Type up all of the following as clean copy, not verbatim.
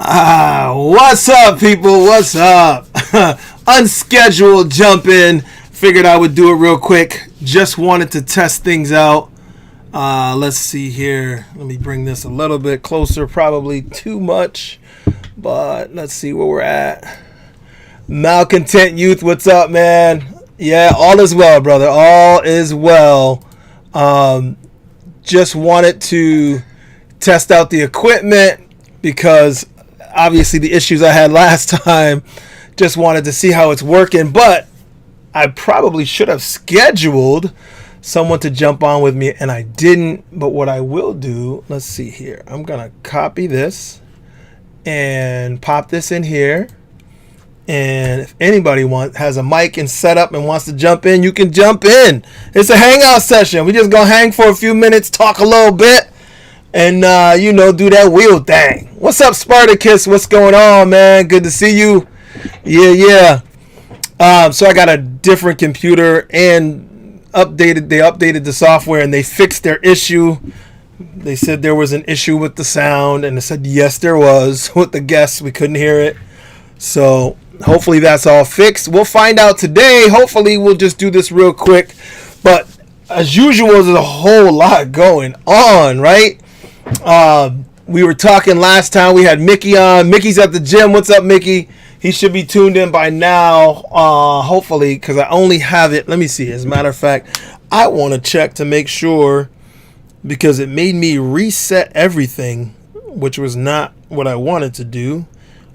What's up, people? What's up? Unscheduled jump in. Figured I would do it real quick. Just wanted to test things out. Let's see here. Let me bring this a little bit closer. Probably too much, but let's see where we're at. Malcontent Youth, what's up, man? Yeah, all is well, brother. All is well. Just wanted to test out the equipment because obviously the issues I had last time. Just wanted to see how it's working, but I probably should have scheduled someone to jump on with me, and I didn't. But what I will do, let's see here. I'm gonna copy this and pop this in here. And if anybody has a mic and setup and wants to jump in, you can jump in. It's a hangout session. We just gonna hang for a few minutes, talk a little bit, and do that wheel thing. What's up, Spartacus? What's going on, man? Good to see you. Yeah. So I got a different computer and they updated the software and they fixed their issue. They said there was an issue with the sound, and they said yes, there was with the guests. We couldn't hear it. So hopefully that's all fixed. We'll find out today. Hopefully we'll just do this real quick. But as usual, there's a whole lot going on, right? We were talking last time. We had Mickey on. Mickey's at the gym. What's up, Mickey? He should be tuned in by now, hopefully, because I only have it. Let me see. As a matter of fact, I want to check to make sure, because it made me reset everything, which was not what I wanted to do.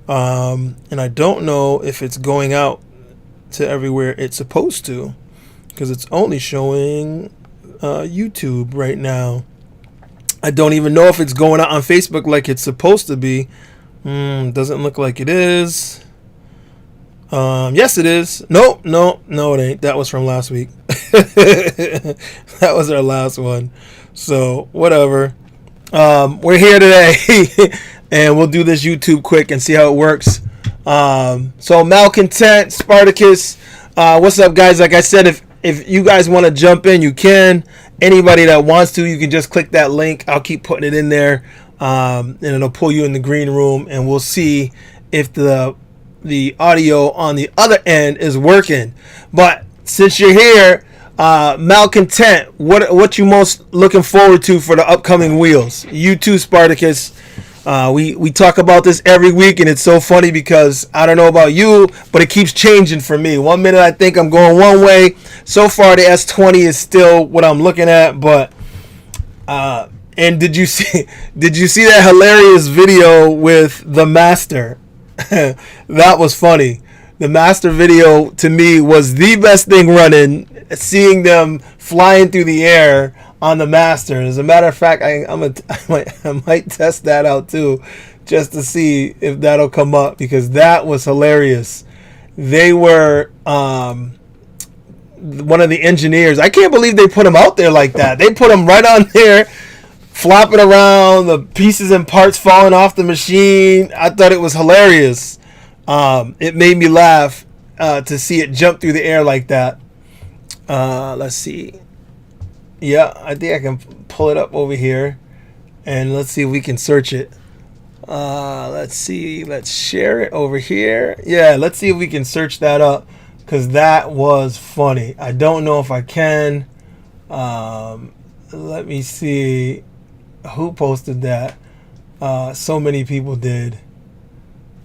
And I don't know if it's going out to everywhere it's supposed to, because it's only showing YouTube right now. I don't even know if it's going out on Facebook like it's supposed to be. Doesn't look like it is. Yes, it is. No, it ain't. That was from last week. That was our last one. So, whatever. We're here today, and we'll do this YouTube quick and see how it works. So, Malcontent, Spartacus, what's up, guys? Like I said, if you guys want to jump in, you can. Anybody that wants to, you can just click that link. I'll keep putting it in there, and it'll pull you in the green room, and we'll see if the audio on the other end is working. But since you're here, Malcontent, what you most looking forward to for the upcoming wheels? You too, Spartacus. We talk about this every week, and it's so funny because I don't know about you, but it keeps changing for me. 1 minute I think I'm going one way. So far the S20 is still what I'm looking at, but and did you see that hilarious video with the Master? That was funny. The Master video to me was the best thing running. Seeing them flying through the air on the Master. As a matter of fact, I might test that out too, just to see if that'll come up, because that was hilarious. They were one of the engineers. I can't believe they put him out there like that. They put him right on there, flopping around, the pieces and parts falling off the machine. I thought it was hilarious. It made me laugh to see it jump through the air like that. Let's see. Yeah, I think I can pull it up over here, and let's see if we can search it. Let's see. Let's share it over here. Yeah, let's see if we can search that up, because that was funny. I don't know if I can. Let me see who posted that. So many people did.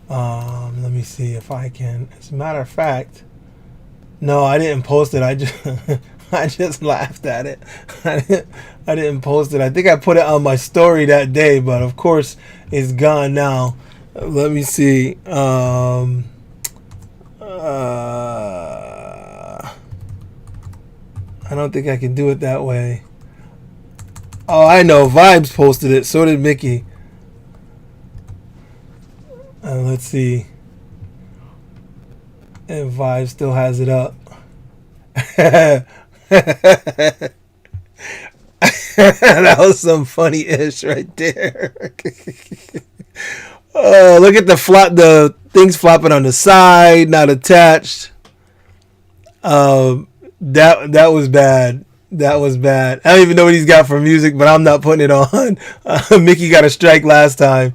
Let me see if I can. As a matter of fact, no, I didn't post it. I just laughed at it. I didn't post it. I think I put it on my story that day, but of course it's gone now. Let me see. I don't think I can do it that way. Oh, I know. Vibes posted it. So did Mickey. Let's see. And Vibes still has it up. That was some funny ish right there. Oh, look at the things flopping on the side, not attached. That was bad. That was bad. I don't even know what he's got for music, but I'm not putting it on. Mickey got a strike last time.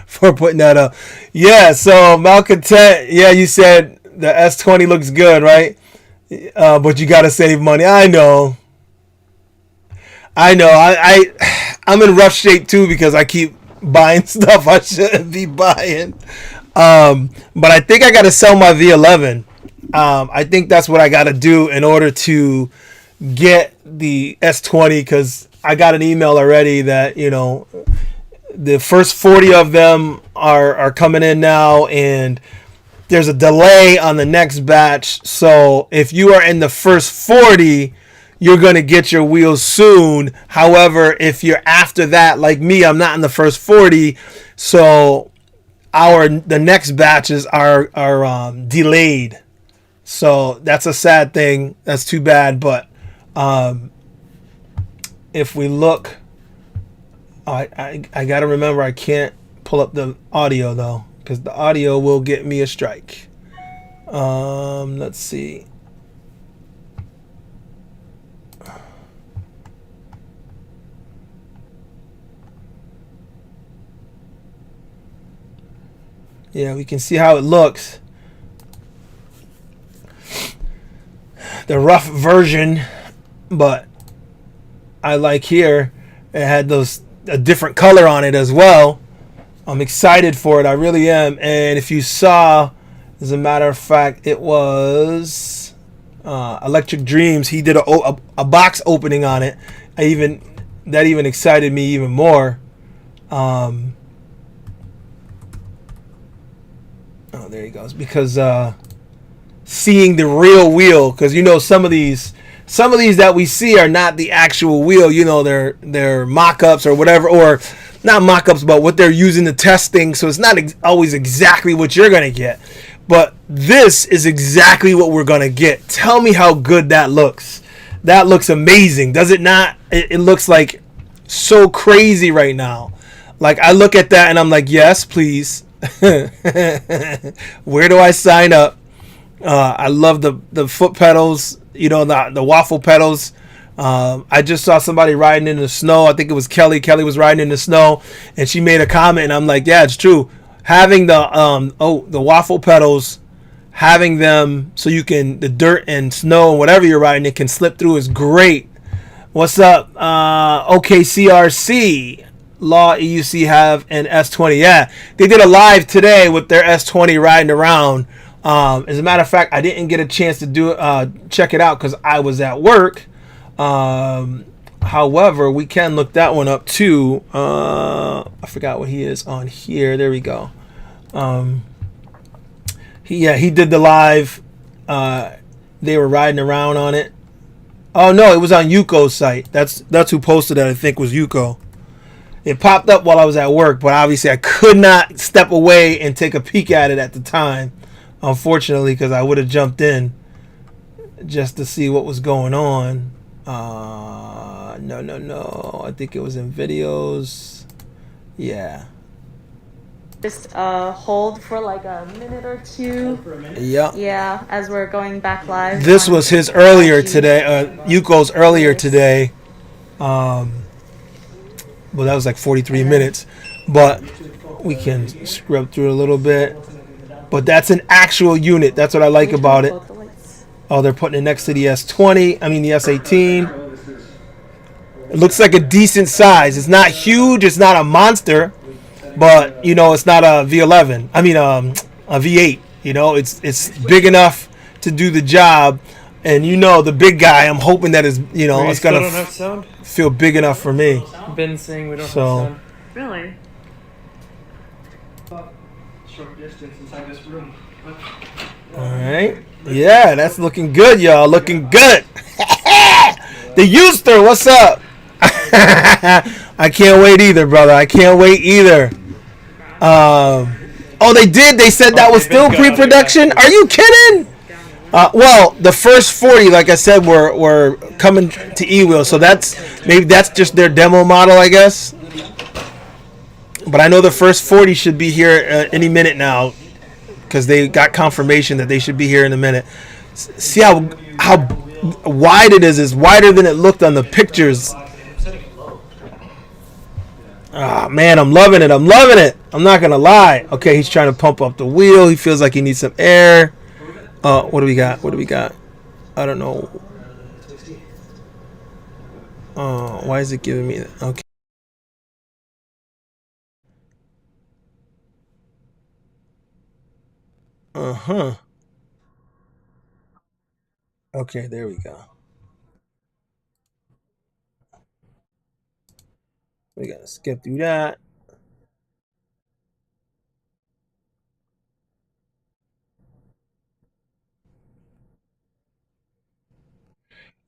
for putting that up. Yeah, so Malcontent, yeah, you said the S20 looks good, right? But you got to save money. I know. I'm in rough shape too because I keep buying stuff I shouldn't be buying. But I think I got to sell my V11. I think that's what I got to do in order to get the S20, because I got an email already that, the first 40 of them are coming in now, and there's a delay on the next batch. So if you are in the first 40, you're going to get your wheels soon. However, if you're after that, like me, I'm not in the first 40. So the next batches are delayed. So that's a sad thing. That's too bad. But if we look, I got to remember I can't pull up the audio though, because the audio will get me a strike. Let's see. Yeah, we can see how it looks. The rough version, but I like here it had a different color on it as well. I'm excited for it. I really am. And if you saw, as a matter of fact, it was Electric Dreams. He did a box opening on it. That even excited me even more. Oh, there he goes. Because seeing the real wheel, because some of these that we see are not the actual wheel. They're mock-ups or whatever, or not mock-ups, but what they're using to test things. So it's not always exactly what you're gonna get, but this is exactly what we're gonna get. Tell me how good that looks. That looks amazing, does it not? It looks like so crazy right now. Like, I look at that and I'm like, yes, please. Where do I sign up? I love the foot pedals, the waffle pedals. I just saw somebody riding in the snow. I think it was Kelly. Kelly was riding in the snow, and she made a comment, and I'm like, yeah, it's true. Having the waffle pedals, having them so you can, the dirt and snow and whatever you're riding, it can slip through is great. What's up? OKCRC. Law EUC have an S20. Yeah, they did a live today with their S20 riding around. As a matter of fact, I didn't get a chance to check it out because I was at work. However, we can look that one up too. I forgot what he is on here. There we go. He did the live. They were riding around on it. Oh no, it was on Yuko's site. That's who posted it. I think was Yuko. It popped up while I was at work, but obviously I could not step away and take a peek at it at the time, unfortunately, because I would have jumped in just to see what was going on. No. I think it was in videos. Yeah. Just hold for like a minute or two. Yeah. Yeah, as we're going back live. This was his earlier today. Yuko's earlier today. Well, that was like 43 minutes, but we can scrub through a little bit. But that's an actual unit. That's what I like about it. Oh, they're putting it next to the S20. I mean, the S18. It looks like a decent size. It's not huge. It's not a monster, but it's not a V11. I mean, a V8. It's big enough to do the job. And the big guy, I'm hoping that it's it's gonna feel big enough for me. Been saying we don't have sound. Really? Short distance inside this room. All right. Yeah, that's looking good, y'all. Looking good. The Euster, what's up? I can't wait either, brother. I can't wait either. Oh, they did. They said that was still pre-production. Are you kidding? Well, the first 40, like I said, were coming to E-Wheel, so that's just their demo model, I guess. But I know the first 40 should be here any minute now, because they got confirmation that they should be here in a minute. See how wide it is. It's wider than it looked on the pictures. Ah, man, I'm loving it. I'm loving it. I'm not gonna lie. Okay, he's trying to pump up the wheel. He feels like he needs some air. What do we got? What do we got? I don't know. Why is it giving me that? Okay. Uh-huh. Okay, there we go. We gotta skip through that.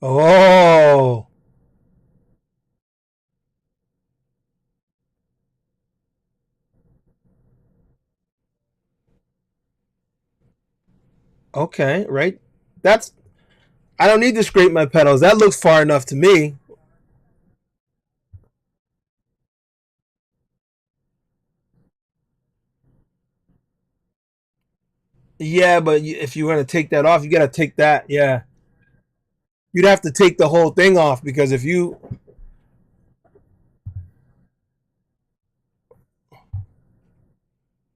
Oh, okay, right. That's. I don't need to scrape my pedals. That looks far enough to me. Yeah, but if you want to take that off, you gotta take that. Yeah, you'd have to take the whole thing off because if you,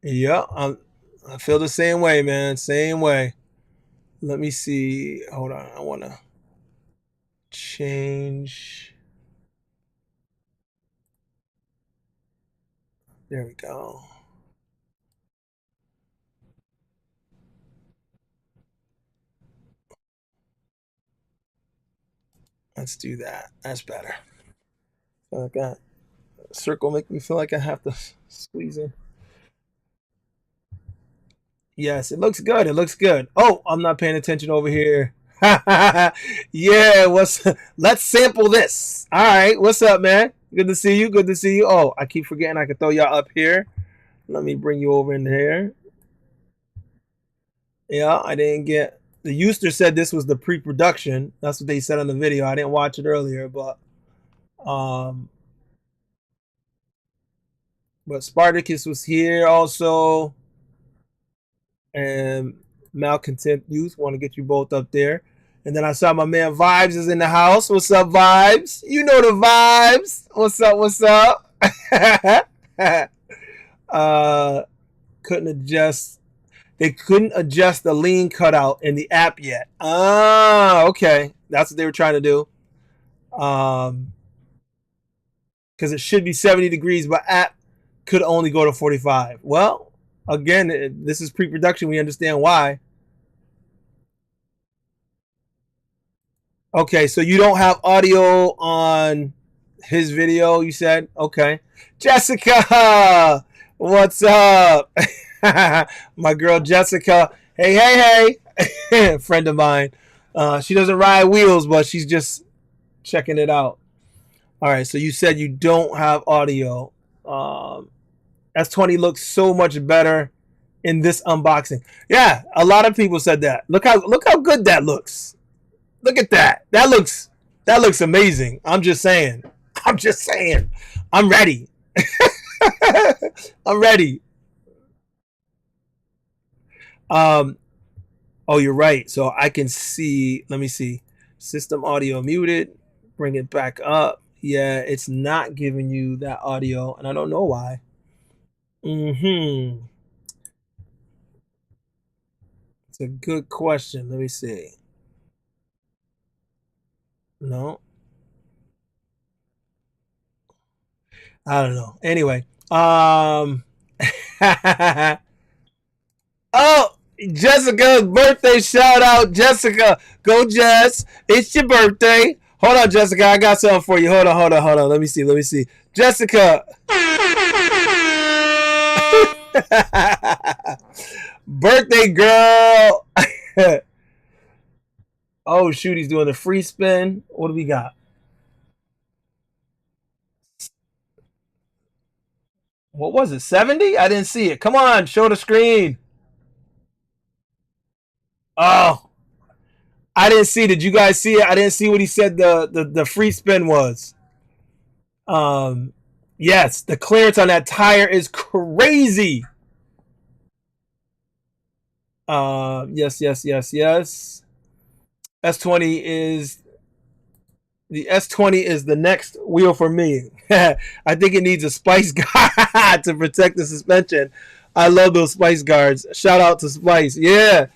yeah, I feel the same way, man. Same way. Let me see. Hold on. I wanna change. There we go. Let's do that. That's better. Okay. Circle make me feel like I have to squeeze in. Yes, it looks good. It looks good. Oh, I'm not paying attention over here. Yeah, let's sample this. All right, what's up, man? Good to see you. Good to see you. Oh, I keep forgetting I can throw y'all up here. Let me bring you over in here. Yeah, I didn't get the Euster said this was the pre-production. That's what they said on the video. I didn't watch it earlier, um but Spartacus was here also, and Malcontent Youth. Want to get you both up there. And then I saw my man Vibes is in the house. What's up, Vibes? You know the vibes. What's up? What's up? uh, couldn't adjust. They couldn't adjust the lean cutout in the app yet. Ah, okay. That's what they were trying to do. Because it should be 70 degrees, but app could only go to 45. Well, again, this is pre-production. We understand why. Okay, so you don't have audio on his video, you said? Okay. Jessica, what's up? My girl Jessica. Hey, hey, hey. Friend of mine. She doesn't ride wheels, but she's just checking it out. All right, so you said you don't have audio. S20 looks so much better in this unboxing. Yeah, a lot of people said that. Look how good that looks. Look at that. That looks amazing. I'm just saying. I'm just saying. I'm ready. I'm ready. Um. Oh, you're right. So I can see. Let me see. System audio muted. Bring it back up. Yeah, it's not giving you that audio, and I don't know why. Hmm. It's a good question. Let me see. No, I don't know. Anyway. Oh, Jessica's birthday shout out. Jessica, go Jess. It's your birthday. Hold on, Jessica. I got something for you. Hold on. Let me see. Jessica. Birthday girl. Oh, shoot. He's doing the free spin. What do we got? What was it? 70? I didn't see it. Come on. Show the screen. Oh, I didn't see. Did you guys see it? I didn't see what he said the free spin was. Um, yes, the clearance on that tire is crazy. Yes. S20 is The S20 is the next wheel for me. I think it needs a splice guard to protect the suspension. I love those splice guards. Shout out to Splice. Yeah.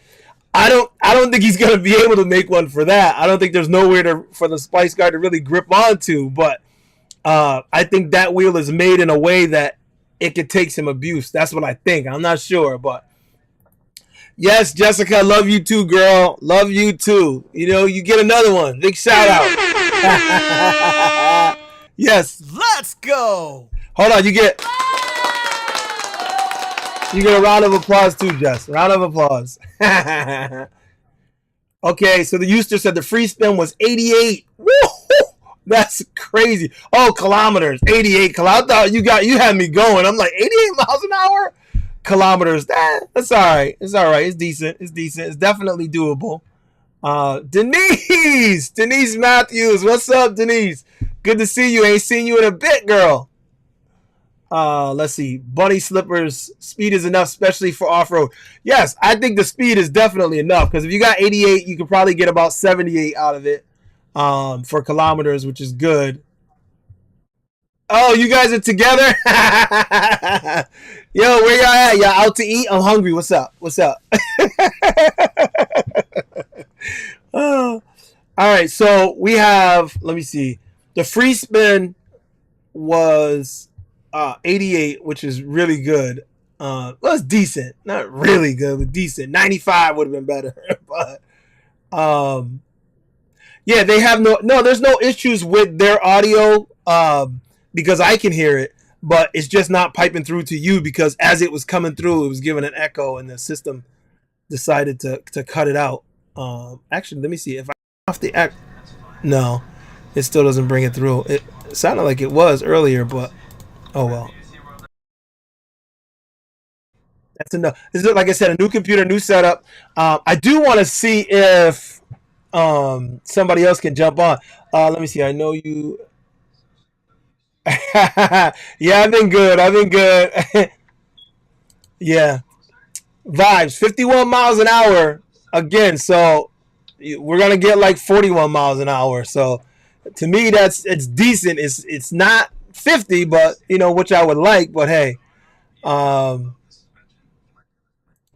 I don't think he's gonna be able to make one for that. I don't think there's nowhere for the splice guard to really grip onto, but I think that wheel is made in a way that it could take some abuse. That's what I think. I'm not sure, but yes, Jessica, love you too, girl. Love you too. You know, you get another one. Big shout out. Yes. Let's go. Hold on, you get a round of applause too, Jess. Round of applause. Okay, so the Euster said the free spin was 88. Woo! That's crazy. Oh, kilometers. 88 kilometers. I thought you had me going. I'm like, 88 miles an hour? Kilometers. That's all right. It's all right. It's decent. It's decent. It's definitely doable. Denise Matthews. What's up, Denise? Good to see you. Ain't seen you in a bit, girl. Let's see. Bunny slippers. Speed is enough, especially for off-road. Yes, I think the speed is definitely enough because if you got 88, you could probably get about 78 out of it for kilometers, which is good. Oh, you guys are together? Yo, where y'all at? Y'all out to eat? I'm hungry. What's up? What's up? All right, so we have, let me see. The free spin was 88, which is really good. Well, it's decent. Not really good, but decent. 95 would have been better. But yeah, they have there's no issues with their audio because I can hear it, but it's just not piping through to you because as it was coming through, it was giving an echo and the system decided to cut it out. Actually, let me see if I off the act. No, it still doesn't bring it through. It sounded like it was earlier, but oh well. That's enough. This is, like I said, a new computer, new setup. I do want to see if somebody else can jump on. Let me see. I know you. Yeah, I've been good. Yeah. Vibes. 51 miles an hour again. So we're going to get like 41 miles an hour. So to me, it's decent. It's not 50, but which I would like, but hey,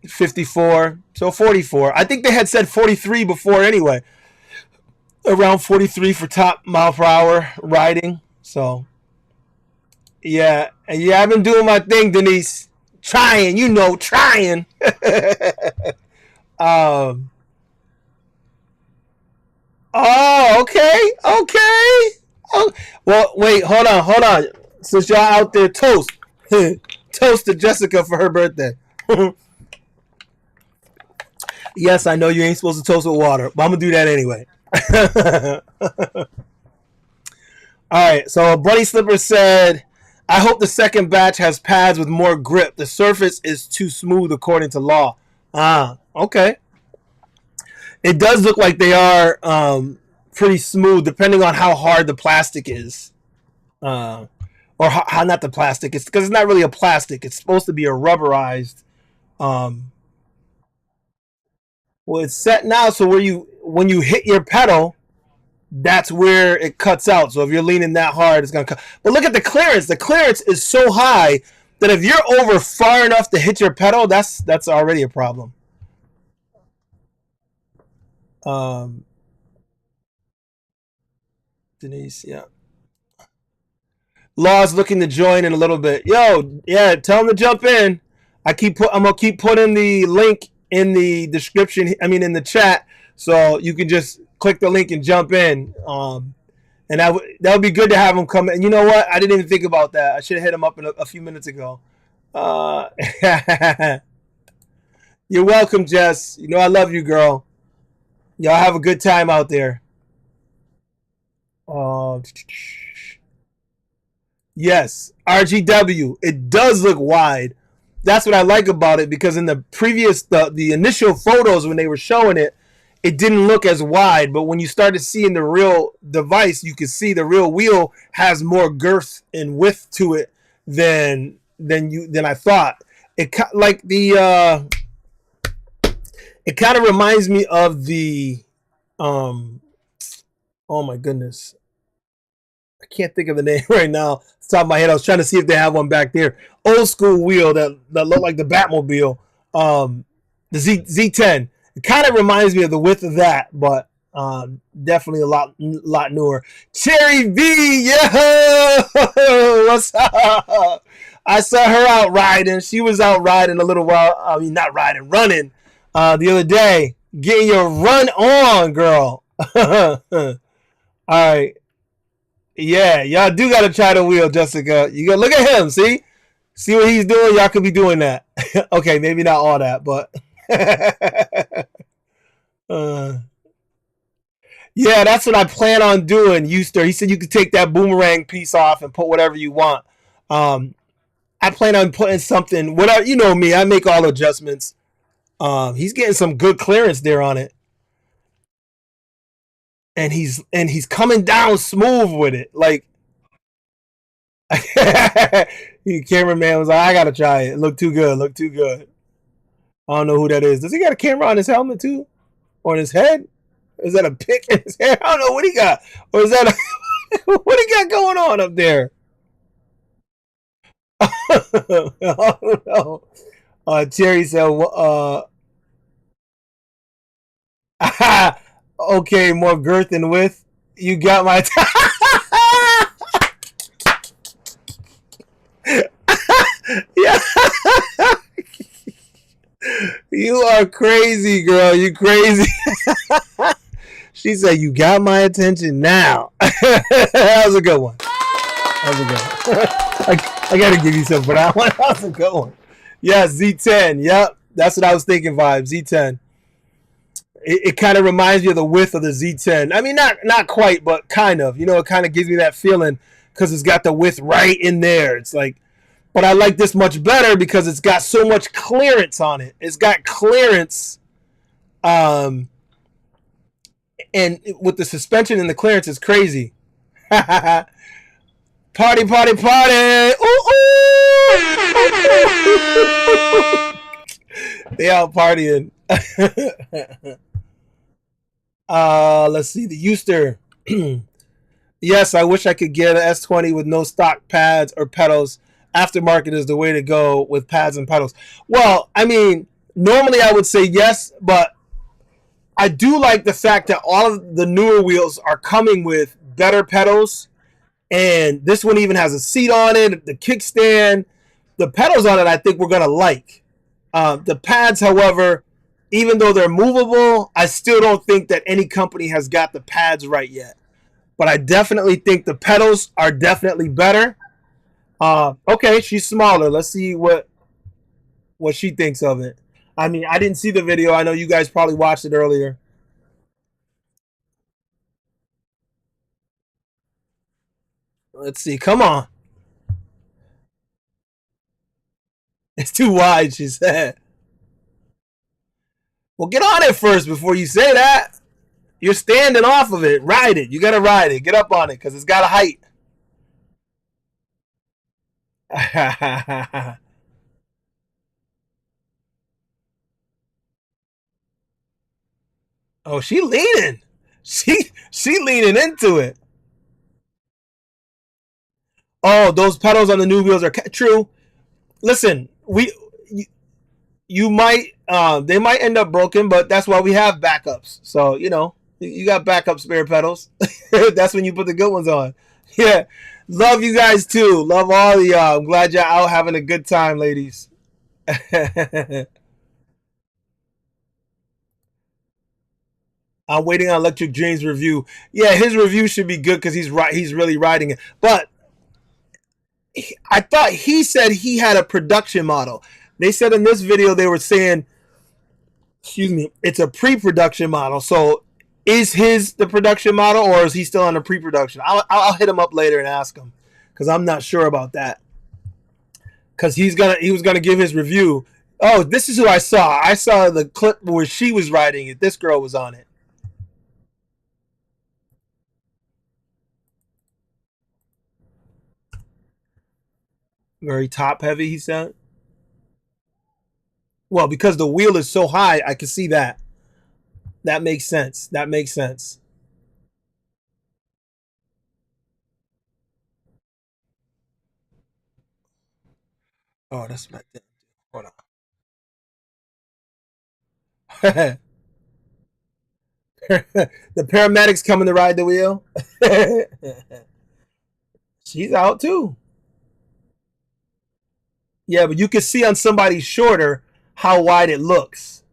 54, so 44. I think they had said 43 before anyway. Around 43 for top mile per hour riding. So yeah, I've been doing my thing, Denise. Trying. Oh, okay. Oh, well, wait, hold on. Since y'all out there, toast to Jessica for her birthday. Yes, I know you ain't supposed to toast with water, but I'm gonna do that anyway. All right, so Buddy Slipper said, I hope the second batch has pads with more grip. The surface is too smooth according to Law. Okay. It does look like they are pretty smooth depending on how hard the plastic is. Or how not the plastic. It's because it's not really a plastic. It's supposed to be a rubberized. Well, it's set now, so when you hit your pedal, that's where it cuts out. So if you're leaning that hard, it's gonna cut. But look at the clearance. The clearance is so high that if you're over far enough to hit your pedal, that's already a problem. Denise, yeah. Law's looking to join in a little bit. Yo, yeah, tell him to jump in. I'm gonna keep putting the link in the description. I mean, in the chat, so you can just click the link and jump in. And that would be good to have him come. And you know what? I didn't even think about that. I should have hit him up a few minutes ago. You're welcome, Jess. You know I love you, girl. Y'all have a good time out there. Yes, RGW. It does look wide. That's what I like about it because in the previous, the initial photos when they were showing it, it didn't look as wide. But when you started seeing the real device, you could see the real wheel has more girth and width to it than I thought. It like the it kind of reminds me of the oh my goodness, can't think of the name right now. Off the top of my head, I was trying to see if they have one back there. Old school wheel that looked like the Batmobile. The Z10. It kind of reminds me of the width of that, but definitely a lot newer. Cherry B, yo, what's up? I saw her out riding. She was out riding a little while. I mean, not riding, running. The other day, getting your run on, girl. All right. Yeah, y'all do gotta try the wheel, Jessica. You gotta look at him. See what he's doing. Y'all could be doing that. Okay, maybe not all that, but yeah, that's what I plan on doing. Euster, he said you could take that boomerang piece off and put whatever you want. I plan on putting something. Whatever, you know me, I make all adjustments. He's getting some good clearance there on it. And he's coming down smooth with it. Like the cameraman was like, I gotta try it. Look too good. I don't know who that is. Does he got a camera on his helmet too? Or in his head? Is that a pick in his head? I don't know what he got. Or is that what he got going on up there? I don't know. Terry said, okay, more girth and width. You got my yeah. You are crazy, girl. You crazy. She said, you got my attention now. That was a good one. I got to give you some for that one. That was a good one. Yeah, Z10. Yep. That's what I was thinking, Vibe. Z10. It kind of reminds me of the width of the Z10. I mean, not quite, but kind of. You know, it kind of gives me that feeling because it's got the width right in there. It's like, but I like this much better because it's got so much clearance on it. It's got clearance, and with the suspension and the clearance, is crazy. Party! Ooh, ooh! They out partying. Let's see the Euster. Yes, I wish I could get an S20 with no stock pads or pedals. Aftermarket is the way to go with pads and pedals. Well, I mean, normally I would say yes, but I do like the fact that all of the newer wheels are coming with better pedals, and this one even has a seat on it, the kickstand. The pedals on it I think we're going to like. The pads, however, even though they're movable, I still don't think that any company has got the pads right yet. But I definitely think the pedals are definitely better. Okay, she's smaller. Let's see what she thinks of it. I mean, I didn't see the video. I know you guys probably watched it earlier. Let's see. Come on. It's too wide, she said. Well, get on it first before you say that. You're standing off of it. Ride it. You got to ride it. Get up on it because it's got a height. Oh, she leaning. She leaning into it. Oh, those pedals on the new wheels are true. Listen, you might they might end up broken, but that's why we have backups. So you know you got backup spare pedals. That's when you put the good ones on. Yeah, love you guys too. Love all of y'all. I'm glad y'all out having a good time, ladies. I'm waiting on Electric Dream's review. Yeah, his review should be good because he's really riding it. But I thought he said he had a production model. They said in this video they were saying, excuse me, it's a pre-production model. So is his the production model or is he still on the pre-production? I'll hit him up later and ask him because I'm not sure about that. Because he was gonna give his review. Oh, this is who I saw. I saw the clip where she was riding it. This girl was on it. Very top heavy, he said. Well, because the wheel is so high, I can see that. That makes sense. That makes sense. Oh, that's back there. Hold on. The paramedics coming to ride the wheel. She's out too. Yeah, but you can see on somebody shorter how wide it looks.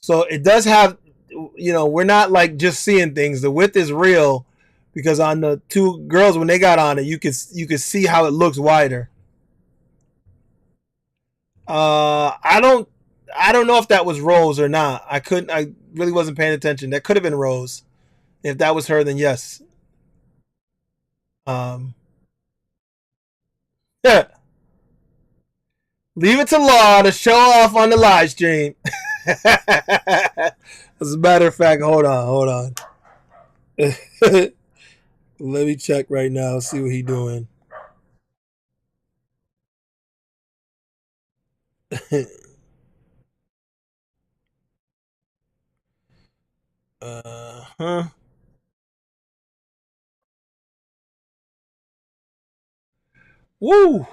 So it does have, we're not like just seeing things. The width is real because on the two girls when they got on it, you could see how it looks wider. I don't know if that was Rose or not. I really wasn't paying attention. That could have been Rose. If that was her, then yes. Um, yeah. Leave it to Law to show off on the live stream. As a matter of fact, hold on. Let me check right now, see what he doing. Huh. Woo.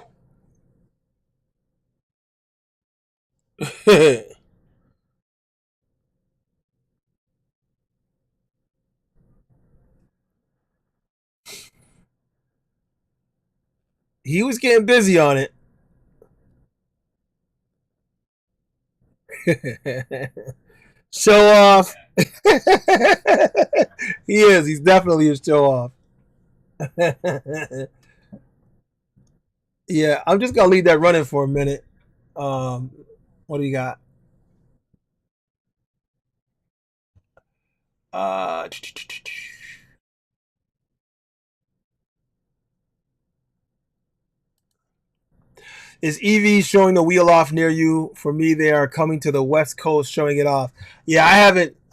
He was getting busy on it. Show off. He is. He's definitely a show off. Yeah, I'm just gonna leave that running for a minute. Um, what do you got? Uh, is EV showing the wheel off near you? For me, they are coming to the West Coast showing it off. Yeah, I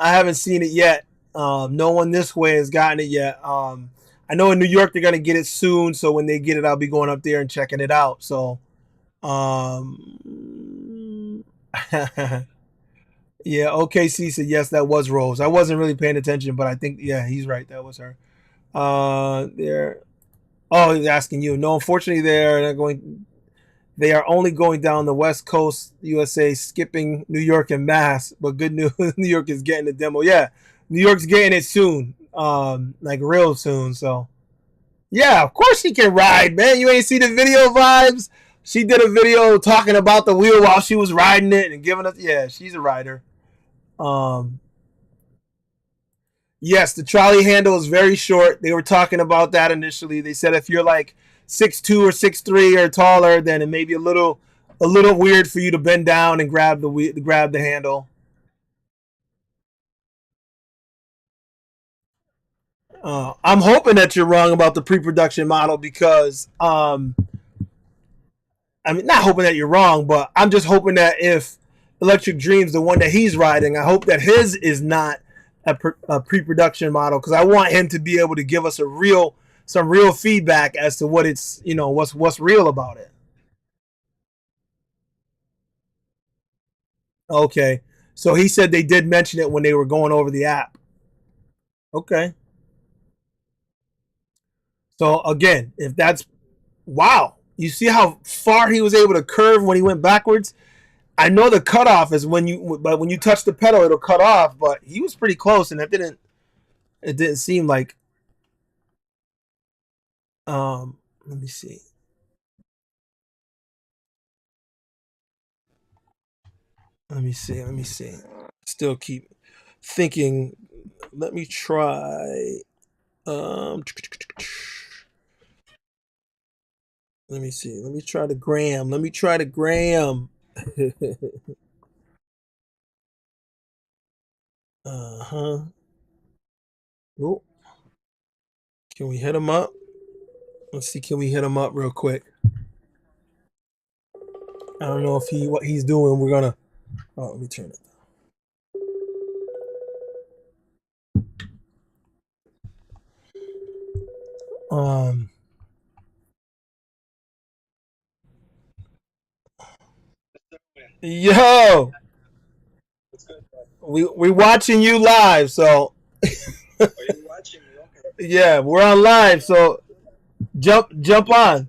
haven't seen it yet. No one this way has gotten it yet. I know in New York they're gonna get it soon, so when they get it, I'll be going up there and checking it out. So, yeah, OKC said yes, that was Rose. I wasn't really paying attention, but I think yeah, he's right. That was her. There. Oh, he's asking you. No, unfortunately, they're not going. They are only going down the West Coast, USA, skipping New York and Mass. But good news, New York is getting the demo. Yeah, New York's getting it soon, like real soon. So yeah, of course she can ride, man. You ain't see the video vibes. She did a video talking about the wheel while she was riding it and giving us. Yeah, she's a rider. Um, yes, the trolley handle is very short. They were talking about that initially. They said if you're like 6'2" or 6'3" or taller, then it may be a little weird for you to bend down and grab the handle. I'm hoping that you're wrong about the pre-production model because I mean not hoping that you're wrong, but I'm just hoping that if Electric Dreams, the one that he's riding, I hope that his is not a pre-production model because I want him to be able to give us some real feedback as to what it's what's real about it. Okay, so he said they did mention it when they were going over the app. Okay, so again, if that's wow, you see how far he was able to curve when he went backwards. I know the cutoff is when you touch the pedal, it'll cut off, but he was pretty close, and it didn't seem like. Let me see. Let me see. Let me see. Still keep thinking. Let me try. Um, let me see. Let me try the gram. Let me try the gram. Uh-huh. Oh, can we hit him up? Let's see. Can we hit him up real quick? I don't know if what he's doing. We're gonna. Oh, let me turn it. Um. Yo, we watching you live. So yeah, we're on live. So jump on.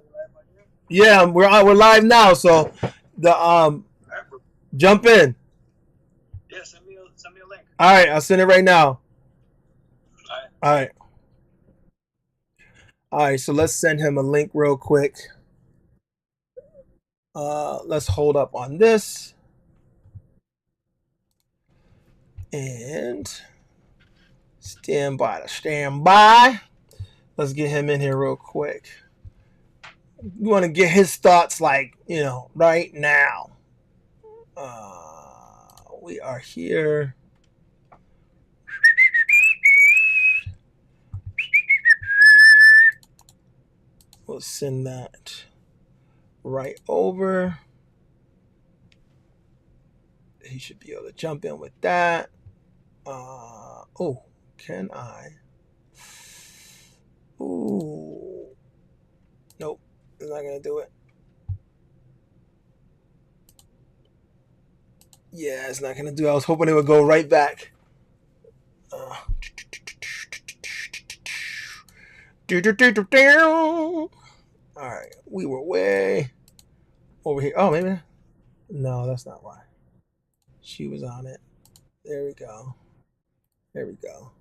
Yeah, we're live now. So the jump in. Yeah, send me a link. All right, I'll send it right now. All right. All right. So let's send him a link real quick. Let's hold up on this and stand by to stand by. Let's get him in here real quick. We want to get his thoughts, like, right now. We are here. We'll send that right over. He should be able to jump in with that. Can I? Ooh. Nope. It's not going to do it. Yeah, it's not going to do it. I was hoping it would go right back. All right. We were way over here. Oh, maybe. No, that's not why. She was on it. There we go. There we go.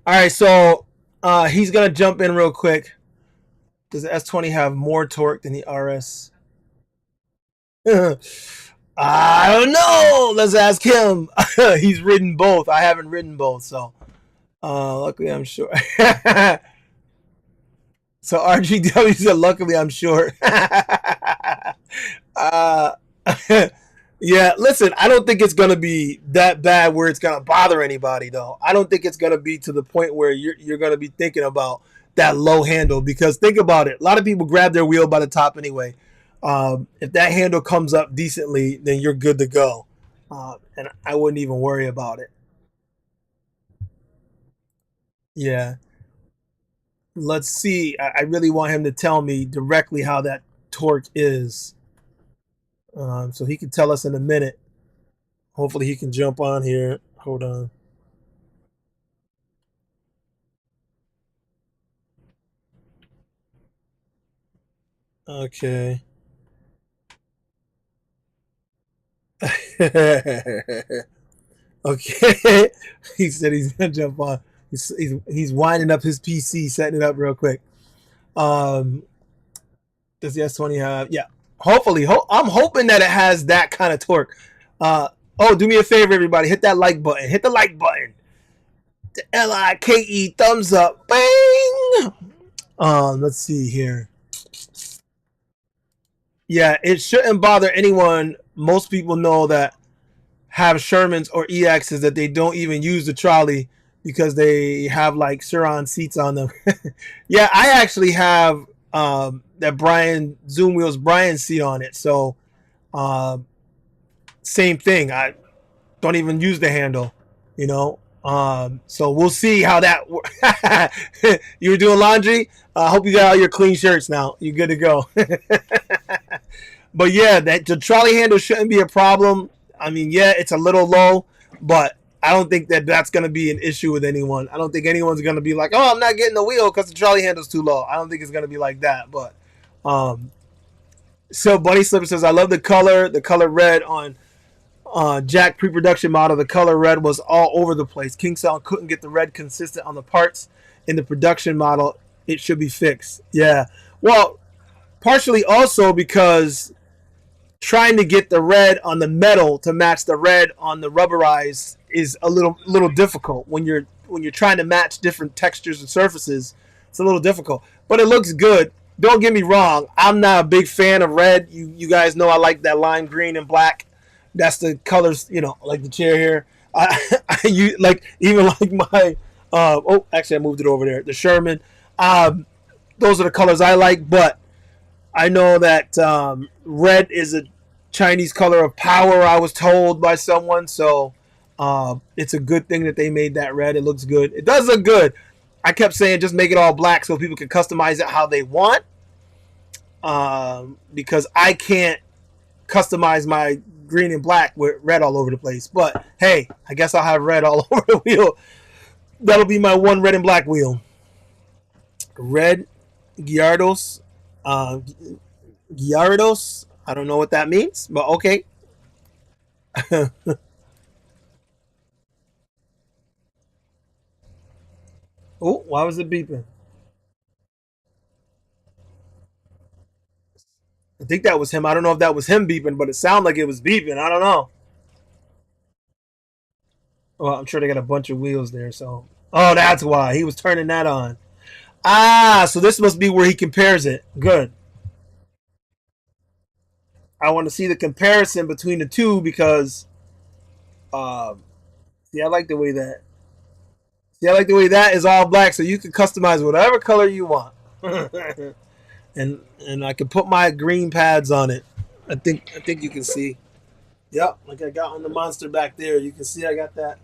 All right, so he's going to jump in real quick. Does the S20 have more torque than the RS? I don't know. Let's ask him. He's ridden both. I haven't ridden both, so luckily I'm sure. So RGW said, luckily I'm sure. Yeah, listen, I don't think it's going to be that bad where it's going to bother anybody, though. I don't think it's going to be to the point where you're going to be thinking about that low handle, because think about it. A lot of people grab their wheel by the top anyway. If that handle comes up decently, then you're good to go. And I wouldn't even worry about it. Yeah. Let's see. I really want him to tell me directly how that torque is. So he can tell us in a minute. Hopefully he can jump on here. Hold on. Okay. Okay. He said he's gonna jump on. He's winding up his PC, setting it up real quick. Does the S20 have? Yeah. Hopefully, I'm hoping that it has that kind of torque. Do me a favor, everybody. Hit that like button. Hit the like button. The LIKE thumbs up. Bang. Let's see here. Yeah, it shouldn't bother anyone. Most people know that have Shermans or EXs that they don't even use the trolley because they have like Suron seats on them. Yeah, I actually have that Brian Zoom Wheels Brian seat on it. So same thing. I don't even use the handle, you know. So we'll see how that. You were doing laundry. I hope you got all your clean shirts now. You're good to go. But yeah, the trolley handle shouldn't be a problem. I mean, yeah, it's a little low, but I don't think that that's going to be an issue with anyone. I don't think anyone's going to be like, oh, I'm not getting the wheel because the trolley handle's too low. I don't think it's going to be like that. But so Bunny Slipper says, I love the color red on Jack pre-production model. The color red was all over the place. Kingsong couldn't get the red consistent on the parts. In the production model, it should be fixed. Yeah. Well, partially also because trying to get the red on the metal to match the red on the rubberized is a little difficult when you're trying to match different textures and surfaces. It's a little difficult, but it looks good. Don't get me wrong, I'm not a big fan of red. You guys know I like that lime green and black. That's the colors, like the chair here. I like even like my actually I moved it over there. The Sherman. Those are the colors I like, but I know that red is a Chinese color of power, I was told by someone. So it's a good thing that they made that red. It looks good. It does look good. I kept saying just make it all black so people can customize it how they want. Because I can't customize my green and black with red all over the place. But hey, I guess I'll have red all over the wheel. That'll be my one red and black wheel. Red Gyarados. Gyarados. I don't know what that means, but okay. Oh, why was it beeping? I think that was him. I don't know if that was him beeping, but it sounded like it was beeping. I don't know. Well, I'm sure they got a bunch of wheels there, so. Oh, that's why. He was turning that on. Ah, so this must be where he compares it. Good. I want to see the comparison between the two because, see, I like the way that. See, I like the way that is all black, so you can customize whatever color you want. and I can put my green pads on it. I think you can see. Yep, like I got on the monster back there. You can see I got the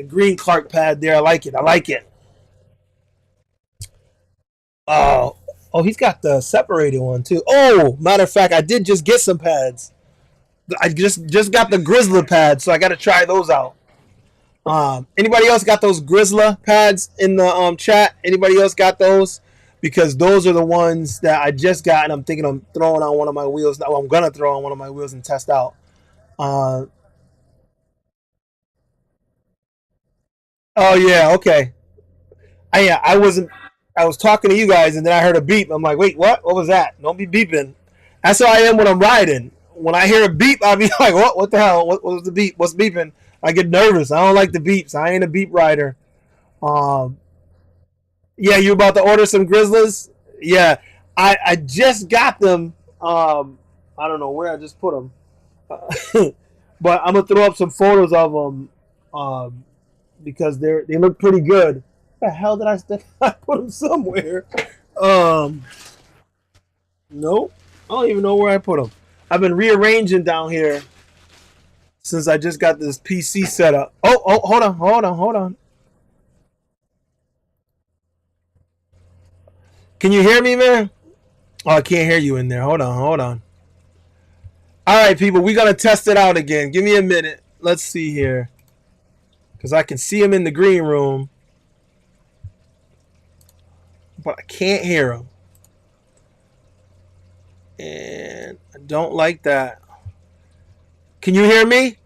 green Clark pad there. I like it. I like it. Oh, he's got the separated one too. Oh, matter of fact, I did just get some pads. I just got the Grizzly pads, so I got to try those out. Anybody else got those Grizzly pads in the chat? Anybody else got those? Because those are the ones that I just got, and I'm thinking I'm throwing on one of my wheels. Well, I'm gonna throw on one of my wheels and test out. Oh yeah, okay. I wasn't. I was talking to you guys, and then I heard a beep. I'm like, wait, what? What was that? Don't be beeping. That's how I am when I'm riding. When I hear a beep, I'll be like, what? What the hell? What was the beep? What's beeping? I get nervous. I don't like the beeps. I ain't a beep rider. Um, yeah, you about to order some Grizzlies? Yeah, I just got them. I don't know where I just put them, but I'm gonna throw up some photos of them. Because they look pretty good. What the hell did I stick? I put them somewhere. Nope. I don't even know where I put them. I've been rearranging down here since I just got this PC set up. Oh, hold on. Can you hear me, man? Oh, I can't hear you in there. Hold on. All right, people, we're gonna test it out again. Give me a minute. Let's see here. Because I can see him in the green room, but I can't hear him. And I don't like that. Can you hear me?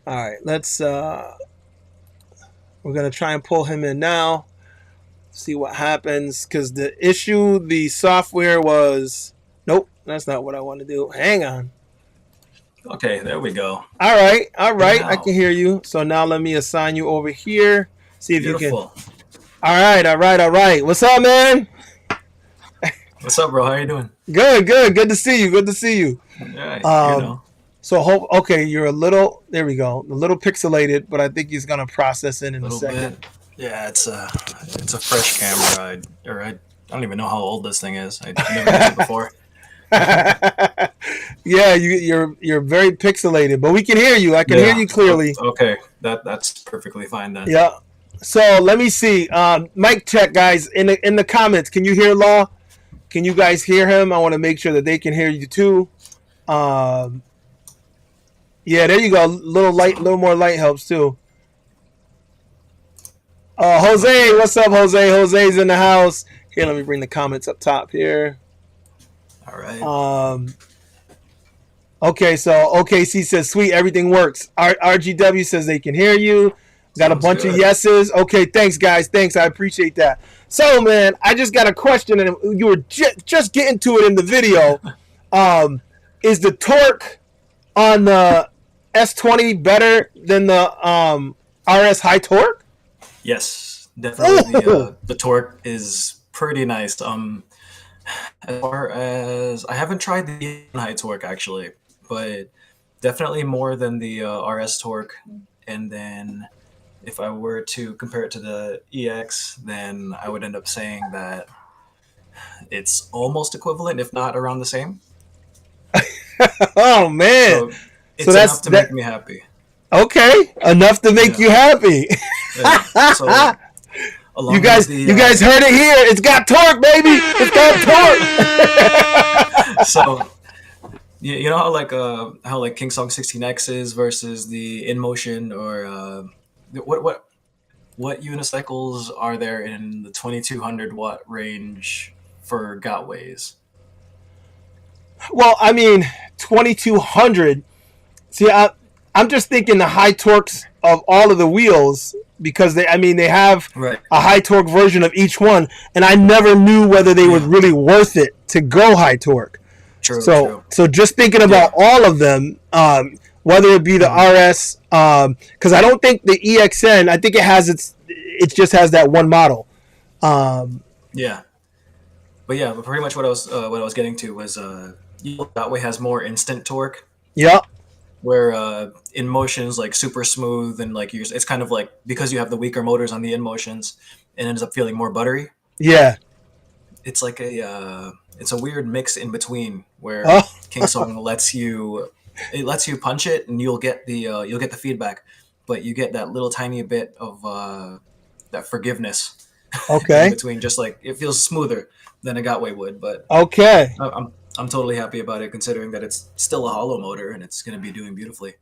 All right, let's, we're going to try and pull him in now. See what happens. Because the software was, nope, that's not what I want to do. Hang on. Okay, there we go. All right. Wow. I can hear you. So now let me assign you over here. See if Beautiful. you can. All right. What's up, man? What's up, bro? How you doing? Good. Good to see you. Yeah, So okay, you're a little. There we go. A little pixelated, but I think he's gonna process it in a second. Bit. Yeah, it's a fresh camera. I don't even know how old this thing is. I've never used it before. Yeah, you're very pixelated, but we can hear you. I can hear you clearly. Okay, that's perfectly fine then. Yeah. So let me see. Mic check, guys. In the comments, can you hear Law? Can you guys hear him? I want to make sure that they can hear you too. Yeah, there you go. Little more light helps too. Jose, what's up, Jose? Jose's in the house. Here, let me bring the comments up top here. All right. Okay, so OKC says, sweet, everything works. RGW says they can hear you. Got a bunch of yeses. Okay, thanks, guys. Thanks, I appreciate that. So, man, I just got a question, and you were just getting to it in the video. Is the torque on the S20 better than the RS high torque? Yes, definitely. The torque is pretty nice. As far as I haven't tried the high torque actually, but definitely more than the RS torque. And then if I were to compare it to the EX, then I would end up saying that it's almost equivalent, if not around the same. Oh man! So it's enough to make me happy. Okay, enough to make you happy. Yeah. So, you guys heard it here. It's got torque, baby. It's got torque. So You know how like Kingsong 16X is versus the InMotion or what unicycles are there in the 2200 watt range for Gotways? Well, I mean, 2200. See, I'm just thinking the high torques of all of the wheels because they have Right. a high torque version of each one, and I never knew whether they were really worth it to go high torque. True. So just thinking about all of them, whether it be the RS, because I don't think the EXN. I think it just has that one model. Yeah. But pretty much what I was getting to was Gotway has more instant torque. Yeah. Where InMotion is like super smooth and like it's kind of like because you have the weaker motors on the InMotions, it ends up feeling more buttery. Yeah. It's like it's a weird mix in between where Oh. Kingsong lets you punch it and you'll get the feedback, but you get that little tiny bit of that forgiveness Okay. in between. Just like it feels smoother than a Gotway would, but Okay. I'm totally happy about it considering that it's still a hollow motor and it's going to be doing beautifully.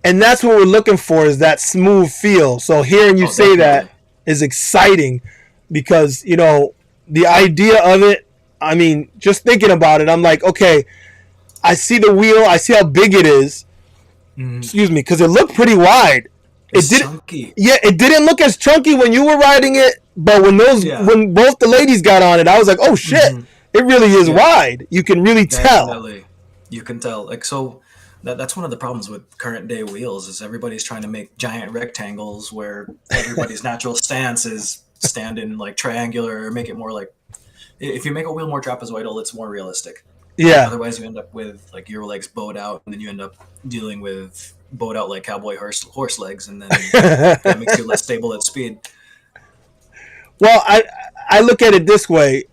And that's what we're looking for, is that smooth feel. So hearing you say definitely. that is exciting because, the idea of it, I mean, just thinking about it, I'm like, okay, I see the wheel, I see how big it is. Excuse me, because it looked pretty wide. It's chunky. Yeah, it didn't look as chunky when you were riding it, but when both the ladies got on it, I was like, oh shit, it really is wide. You can really tell. Definitely. You can tell. Like, so that's one of the problems with current day wheels is everybody's trying to make giant rectangles where everybody's natural stance is stand in like triangular or make it more like, if you make a wheel more trapezoidal, it's more realistic. Yeah. Otherwise you end up with like your legs bowed out and then you end up dealing with bowed out like cowboy horse legs, and then that makes you less stable at speed. Well, I look at it this way.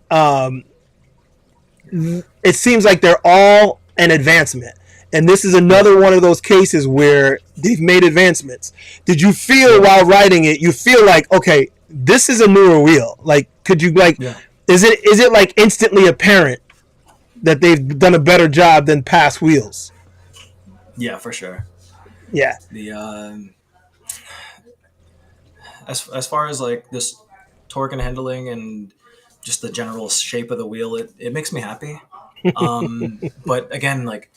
It seems like they're all an advancement. And this is another one of those cases where they've made advancements. Did you feel while riding it, you feel like, okay, this is a newer wheel? Like, could you is it like instantly apparent that they've done a better job than past wheels? Yeah, for sure. Yeah. The as far as like this torque and handling and just the general shape of the wheel, it makes me happy. But again, like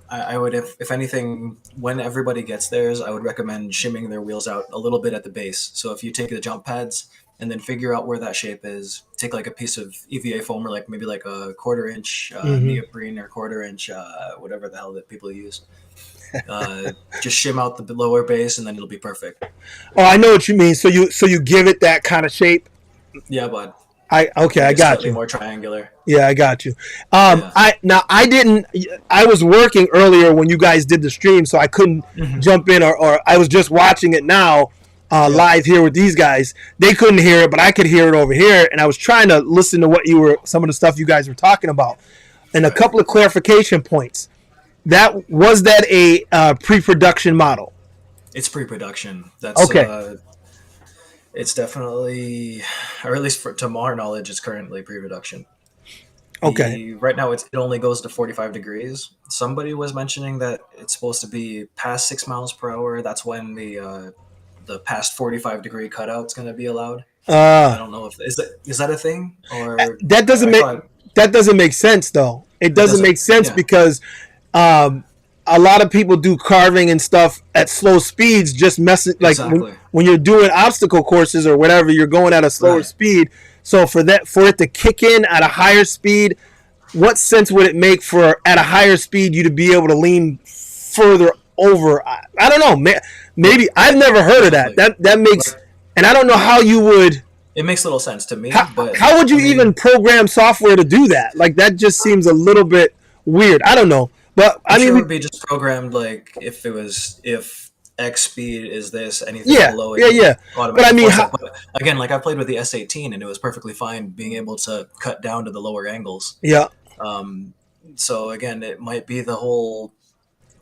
I would, if anything, when everybody gets theirs, I would recommend shimming their wheels out a little bit at the base. So if you take the jump pads and then figure out where that shape is, take like a piece of EVA foam or like maybe like a 1/4 inch neoprene or 1/4 inch whatever the hell that people use. Just shim out the lower base and then it'll be perfect. Oh, I know what you mean. So you give it that kind of shape. Yeah, bud. I got you. More triangular. Yeah, I got you. I was working earlier when you guys did the stream, so I couldn't jump in, or I was just watching it now live here with these guys. They couldn't hear it, but I could hear it over here, and I was trying to listen to some of the stuff you guys were talking about, and a couple of clarification points. Was that a pre-production model? It's pre-production. That's okay. It's definitely, or at least to our knowledge, it's currently pre-production. Okay. Right now, it only goes to 45 degrees. Somebody was mentioning that it's supposed to be past 6 miles per hour. That's when the past 45 degree cutout's going to be allowed. I don't know if is that a thing, or that doesn't make sense though. It doesn't make sense because a lot of people do carving and stuff at slow speeds, just messing like when you're doing obstacle courses or whatever, you're going at a slower speed. So for it to kick in at a higher speed, what sense would it make for at a higher speed you to be able to lean further over? I don't know. Maybe I've never heard of that. That makes, and I don't know how you would. It makes little sense to me. How would you even program software to do that? Like that just seems a little bit weird. I don't know. But I mean, it would be just programmed like if X speed is this, anything below it. Yeah. But I mean, but again, like I played with the S18 and it was perfectly fine being able to cut down to the lower angles. Yeah. So again, it might be the whole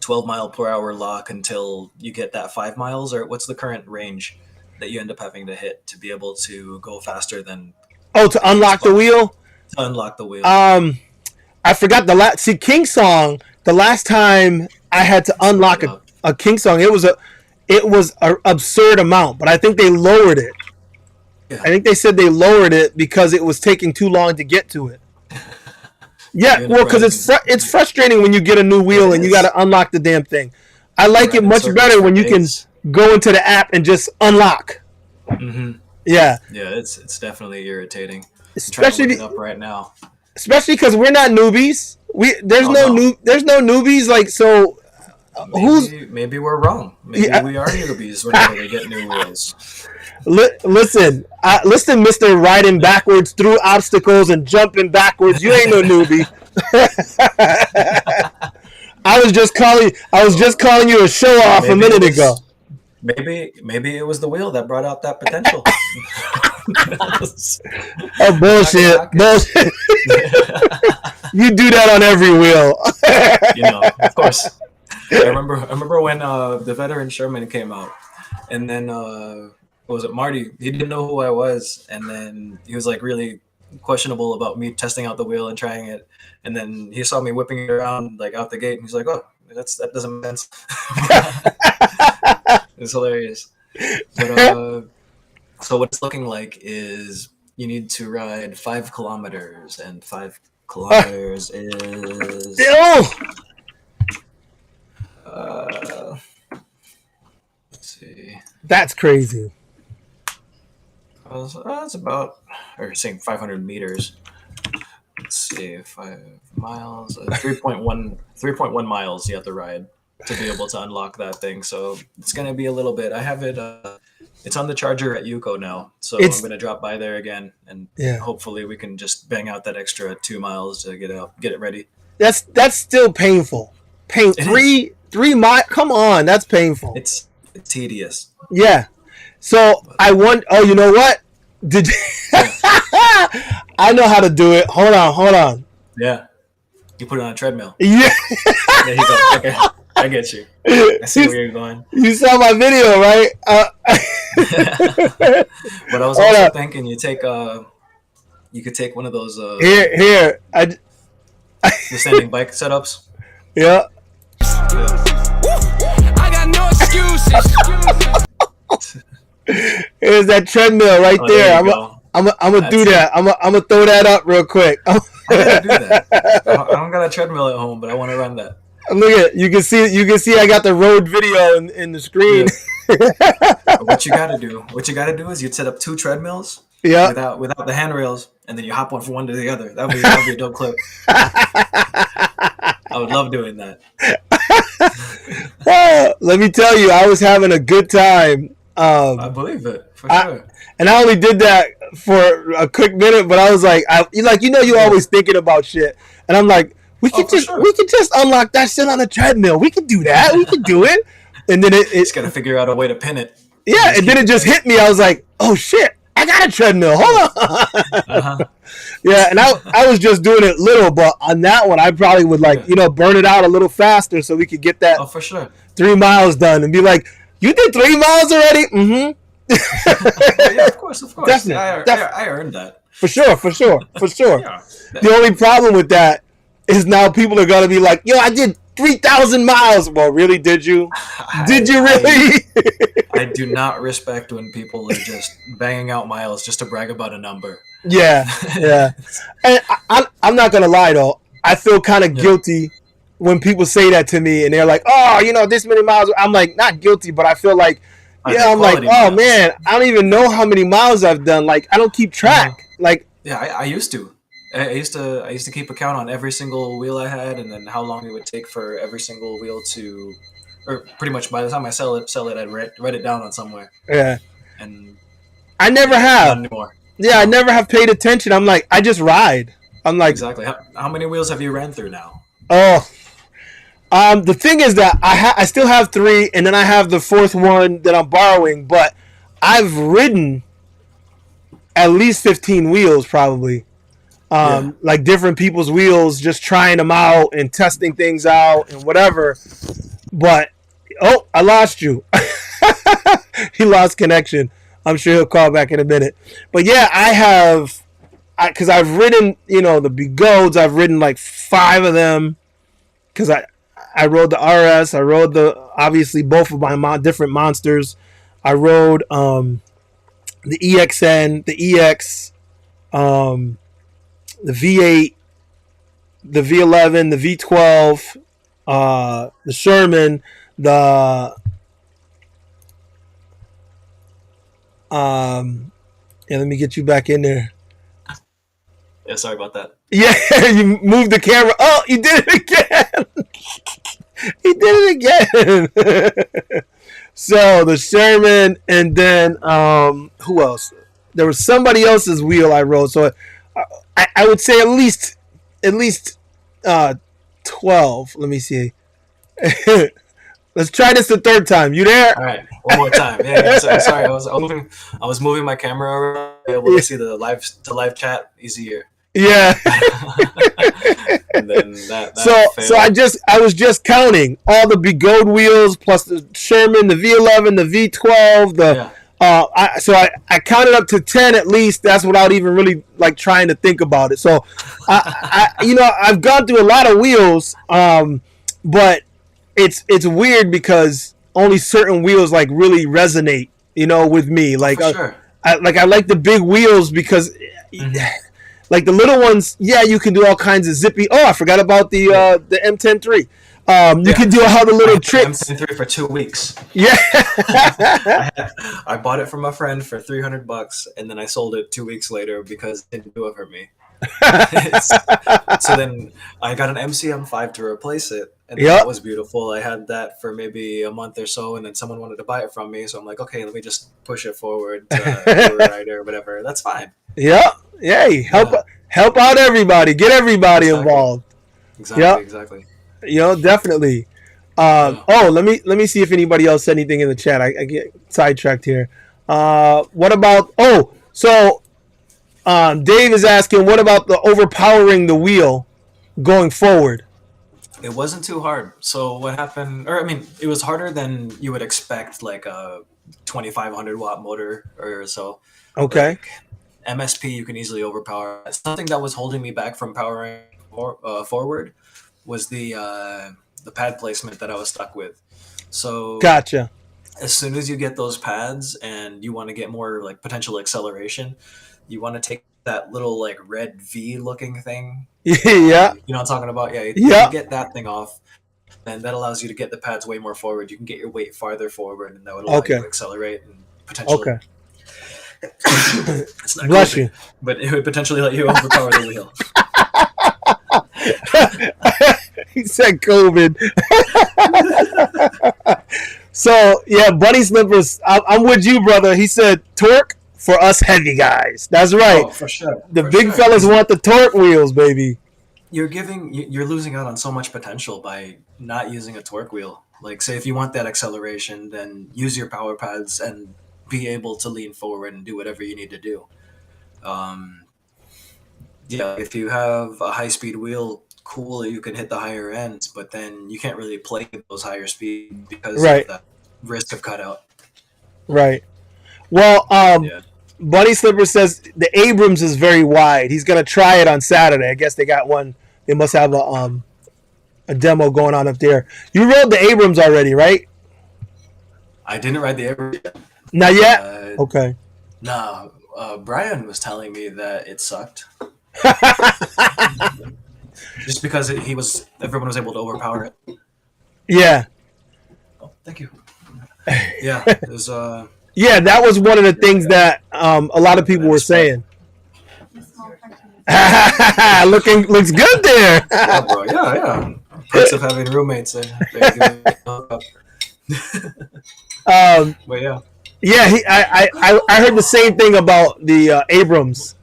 12 mile per hour lock until you get that 5 miles, or what's the current range that you end up having to hit to be able to go faster than? Oh, to unlock the wheel. To unlock the wheel. I forgot see Kingsong the last time I had to unlock a Kingsong, it was an absurd amount, but I think they lowered it. Yeah. I think they said they lowered it because it was taking too long to get to it. Yeah, well, because it's frustrating when you get a new wheel and you got to unlock the damn thing. I like it much better when you can go into the app and just unlock. Mm-hmm. Yeah. Yeah, it's definitely irritating. Especially I'm trying to look it up right now. Especially because we're not newbies. There's no newbies. Like, so maybe we're wrong. Maybe we are newbies whenever they get new wheels. Listen, Mister riding backwards through obstacles and jumping backwards. You ain't no newbie. I was just calling you a show off a minute ago. Maybe it was the wheel that brought out that potential. Oh, bullshit. You do that on every wheel. Of course. I remember when the veteran Sherman came out, and then was it Marty? He didn't know who I was, and then he was like really questionable about me testing out the wheel and trying it, and then he saw me whipping it around like out the gate, and he's like, "Oh, that doesn't make sense." It's hilarious. But so what it's looking like is you need to ride 5 kilometers, and 5 kilometers is. Let's see. That's crazy. It's about, or saying 500 meters. Let's see, 5 miles, 3.1 miles you have to ride to be able to unlock that thing. So it's gonna be a little bit. I have it. It's on the charger at Yuko now, so I'm gonna drop by there again, and hopefully we can just bang out that extra 2 miles to get it ready. That's still painful. 3 miles. Come on, that's painful. It's tedious. Yeah. So I want. Oh, you know what? Did you? I know how to do it. Hold on. Yeah. You put it on a treadmill. Yeah. There you go. Okay. I get you. I see where you're going. You saw my video, right? But I was also thinking you could take one of those here. The standing bike setups. Yeah. I got no excuses. Here's that treadmill right there. There I'm gonna do that. I'm gonna throw that up real quick. I gotta do that. I don't got a treadmill at home, but I want to run that. Look at it. You can see I got the road video in the screen. Yeah. What you gotta do is you'd set up 2 treadmills. Yeah. Without the handrails, and then you hop on from one to the other. That'd be a dope clip. I would love doing that. Let me tell you, I was having a good time. I believe it for sure. And I only did that for a quick minute, but I was like, you're always thinking about shit, and I'm like, we could just unlock that shit on a treadmill. We could do that. We could do it. And then it's got to figure out a way to pin it. Yeah, and then it just hit me. I was like, oh shit, I got a treadmill. Hold on. Yeah, and I was just doing it little, but on that one, I probably would burn it out a little faster so we could get that. Oh, for sure. 3 miles done and be like, you did 3 miles already? Mm-hmm. Yeah, of course. Definitely. I earned that. For sure. Yeah, the only problem with that is now people are going to be like, yo, I did 3,000 miles. Well, really, did you? Did you really? I do not respect when people are just banging out miles just to brag about a number. Yeah. And I'm not going to lie, though. I feel kind of guilty when people say that to me and they're like, oh, this many miles. I'm like, not guilty, but I feel like, I'm like, oh, miles. Man, I don't even know how many miles I've done. Like, I don't keep track. Like, yeah, I used to. I used to keep a count on every single wheel I had, and then how long it would take for every single wheel to, or pretty much by the time I sell it, I'd write it down on somewhere. Yeah. And I never have. Not anymore. Yeah, I never have paid attention. I'm like, I just ride. I'm like, exactly. How many wheels have you ran through now? Oh, the thing is that I still have 3, and then I have the 4th one that I'm borrowing. But I've ridden at least 15 wheels, probably. Like different people's wheels, just trying them out and testing things out and whatever. But I lost you. He lost connection. I'm sure he'll call back in a minute. But yeah, because I've ridden, the Bigodes. I've ridden like 5 of them. Because I rode the RS. I rode obviously both of my different monsters. I rode the EXN, the EX, the V8, the V11, the V12, the Sherman, the yeah. Let me get you back in there. Yeah, sorry about that. Yeah, you moved the camera. Oh, you did it again. He did it again. So the Sherman, and then who else? There was somebody else's wheel I rode. So I would say at least 12. Let me see. Let's try this the third time. You there? All right, one more time. Yeah, sorry. I was moving my camera around, to be able to see the live chat easier. Yeah. And then that so I was just counting all the Bodyguard wheels plus the Sherman, the V11, the V12, I counted up to 10 at least. That's without even really like trying to think about it. So I've gone through a lot of wheels, but it's weird because only certain wheels like really resonate, with me. Like sure. I like the big wheels because. Mm-hmm. Like the little ones, yeah, you can do all kinds of zippy. Oh, I forgot about the M10-3. You can do all the little tricks. M10-3 for 2 weeks. Yeah. I bought it from a friend for $300, and then I sold it 2 weeks later because it didn't do it for me. So then I got an MCM5 to replace it, and that was beautiful. I had that for maybe a month or so, and then someone wanted to buy it from me, so I'm like, okay, let me just push it forward to a rider or whatever. That's fine. Yeah. Yay. Help out everybody. Get everybody involved. Exactly. Definitely. Oh, let me see if anybody else said anything in the chat. I get sidetracked here. What about Dave is asking, what about the overpowering the wheel going forward? It wasn't too hard. So what happened, it was harder than you would expect, like a 2,500 watt motor or so. Okay. Like MSP, you can easily overpower. Something that was holding me back from powering forward was the pad placement that I was stuck with. So gotcha. As soon as you get those pads and you want to get more like potential acceleration, you want to take that little like red V looking thing. Yeah. You know what I'm talking about? Yeah. You get that thing off, and that allows you to get the pads way more forward. You can get your weight farther forward, and that would allow you to accelerate and potentially. Okay. It's not Bless COVID, you. But it would potentially let you overpower the wheel. He said COVID. So yeah, Bunny Slippers. I'm with you, brother. He said torque for us heavy guys. That's right. Oh, for sure. The big fellas want the torque wheels, baby. You're losing out on so much potential by not using a torque wheel. Like, say if you want that acceleration, then use your power pads and be able to lean forward and do whatever you need to do. If you have a high-speed wheel, cool, you can hit the higher ends, but then you can't really play with those higher speeds because of that risk of cutout. Right. Well, Bunny Slipper says the Abrams is very wide. He's going to try it on Saturday. I guess they got one. They must have a demo going on up there. You rode the Abrams already, right? I didn't ride the Abrams yet. Not yet? Okay. No, Brian was telling me that it sucked. Just because everyone was able to overpower it. Yeah. Oh, thank you. Yeah, it was. Yeah, that was one of the things that a lot of people were saying. Looks good there. Yeah, bro. Yeah. Perks of having roommates. But yeah. Yeah, I heard the same thing about the Abrams.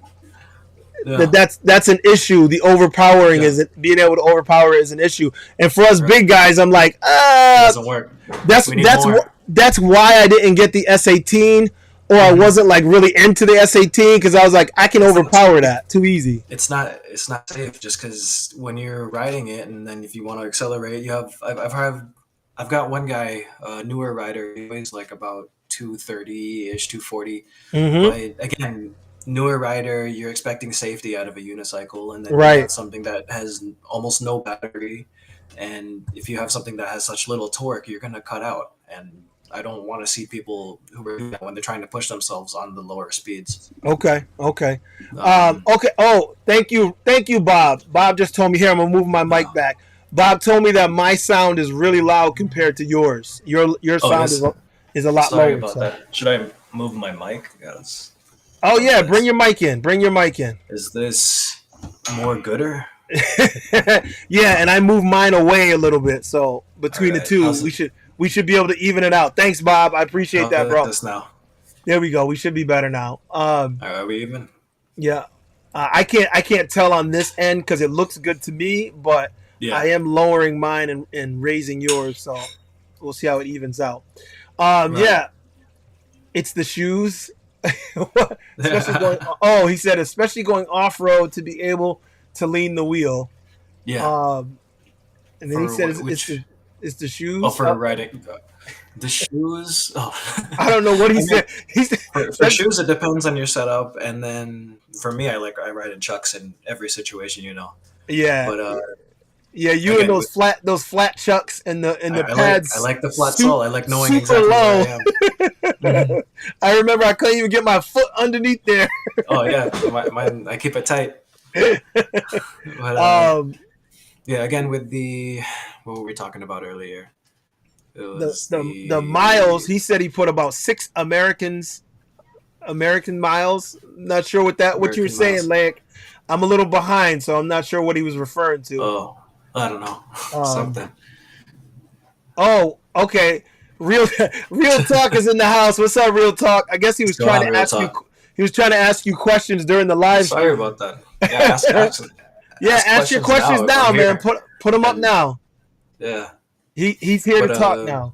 Yeah. That's an issue. The overpowering being able to overpower is an issue. And for us big guys, I'm like, it doesn't work. That's why I didn't get the S18, or I wasn't like really into the S18 because I was like, I can overpower that too easy. It's not safe just because when you're riding it, and then if you want to accelerate, you have I've got one guy, a newer rider, he weighs like about 230-ish, 240. Mm-hmm. But again, newer rider, you're expecting safety out of a unicycle, and then you got something that has almost no battery, And if you have something that has such little torque, you're going to cut out. And I don't want to see people who are doing that when they're trying to push themselves on the lower speeds. Okay. Okay. Um, Okay. Oh, thank you, Bob. Bob just told me here. I'm gonna move my mic back. Bob told me that my sound is really loud compared to yours. Your sound is a lot sorry lower. about So. that. Should I move my mic? Yes. Oh yeah, bring your mic in. Bring your mic in. Is this more gooder? Yeah, and I moved mine away a little bit. So between the two, How's we should be able to even it out. Thanks, Bob. I appreciate that, bro. Like this now. There we go. We should be better now. Are we even? Yeah. I can't tell on this end because it looks good to me, but Yeah. I am lowering mine and raising yours, so we'll see how it evens out. Right. Yeah, it's the shoes. He said especially going off road to be able to lean the wheel. Yeah. And then he said it's the shoes. Oh, for riding. The shoes. Oh. I don't know what he said. He said for shoes, it depends on your setup, and then for me, I ride in Chucks in every situation, you know. Yeah. But yeah, you again, and those flat Chucks and the pads. I like the flat sole. I like knowing super exactly low. where I am. I remember I couldn't even get my foot underneath there. Oh yeah, I keep it tight. But yeah, again with what were we talking about earlier? It was the miles. He said he put about 6 American miles. Not sure what you were saying, like. I'm a little behind, so I'm not sure what he was referring to. Oh, I don't know. Something. Oh, okay. Real Talk is in the house. What's up, Real Talk? I guess he was trying to ask you. He was trying to ask you questions during the live. Sorry about that. Yeah, ask your questions now, man. Put them up now. Yeah. He's here to talk now.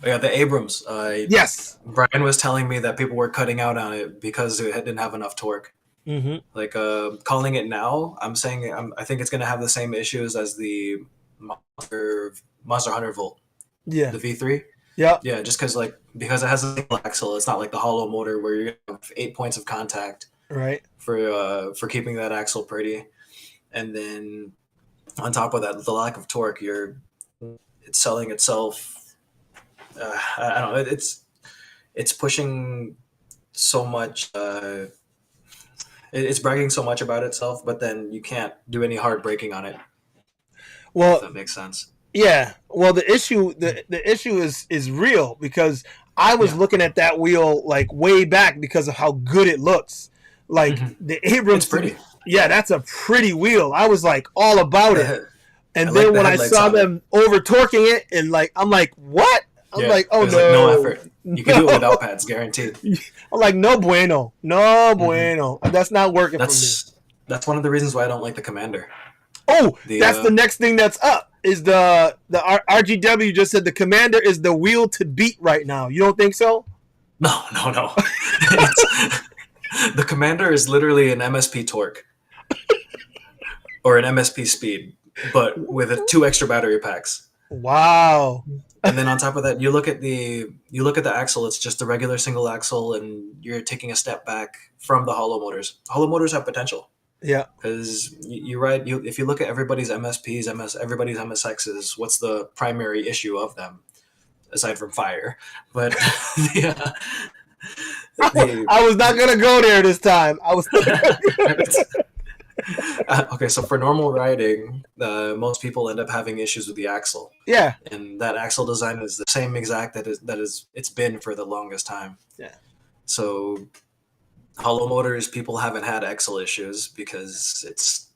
Yeah, the Abrams. Yes. Brian was telling me that people were cutting out on it because it didn't have enough torque. Mm-hmm. Like calling it now, I think it's going to have the same issues as the Monster 100 volt. Yeah. The V3. Yeah. Yeah, just because it has a single axle, it's not like the hollow motor where you're going to have 8 points of contact. Right. For keeping that axle pretty, and then on top of that, the lack of torque, it's selling itself. I don't know. It's pushing so much. It's bragging so much about itself, but then you can't do any hard braking on it. Well, if that makes sense. Yeah. Well, the issue is real because I was looking at that wheel like way back because of how good it looks. Like the Abrams, it's pretty. Yeah, that's a pretty wheel. I was like all about it, and then when I saw them over torquing it, and I'm like, what? I'm like, oh no, no effort. You can do it without pads, guaranteed. I'm like, no bueno. That's not working for me. That's one of the reasons why I don't like the Commander. Oh, that's the next thing that's up. Is the RGW just said the Commander is the wheel to beat right now. You don't think so? No. The Commander is literally an MSP torque or an MSP speed, but with 2 extra battery packs. Wow. And then on top of that, you look at the axle. It's just a regular single axle, and you're taking a step back from the hollow motors. Hollow motors have potential. Yeah. Because if you look at everybody's MSPs, everybody's MSXs, what's the primary issue of them aside from fire? But I was not gonna go there this time. Okay, so for normal riding, most people end up having issues with the axle. Yeah. And that axle design is the same exact it's been for the longest time. Yeah. So hollow motors, people haven't had axle issues because it's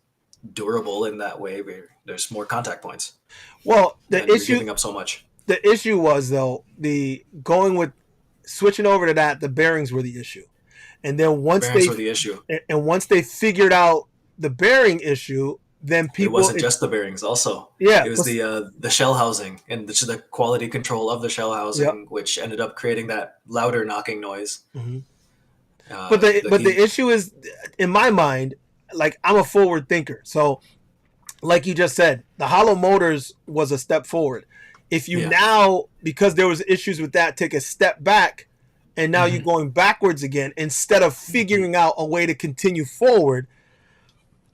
durable in that way where there's more contact points. Well, you're giving up so much. The issue was though switching over to that, the bearings were the issue, and then once they figured out the bearing issue, then people. It wasn't just the bearings. Also, yeah, it was the shell housing and the quality control of the shell housing, which ended up creating that louder knocking noise. Mm-hmm. But the issue is, in my mind, like I'm a forward thinker, so like you just said, the hollow motors was a step forward. If you now, because there was issues with that, take a step back, and now you're going backwards again instead of figuring out a way to continue forward.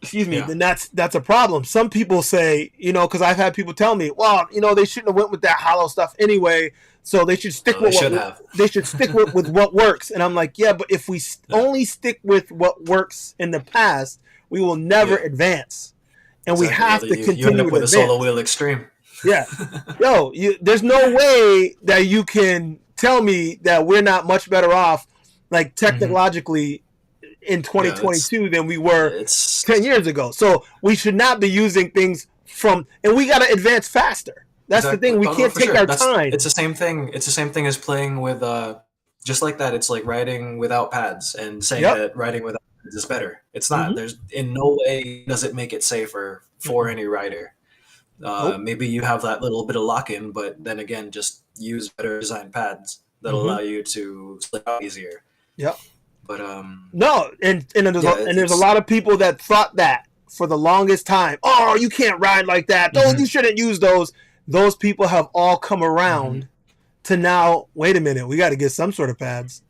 excuse me, Yeah. then that's a problem. Some people say, because I've had people tell me, well, they shouldn't have went with that hollow stuff anyway. So they should stick They with should what have. they should stick with what works. And I'm like, yeah, but if we only stick with what works in the past, we will never advance, and we have to continue you end up to with advance. a solo wheel extreme. Yeah, there's no way that you can tell me that we're not much better off, like technologically, in 2022 than we were 10 years ago. So we should not be using things and we got to advance faster. That's the thing. We can't take our time. It's the same thing. It's the same thing as playing with, just like that. It's like riding without pads and saying that riding without pads is better. It's not. There's in no way does it make it safer for any rider. Maybe you have that little bit of lock-in, but then again, just use better designed pads that'll allow you to slip out easier. Yep. But no, and there's a lot of people that thought that for the longest time. Oh, you can't ride like that. You shouldn't use those. Those people have all come around to now. Wait a minute, we got to get some sort of pads.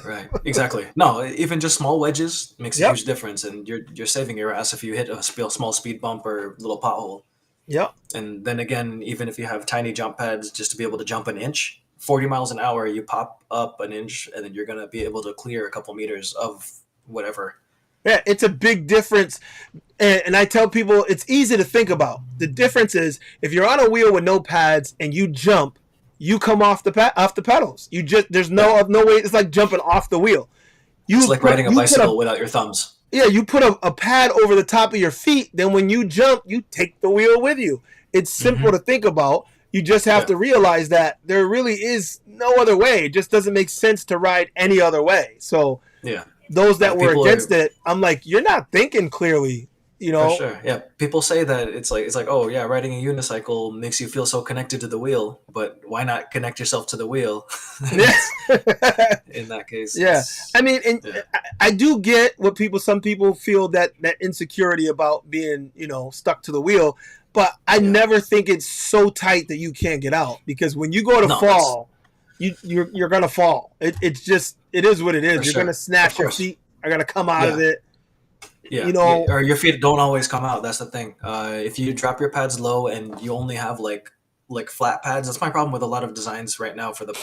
Right, exactly. No, even just small wedges makes a huge difference, and you're saving your ass if you hit a small speed bump or little pothole. Yep. And then again, even if you have tiny jump pads, just to be able to jump an inch. 40 miles an hour, you pop up an inch, and then you're going to be able to clear a couple meters of whatever. Yeah, it's a big difference. And I tell people it's easy to think about. The difference is if you're on a wheel with no pads and you jump, you come off the pedals. There's no way. It's like jumping off the wheel. It's like riding a bicycle without your thumbs. Yeah, you put a pad over the top of your feet. Then when you jump, you take the wheel with you. It's simple to think about. You just have to realize that there really is no other way. It just doesn't make sense to ride any other way. So those that were against it, I'm like, you're not thinking clearly, For sure. Yeah. People say that it's like, oh yeah, riding a unicycle makes you feel so connected to the wheel, but why not connect yourself to the wheel? In that case. Yeah. I mean, I do get what some people feel that insecurity about being, stuck to the wheel. But I never think it's so tight that you can't get out, because when you go to fall, you're gonna fall. It is what it is. You're gonna snatch your feet. Are gonna come out of it. Yeah, or your feet don't always come out. That's the thing. If you drop your pads low and you only have like flat pads, that's my problem with a lot of designs right now for a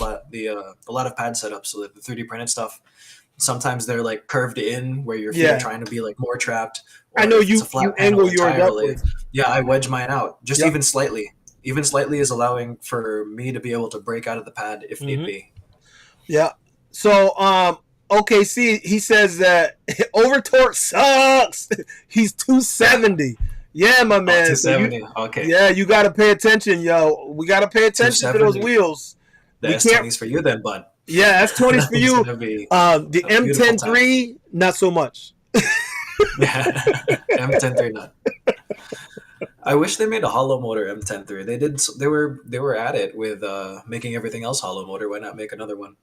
lot of pad setups. So the 3D printed stuff. Sometimes they're like curved in where your feet are trying to be like more trapped. I know you angle yours upwards. Yeah, I wedge mine out just even slightly. Even slightly is allowing for me to be able to break out of the pad if need be. Yeah. So, OKC, he says that over torque sucks. He's 270. Yeah, my man. 270. Okay. Yeah, you got to pay attention, yo. We got to pay attention to those wheels. That's 20s for you then, bud. Yeah, that's 20s for you. The M103, not so much. Yeah, M103 not. I wish they made a hollow motor M103. They did. They were at it with making everything else hollow motor. Why not make another one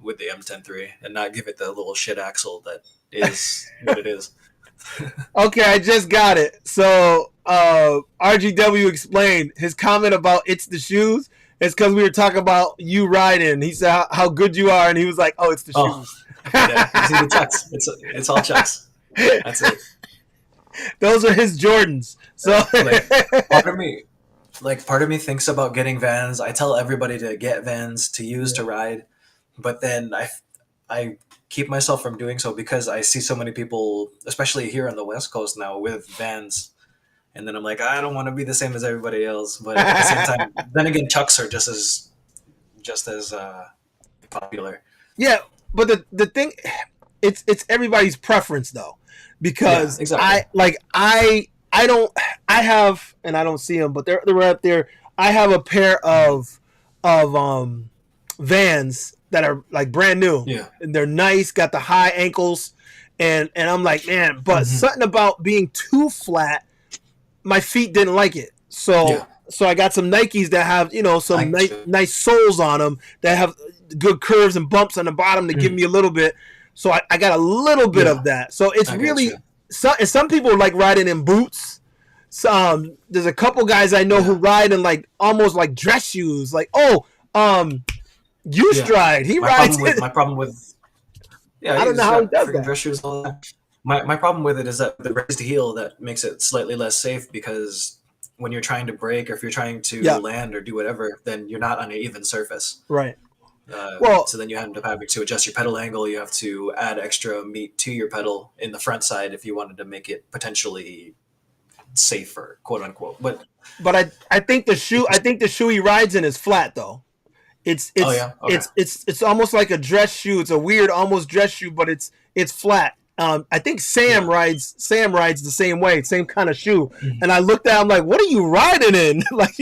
with the M103 and not give it the little shit axle that is what it is? Okay, I just got it. So RGW explained his comment about it's the shoes. It's because we were talking about you riding. He said how good you are, and he was like, "Oh, it's the shoes." Yeah, you see the chucks. It's all chucks. That's it. Those are his Jordans. So part of me thinks about getting Vans. I tell everybody to get Vans to use to ride, but then I keep myself from doing so because I see so many people, especially here on the West Coast now, with Vans. And then I'm like, I don't want to be the same as everybody else. But at the same time, then again, chucks are just as popular. Yeah, but the thing, it's everybody's preference though, because I have, and I don't see them, but they're right there. I have a pair of Vans that are like brand new. Yeah, and they're nice, got the high ankles, and I'm like, man, but something about being too flat. My feet didn't like it, so I got some Nikes that have some nice soles on them that have good curves and bumps on the bottom to give me a little bit. So I got a little bit of that. So it's really some people like riding in boots. There's a couple guys I know who ride in like almost like dress shoes. Like U-Stride. He rides. My problem with I don't know how he does that. Dress shoes all that. My problem with it is that the raised heel that makes it slightly less safe because when you're trying to brake or if you're trying to Yeah. land or do whatever, then you're not on an even surface. Right. Well, So then you end up having to adjust your pedal angle. You have to add extra meat to your pedal in the front side if you wanted to make it potentially safer, quote unquote. But I think the shoe he rides in is flat though. It's oh yeah, okay. it's almost like a dress shoe. It's a weird almost dress shoe, but it's flat. I think Sam rides the same way, same kind of shoe. Mm-hmm. And I looked at him like, what are you riding in? Like,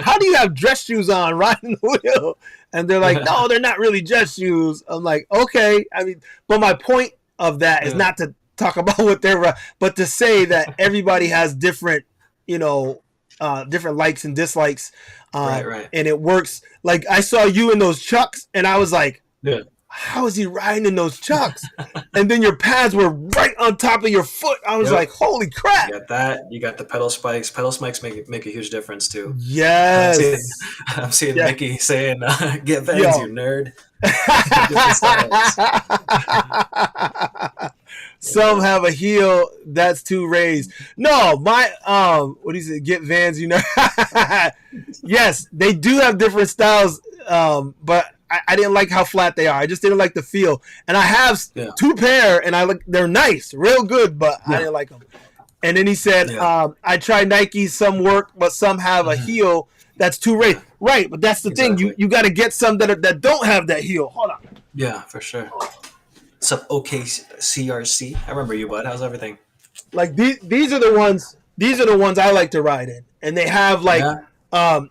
how do you have dress shoes on riding the wheel? And they're like, no, they're not really dress shoes. I'm like, okay. I mean, but my point of that is not to talk about what they're, but to say that everybody has different, different likes and dislikes. Right. And it works. Like I saw you in those Chucks and I was like, yeah. How is he riding in those Chucks? And then your pads were right on top of your foot. I was like, holy crap. You got that. You got the pedal spikes. Pedal spikes make a huge difference too. Yes. I'm seeing Mickey saying, get Vans, you nerd. Some have a heel that's too raised. No, my what do you say? Get Vans, you know. Yes, they do have different styles, but I didn't like how flat they are. I just didn't like the feel. And I have two pair, and they're nice, real good, but I didn't like them. And then he said, I tried Nike, some work, but some have a heel that's too raised. Right, but that's the thing. You got to get some that don't have that heel. Hold on. Yeah, for sure. What's up, OKCRC? I remember you, bud. How's everything? Like these are the ones. These are the ones I like to ride in, and they have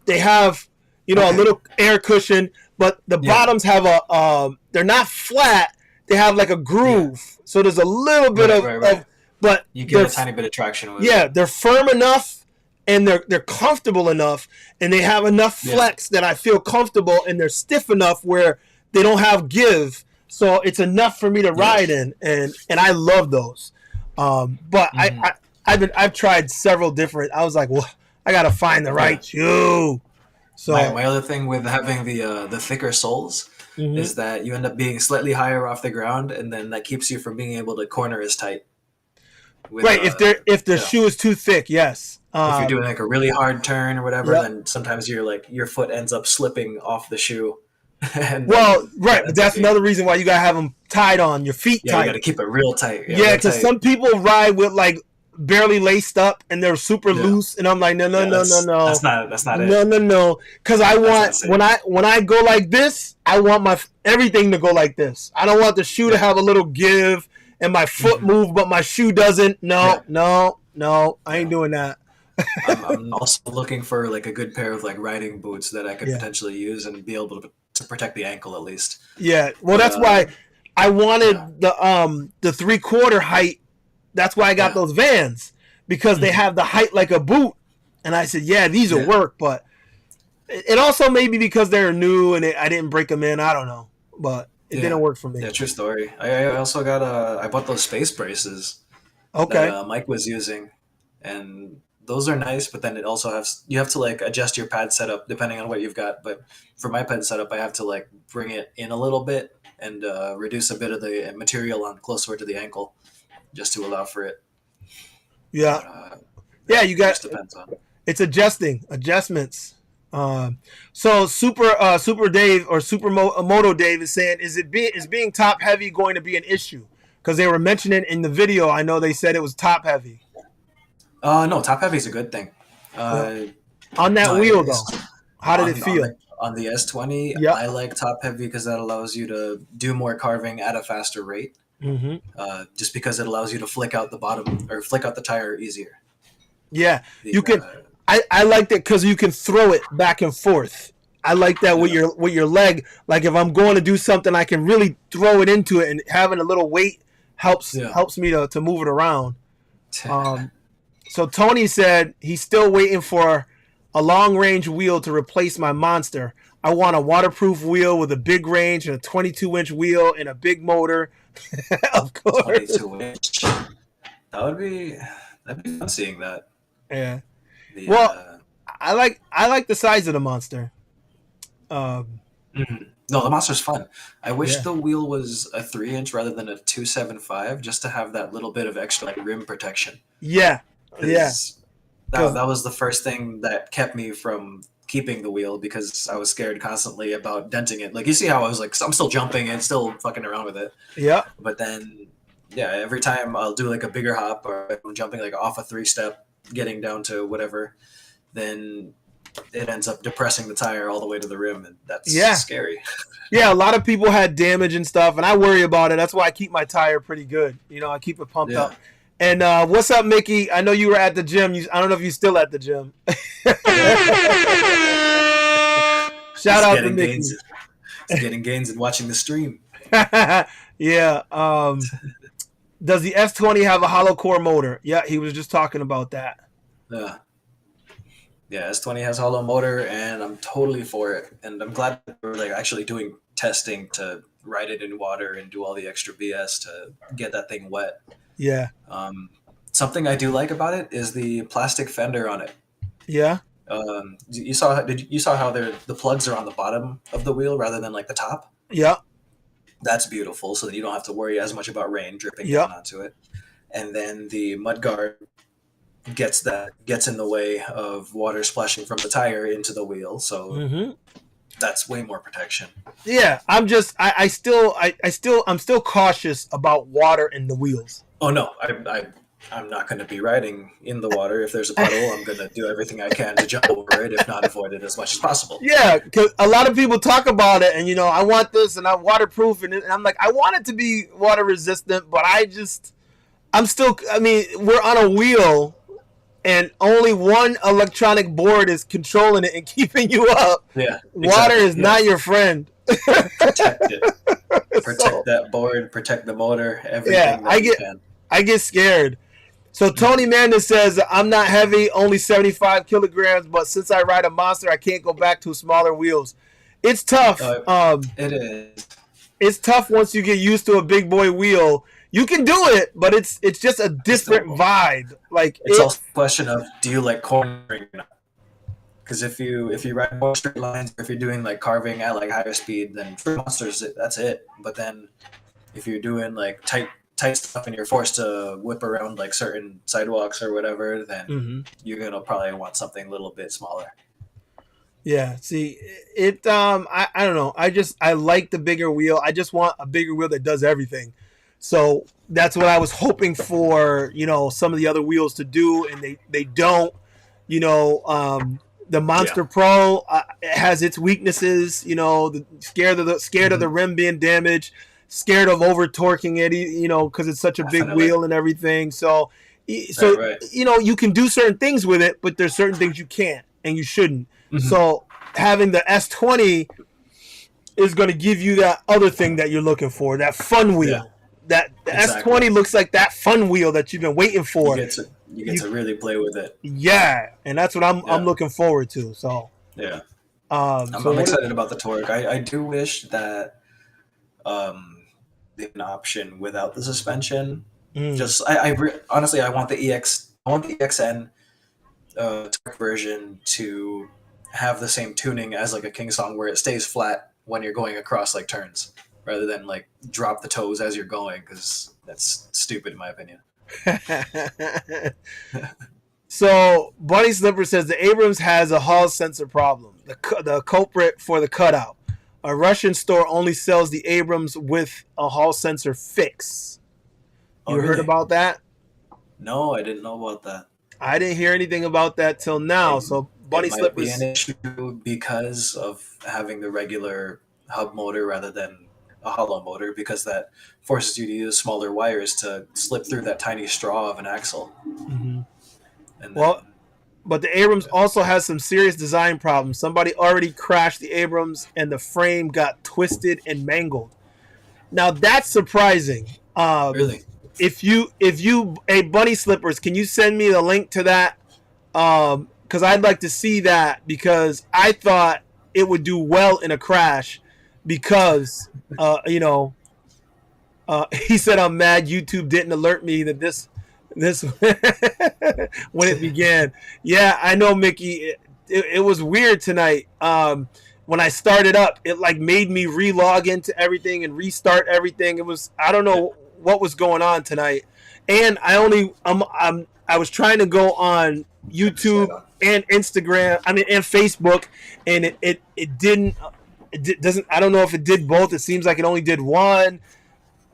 they have a little air cushion, but the bottoms have they're not flat. They have like a groove, so there's a little bit of but you get a tiny bit of traction with it. Yeah, they're firm enough, and they're comfortable enough, and they have enough flex that I feel comfortable, and they're stiff enough where they don't have give. So it's enough for me to ride in, and I love those. But I've tried several different. I was like, well, I gotta find the right shoe. So my other thing with having the thicker soles is that you end up being slightly higher off the ground, and then that keeps you from being able to corner as tight. Right, if the shoe is too thick, yes. If you're doing like a really hard turn or whatever, then sometimes your foot ends up slipping off the shoe. But that's another reason why you gotta have them tied on your feet. Yeah, tight. you gotta keep it real tight. Yeah, because some people ride with like barely laced up and they're super loose, and I'm like, no. That's not it. No. Because I want when I go like this, I want everything to go like this. I don't want the shoe to have a little give and my foot move, but my shoe doesn't. No, I ain't doing that. I'm also looking for like a good pair of like riding boots that I could potentially use and be able to protect the ankle at least. Yeah, well, that's why I wanted the 3/4 height. That's why I got those Vans, because they have the height like a boot. And I said, these will work, but it also may be because they're new and I didn't break them in. I don't know, but it didn't work for me. Yeah, true story. I also got I bought those space braces. Okay. That Mike was using, and those are nice, but then you have to like adjust your pad setup depending on what you've got. But for my pad setup, I have to like bring it in a little bit and reduce a bit of the material on closer to the ankle, just to allow for it. Yeah, you got. It's adjustments. So Super Dave or Supermoto Dave is saying, is being top heavy going to be an issue? Because they were mentioning in the video. I know they said it was top heavy. No, top heavy is a good thing. On that wheel, though, how did it feel? On the S20, I like top heavy because that allows you to do more carving at a faster rate. Just because it allows you to flick out the bottom or flick out the tire easier. Yeah, you can. I like that because you can throw it back and forth. I like that with your leg. Like if I'm going to do something, I can really throw it into it, and having a little weight helps me to move it around. So Tony said he's still waiting for a long range wheel to replace my Monster. I want a waterproof wheel with a big range and a 22-inch wheel and a big motor. Of course. 22-inch. That'd be fun seeing that. Yeah. I like the size of the Monster. No, the Monster's fun. I wish Yeah. the wheel was a 3-inch rather than a 275, just to have that little bit of extra like rim protection. Yeah. Yeah. Because Because that was the first thing that kept me from keeping the wheel, because I was scared constantly about denting it. Like, you see how I was like, I'm still jumping and still fucking around with it. yeah. But then, yeah, every time I'll do like a bigger hop, or if I'm jumping like off a 3-step, getting down to whatever, then it ends up depressing the tire all the way to the rim, and that's scary. Yeah, a lot of people had damage and stuff, and I worry about it. That's why I keep my tire pretty good. You know, I keep it pumped up. And what's up, Mickey? I know you were at the gym. I don't know if you're still at the gym. Shout out to Mickey. It's getting gains and watching the stream. Yeah. Does the S20 have a hollow core motor? Yeah, he was just talking about that. Yeah. Yeah, S20 has hollow motor, and I'm totally for it. And I'm glad that we're like actually doing testing to ride it in water and do all the extra BS to get that thing wet. Yeah. Something I do like about it is the plastic fender on it. Yeah. You saw how the plugs are on the bottom of the wheel rather than like the top? Yeah. That's beautiful, so that you don't have to worry as much about rain dripping down onto it. And then the mud guard gets in the way of water splashing from the tire into the wheel, so that's way more protection. Yeah, I'm still cautious about water in the wheels. Oh no, I'm not going to be riding in the water. If there's a puddle, I'm going to do everything I can to jump over it, if not avoid it as much as possible. Yeah, because a lot of people talk about it, and I want this, and I'm waterproof, and I'm like, I want it to be water resistant, but we're on a wheel, and only one electronic board is controlling it and keeping you up. Yeah, exactly. Water is not your friend. Protect it. Protect that board. Protect the motor. Everything. Yeah, I get scared. So Tony Mandas says, I'm not heavy, only 75 kilograms, but since I ride a Monster, I can't go back to smaller wheels. It's tough. It is. It's tough once you get used to a big boy wheel. You can do it, but it's just a different vibe. Like it's also a question of, do you like cornering or not? Because if you ride more straight lines, or if you're doing like carving at like higher speed, then for Monsters that's it. But then if you're doing like tight stuff and you're forced to whip around like certain sidewalks or whatever, then you're gonna probably want something a little bit smaller. Yeah, see, I don't know. I like the bigger wheel. I just want a bigger wheel that does everything. So that's what I was hoping for, some of the other wheels to do, and they don't. The Monster Pro has its weaknesses. Scared of the rim being damaged. Scared of over torquing it, because it's such a big wheel and everything. So right. You can do certain things with it, but there's certain things you can't and you shouldn't. So having the S20 is going to give you that other thing that you're looking for, that fun wheel. Yeah. That the S20 looks like that fun wheel that you've been waiting for. You get to really play with it. Yeah, and that's what I'm looking forward to. So yeah, I'm excited about the torque. I do wish that an option without the suspension. Just honestly, I want the EXN torque version to have the same tuning as like a Kingsong, where it stays flat when you're going across like turns, rather than like drop the toes as you're going, because that's stupid in my opinion. So Bunny Slipper says the Abrams has a Hall sensor problem, the culprit for the cutout. A Russian store only sells the Abrams with a Hall sensor fix. You heard about that? No, I didn't know about that. I didn't hear anything about that till now. So Bunny Slipper might be an issue because of having the regular hub motor rather than a hollow motor, because that forces you to use smaller wires to slip through that tiny straw of an axle. But the Abrams also has some serious design problems. Somebody already crashed the Abrams and the frame got twisted and mangled. Now that's surprising. Really? If you Bunny Slippers, can you send me the link to that? Because I'd like to see that, because I thought it would do well in a crash, because he said, I'm mad YouTube didn't alert me that this when it began. Yeah, I know, Mickey. It was weird tonight. when I started up, it like made me re-log into everything and restart everything. It was, I don't know what was going on tonight. And I was trying to go on YouTube and Instagram, and Facebook, and it didn't, doesn't, I don't know if it did both. It seems like it only did one.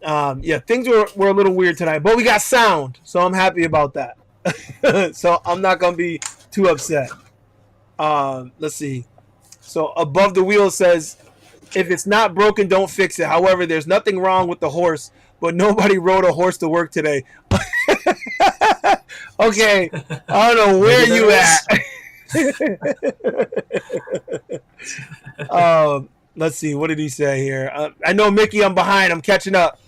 Yeah, things were a little weird tonight, but we got sound, so I'm happy about that. So I'm not gonna be too upset. Let's see. So above the wheel says, if it's not broken, don't fix it. However, there's nothing wrong with the horse, but nobody rode a horse to work today. Okay, I don't know where you at. Let's see. What did he say here? I know, Mickey, I'm behind. I'm catching up.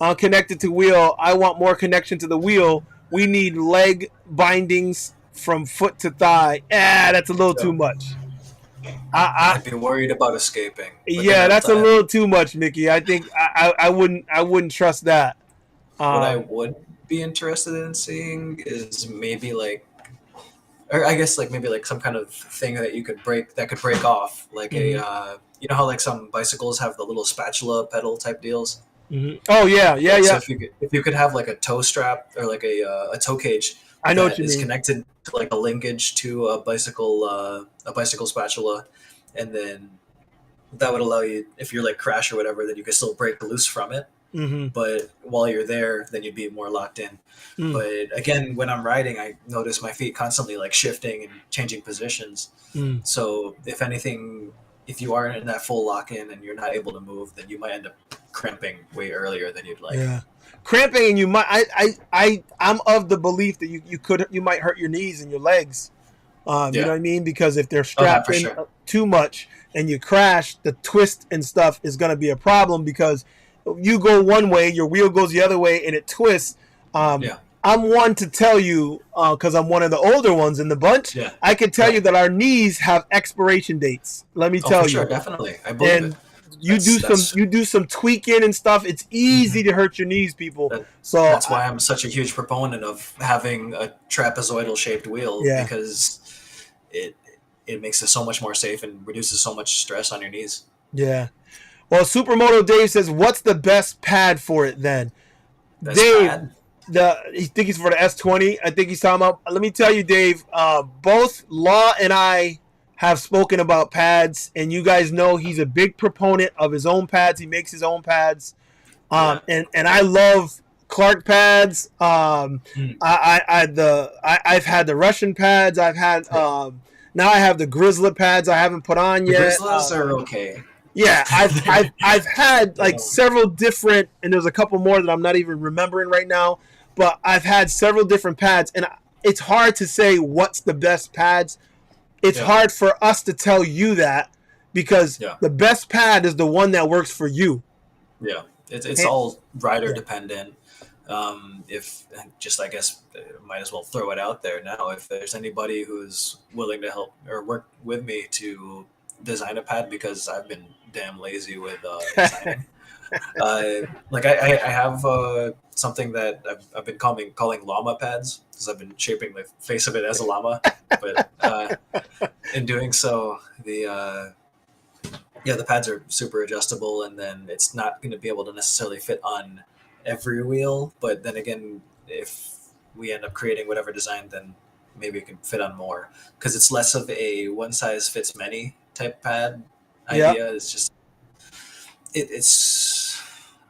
I'm connected to wheel. I want more connection to the wheel. We need leg bindings from foot to thigh. That's a little too much. I'd be worried about escaping. Yeah, that's a little too much, Mickey. I think I wouldn't trust that. What I would be interested in seeing is maybe like, or I guess like maybe like some kind of thing that you could break off, like a you know how like some bicycles have the little spatula pedal type deals. Mm-hmm. Oh yeah. So if you could have like a toe strap or like a toe cage, I know what you is mean. connected to like a linkage to a bicycle spatula, and then that would allow you, if you're like crash or whatever, then you can still break loose from it. Mm-hmm. But while you're there, then you'd be more locked in. But again, when I'm riding, I notice my feet constantly like shifting and changing positions. So if anything, if you aren't in that full lock-in and you're not able to move, then you might end up cramping way earlier than you'd like. Yeah, cramping, and you might. I'm of the belief that you might hurt your knees and your legs. You know what I mean? Because if they're strapped in too much and you crash, the twist and stuff is going to be a problem, because you go one way, your wheel goes the other way, and it twists. I'm one to tell you, because I'm one of the older ones in the bunch. Yeah. I can tell you that our knees have expiration dates. Let me tell you. Sure, definitely. I believe it. You do some tweaking and stuff. It's easy to hurt your knees, people. That's why I'm such a huge proponent of having a trapezoidal shaped wheel, because it makes it so much more safe and reduces so much stress on your knees. Yeah. Well, Supermoto Dave says, "What's the best pad for it then?" Dave, he think he's for the S20. I think he's talking about. Let me tell you, Dave. Both Law and I have spoken about pads, and you guys know he's a big proponent of his own pads. He makes his own pads, and I love Clark pads. I've had the Russian pads. I've had now I have the Grizzly pads. I haven't put on yet. The Grizzlies are okay. Yeah, I've had like several different, and there's a couple more that I'm not even remembering right now. But I've had several different pads, and it's hard to say what's the best pads. It's hard for us to tell you that, because the best pad is the one that works for you. Yeah, it's all rider dependent. I guess might as well throw it out there now. If there's anybody who's willing to help or work with me to design a pad, because I've been damn lazy with designing. Like I have something that I've been calling llama pads, because I've been shaping the face of it as a llama. But in doing so, the pads are super adjustable, and then it's not going to be able to necessarily fit on every wheel. But then again, if we end up creating whatever design, then maybe it can fit on more, because it's less of a one size fits many type pad idea. It's just it's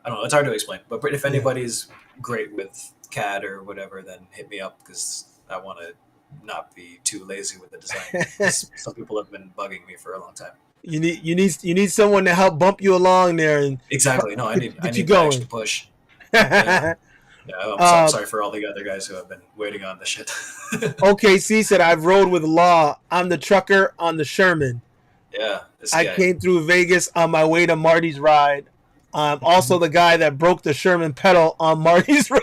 I don't know, it's hard to explain, but if anybody's great with CAD or whatever, then hit me up, because I want to not be too lazy with the design. Some people have been bugging me for a long time. You need someone to help bump you along there, and exactly. No, I need to actually push. I'm sorry for all the other guys who have been waiting on this shit. OKC said, "I've rode with Law. I'm the trucker on the Sherman. Yeah, I came through Vegas on my way to Marty's ride. I'm also the guy that broke the Sherman pedal on Marty's ride."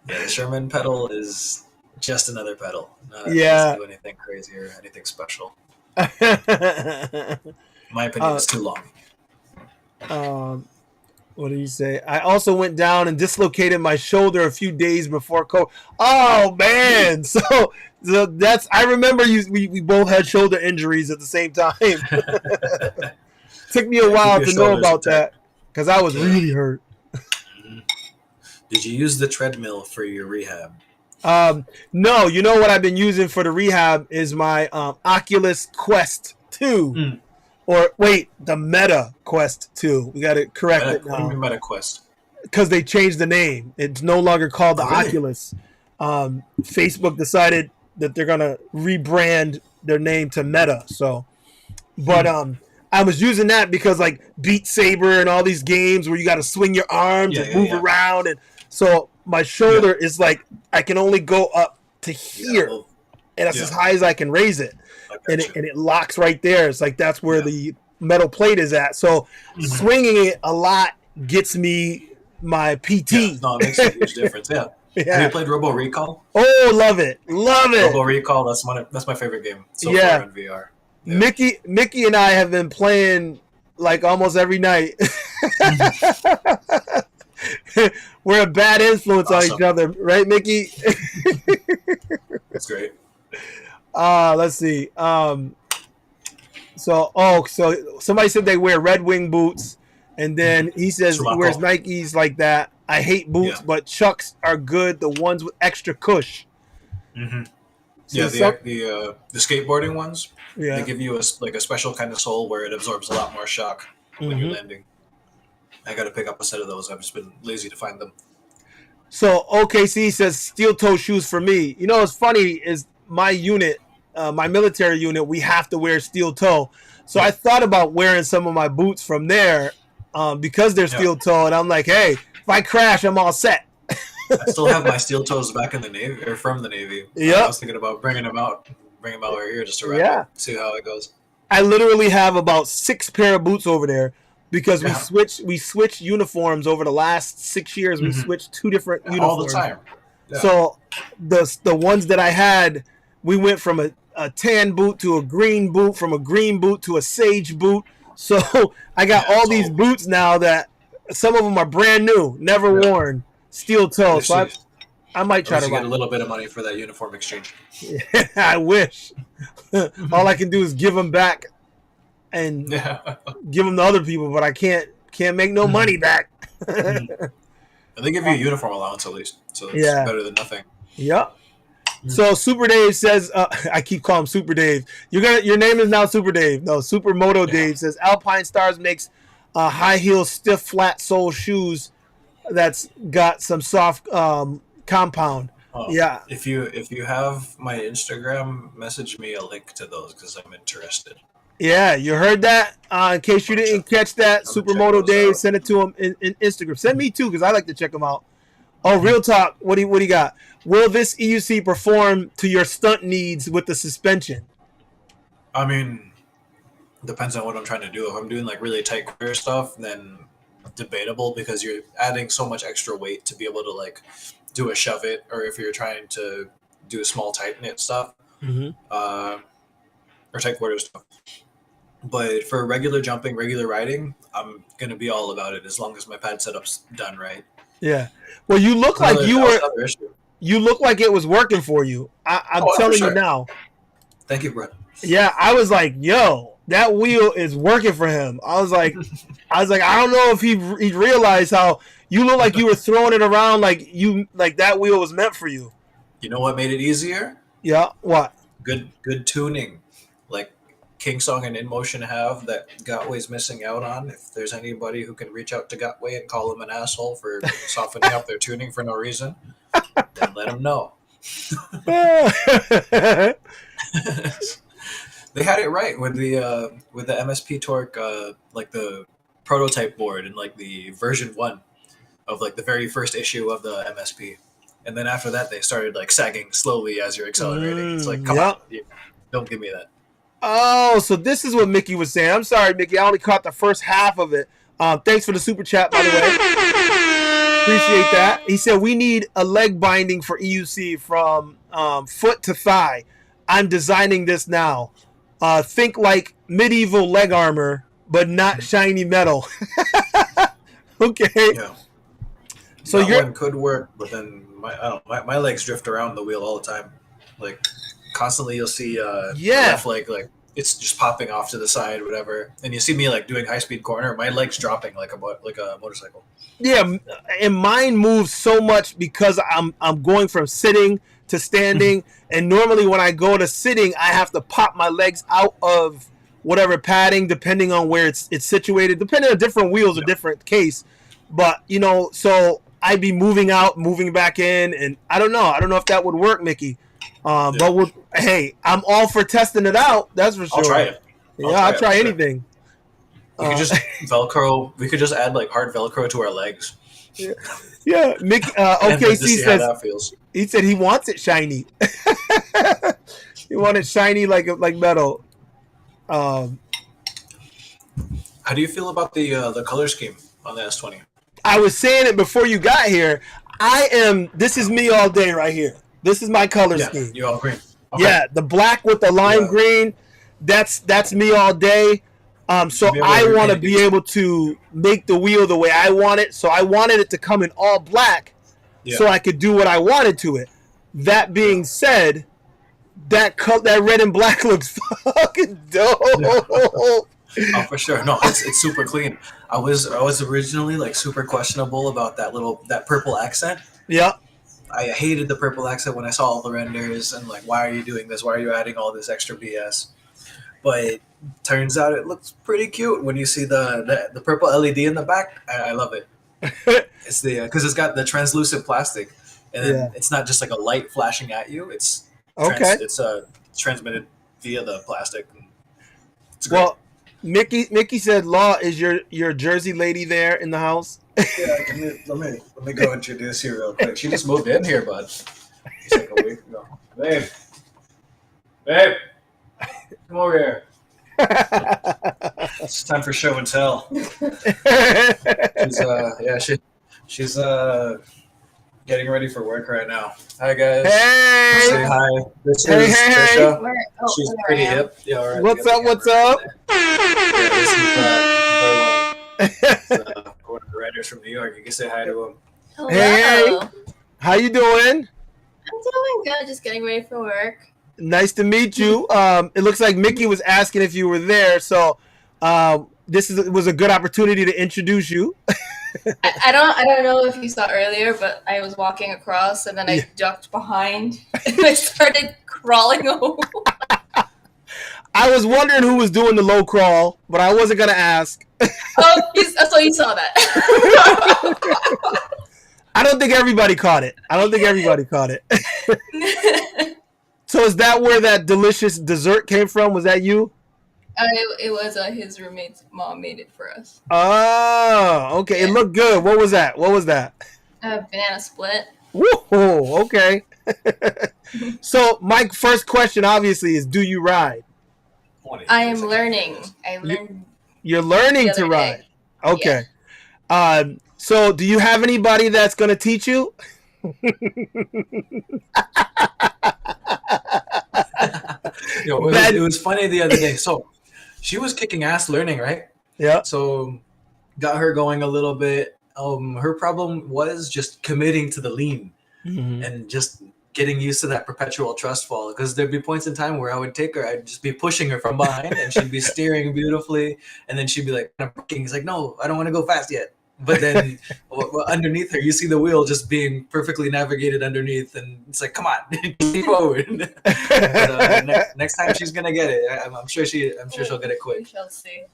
The Sherman pedal is just another pedal. It doesn't do anything crazy or anything special. My opinion is too long. What did he say? I also went down and dislocated my shoulder a few days before COVID. Oh man, so that's I remember we both had shoulder injuries at the same time. Took me a while to know about that because I was really hurt. Did you use the treadmill for your rehab? No, you know what I've been using for the rehab is my Oculus Quest 2. Or wait, the Meta Quest 2. We got to correct it now. What do you mean Meta Quest? Because they changed the name. It's no longer called the Oculus. Facebook decided that they're gonna rebrand their name to Meta. So, but I was using that because like Beat Saber and all these games where you got to swing your arms and move around, and so my shoulder is like I can only go up to here, and that's as high as I can raise it. And it locks right there. It's like that's where the metal plate is at. So swinging it a lot gets me my PT. Yeah, no, it makes a huge difference. Yeah. Have you played Robo Recall? Oh, love it. Robo Recall, that's my favorite game so far in VR. Yeah. Mickey and I have been playing like almost every night. We're a bad influence on each other, right, Mickey? That's great. Let's see. So somebody said they wear Red Wing boots, and then he says he wears Nikes like that. I hate boots, but Chucks are good. The ones with extra cush. Mm-hmm. So the skateboarding ones. Yeah, they give you a special kind of sole where it absorbs a lot more shock when you're landing. I got to pick up a set of those. I've just been lazy to find them. So OKC says steel toe shoes for me. You know what's funny is my unit, my military unit, we have to wear steel toe. So I thought about wearing some of my boots from there because they're steel toe, and I'm like, hey, if I crash, I'm all set. I still have my steel toes back in the Navy or from the Navy. Yeah, I was thinking about bringing them out over here just to see how it goes. I literally have about 6 pair of boots over there because we switched uniforms over the last 6 years. We switched 2 different uniforms all the time. Yeah. So the ones that I had, we went from a tan boot to a green boot, from a green boot to a sage boot. So I got all these boots now that some of them are brand new, never worn, steel toe. So I might try to get a little bit of money for that uniform exchange. Yeah, I wish. All I can do is give them back and give them to other people, but I can't make no money back. And they give you a uniform allowance at least, so it's better than nothing. Yep. So Super Dave says, I keep calling him Super Dave. Your name is now Super Dave. No, Supermoto Dave says Alpine Stars makes high heel, stiff, flat sole shoes that's got some soft compound. Yeah. If you have my Instagram, message me a link to those because I'm interested. Yeah, you heard that? In case you didn't catch that, Supermoto Dave, send it to him in Instagram. Send me too because I like to check them out. Oh, real talk. What do you got? Will this EUC perform to your stunt needs with the suspension? I mean, depends on what I'm trying to do. If I'm doing like really tight quarter stuff, then debatable because you're adding so much extra weight to be able to like do a shove it, or if you're trying to do a small tight knit stuff, or tight quarter stuff. But for regular jumping, regular riding, I'm gonna be all about it as long as my pad setup's done right. Yeah. Well, you look like you look like it was working for you. I'm telling you now. Thank you, bro. Yeah, I was like, yo, that wheel is working for him. I was like, I don't know if he realized how you look like you were throwing it around like that wheel was meant for you. You know what made it easier? Yeah, what? Good tuning, like Kingsong and InMotion have that Gotway's missing out on. If there's anybody who can reach out to Gotway and call him an asshole for softening up their tuning for no reason, then let him know. They had it right with the MSP torque, like the prototype board and like the version 1 of like the very first issue of the MSP, and then after that they started like sagging slowly as you're accelerating. It's like, come on, don't give me that. Oh, so this is what Mickey was saying. I'm sorry, Mickey, I only caught the first half of it. Thanks for the super chat, by the way. Appreciate that. He said we need a leg binding for EUC from foot to thigh. I'm designing this now. Think like medieval leg armor, but not shiny metal. Okay. Yeah. So That you're one could work, but then my legs drift around the wheel all the time. Like constantly, you'll see my left leg like it's just popping off to the side, whatever, and you see me like doing high speed corner. My legs dropping like a motorcycle. yeah, and mine moves so much because I'm going from sitting to standing, and normally when I go to sitting, I have to pop my legs out of whatever padding, depending on where it's situated, depending on different wheels, a different case. But so I'd be moving out, moving back in, and I don't know if that would work, Mickey. But hey, I'm all for testing it out. That's for sure. I'll try it. I'll try anything. We could just Velcro. We could just add like hard Velcro to our legs. Yeah. Mickey. Okay, says that feels. He said he wants it shiny. He wanted shiny like metal. How do you feel about the color scheme on the S20? I was saying it before you got here. This is me all day right here. This is my color scheme. You all green. Okay. Yeah, the black with the lime green. That's me all day. So I want to be able to make the wheel the way I want it. So I wanted it to come in all black, so I could do what I wanted to it. That being said, that red and black looks fucking dope. Oh, for sure. No, it's super clean. I was originally like super questionable about that purple accent. Yeah. I hated the purple accent when I saw all the renders and like, why are you doing this? Why are you adding all this extra BS? But turns out it looks pretty cute when you see the purple LED in the back. I love it. It's because it's got the translucent plastic, and then it's not just like a light flashing at you. It's transmitted via the plastic. It's great. Well, Mickey said, "Law, is your Jersey lady there in the house?" Yeah, let me go introduce you real quick. She just moved in here, bud. She's like a week ago. Babe, come over here. It's time for show and tell. She's getting ready for work right now. Hi guys. Hey. Say hi. This is Trisha. She's pretty hip. Yeah, all right. What's up? One of the writers from New York. You can say hi to him. Hello. Hey. How you doing? I'm doing good. Just getting ready for work. Nice to meet you. It looks like Mickey was asking if you were there, so was a good opportunity to introduce you. I don't know if you saw earlier, but I was walking across and then I ducked behind and I started crawling over. I was wondering who was doing the low crawl, but I wasn't gonna ask. So you saw that. I don't think everybody caught it. So is that where that delicious dessert came from? Was that you? It was his roommate's mom made it for us. Oh, okay. Yeah. It looked good. What was that? Banana split. Whoa, okay. So my first question, obviously, is: do you ride? I am learning. You're learning to ride. Okay. Yeah. So do you have anybody that's going to teach you? It was funny the other day. So she was kicking ass learning, right? Yeah. So got her going a little bit. Her problem was just committing to the lean and just getting used to that perpetual trust fall. Because there'd be points in time where I would take her, I'd just be pushing her from behind, and she'd be steering beautifully, and then she'd be like, "He's like, no, I don't want to go fast yet." But then underneath her, you see the wheel just being perfectly navigated underneath, and it's like, come on, keep forward. But, next time she's gonna get it. I'm sure she'll get it quick. We shall see.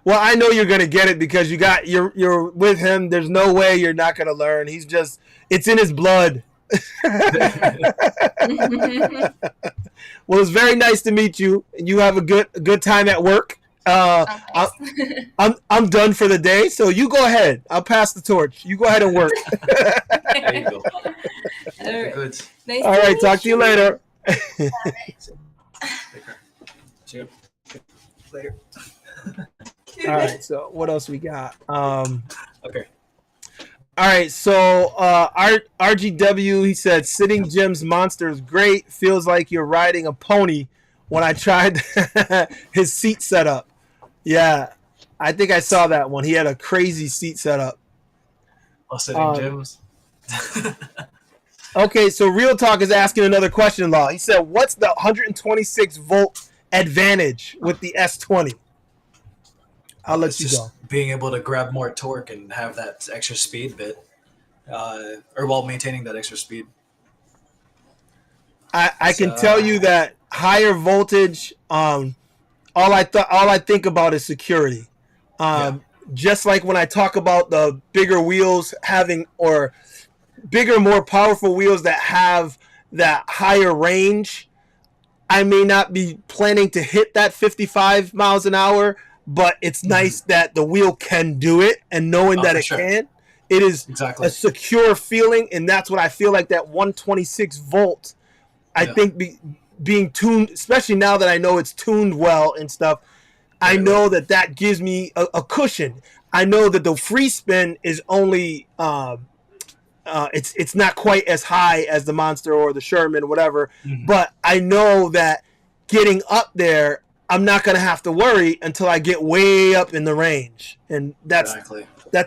Well, I know you're gonna get it because you're with him. There's no way you're not gonna learn. It's in his blood. Well, it's very nice to meet you. You have a good time at work. I'm done for the day, so you go ahead. I'll pass the torch. You go ahead and work. There you go. Good. Nice All right, talk to you later. See you later. All right, so what else we got? Okay. All right, so RGW, he said, sitting Jim's monster is great. Feels like you're riding a pony when I tried his seat setup. Yeah, I think I saw that one. He had a crazy seat setup. Sitting gyms. Okay, so Real Talk is asking another question, Law. He said, what's the 126 volt advantage with the S20? I'll let you go. Being able to grab more torque and have that extra speed bit, or while maintaining that extra speed. I can tell you that higher voltage. All I think about is security. Just like when I talk about the bigger wheels having, or bigger, more powerful wheels that have that higher range, I may not be planning to hit that 55 miles an hour, but it's nice that the wheel can do it, and knowing that it can, it is a secure feeling, and that's what I feel like that 126 volt. I think being tuned, especially now that I know it's tuned well and stuff, I know that gives me a cushion. I know that the free spin is only it's not quite as high as the Monster or the Sherman or whatever, but I know that getting up there, I'm not going to have to worry until I get way up in the range, and that's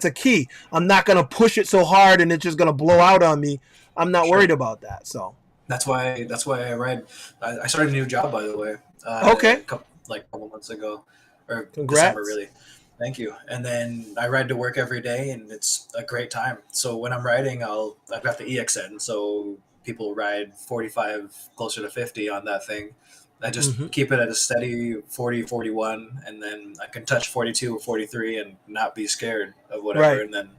a key. I'm not going to push it so hard and it's just going to blow out on me. I'm not worried about that. So that's why I ride. I started a new job, by the way. Okay. A couple months ago, or Congrats. December, really. Thank you. And then I ride to work every day, and it's a great time. So when I'm riding, I've got the EXN, so people ride 45, closer to 50 on that thing. I just keep it at a steady 40, 41, and then I can touch 42 or 43 and not be scared of whatever. Right. And then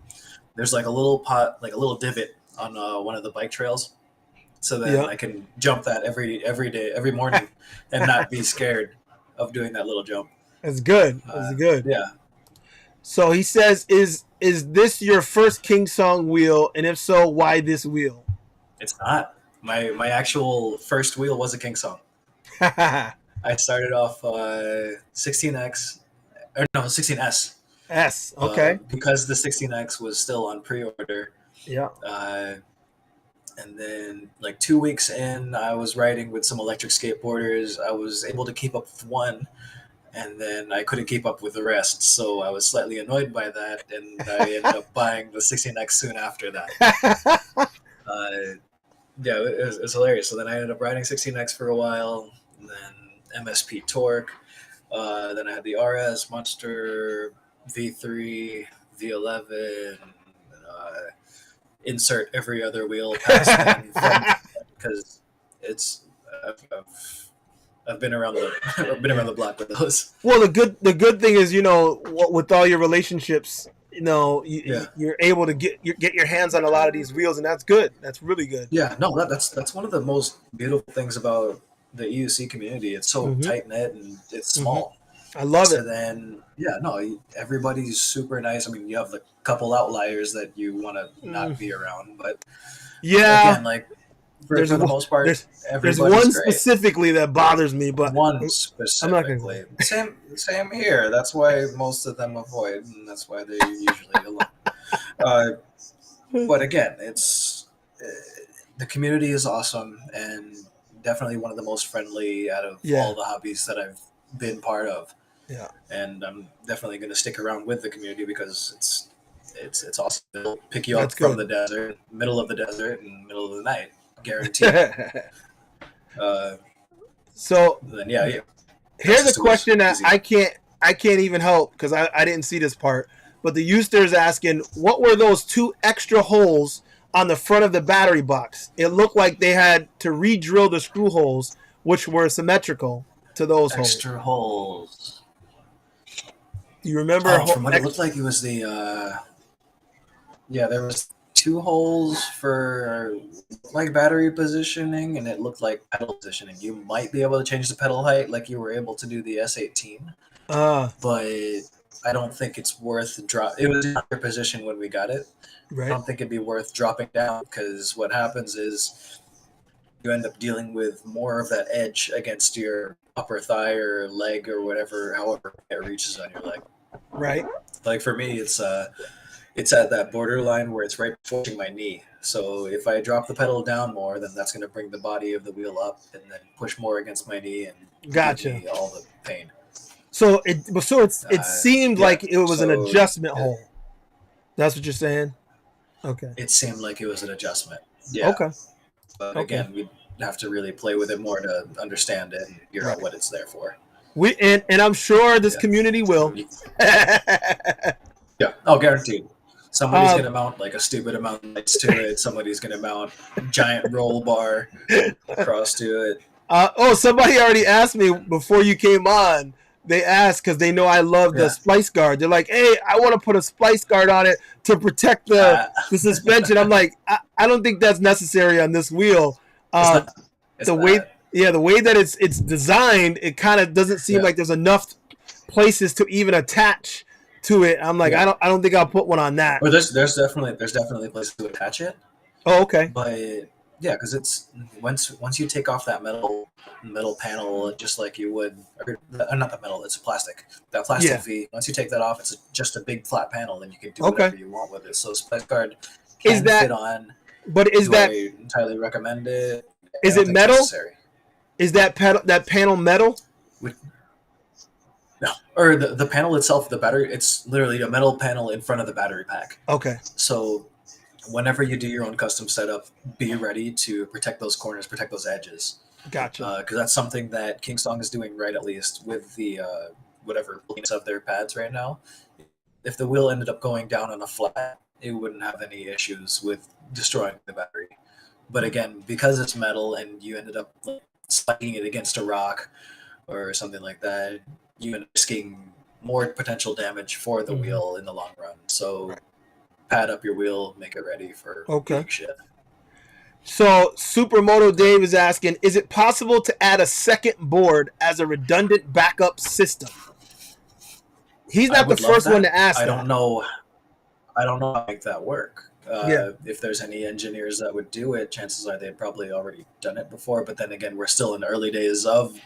there's like a little divot on one of the bike trails, so then I can jump that every day, every morning, and not be scared of doing that little jump. That's good. That's good. Yeah. So he says, "Is this your first Kingsong wheel? And if so, why this wheel?" It's not. My actual first wheel was a Kingsong. I started off 16X, or no, 16S. S, okay. Because the 16X was still on pre-order. Yeah. And then, like 2 weeks in, I was riding with some electric skateboarders. I was able to keep up with one, and then I couldn't keep up with the rest. So I was slightly annoyed by that, and I ended up buying the 16X soon after that. Yeah, it was hilarious. So then I ended up riding 16X for a while, and then MSP Torque. Then I had the RS, Monster, V3, V11, insert every other wheel past because it's I've been around the block with those. Well, the good thing is, with all your relationships, you're able to get your hands on a lot of these wheels, and that's good. That's really good. Yeah, no, that's one of the most beautiful things about the EUC community. It's so tight knit and it's small. I love it. And then everybody's super nice. I mean, you have the couple outliers that you want to not be around, but again, for the most part, there's one great. Specifically that bothers me, but one specifically. Same here. That's why most of them avoid, and that's why they're usually alone. But again, it's the community is awesome and definitely one of the most friendly out of all the hobbies that I've been part of. Yeah, and I'm definitely going to stick around with the community because it's awesome. They'll pick you up from the desert, middle of the desert, and middle of the night, guaranteed. So then, here's a question that I can't even help because I didn't see this part. But the Euster is asking, what were those 2 extra holes on the front of the battery box? It looked like they had to re-drill the screw holes, which were symmetrical to those extra holes. Do you remember? From what it looked like, it was the there was 2 holes for like battery positioning, and it looked like pedal positioning. You might be able to change the pedal height like you were able to do the S18, but I don't think it's worth It was in your position when we got it. Right. I don't think it'd be worth dropping down because what happens is you end up dealing with more of that edge against your upper thigh or leg or whatever, however it reaches on your leg. Right. Like for me, it's at that borderline where it's right pushing my knee. So if I drop the pedal down more, then that's going to bring the body of the wheel up and then push more against my knee and give me all the pain. So it seemed like it was an adjustment hole. That's what you're saying? Okay. It seemed like it was an adjustment. Yeah. Okay. But again, we'd have to really play with it more to understand it and figure out what it's there for. And I'm sure this community will. Yeah. Oh, guaranteed. Somebody's going to mount like a stupid amount of lights to it. Somebody's going to mount a giant roll bar across to it. Somebody already asked me before you came on. They asked because they know I love the splice guard. They're like, hey, I want to put a splice guard on it to protect the suspension. I'm like, I don't think that's necessary on this wheel. The way that it's designed, it kind of doesn't seem like there's enough places to even attach to it. I'm like, I don't think I'll put one on that. Well, there's definitely places to attach it. Oh, okay. But yeah, because it's once you take off that metal panel, just like you would, or, not the metal, it's plastic. That plastic V. Once you take that off, it's just a big flat panel, and you can do whatever you want with it. So splice guard can fit on. But do I entirely recommend it? Is it metal? Is that panel metal? No, or the panel itself, the battery. It's literally a metal panel in front of the battery pack. Okay. So whenever you do your own custom setup, be ready to protect those corners, protect those edges. Gotcha. Because that's something that Kingsong is doing right, at least with the whatever of their pads right now. If the wheel ended up going down on a flat, it wouldn't have any issues with destroying the battery. But again, because it's metal and you ended up sliding it against a rock or something like that, you end up risking more potential damage for the wheel in the long run. So pad up your wheel, make it ready for big shit. So Supermoto Dave is asking, is it possible to add a second board as a redundant backup system? He's not the first one to ask I that. don't know how to make that work. If there's any engineers that would do it, chances are they'd probably already done it before. But then again, we're still in the early days of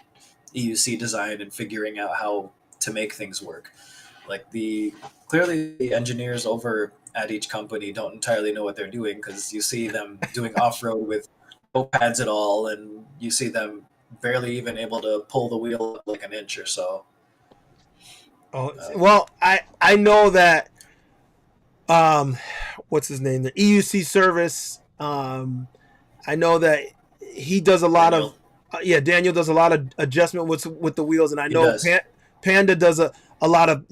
EUC design and figuring out how to make things work. Like clearly the engineers over at each company don't entirely know what they're doing, because you see them doing off-road with no pads at all, and you see them barely even able to pull the wheel up like an inch or so. Well, I know that what's his name? The EUC service. I know that he does a lot of Daniel does a lot of adjustment with the wheels, and I know Panda does a lot of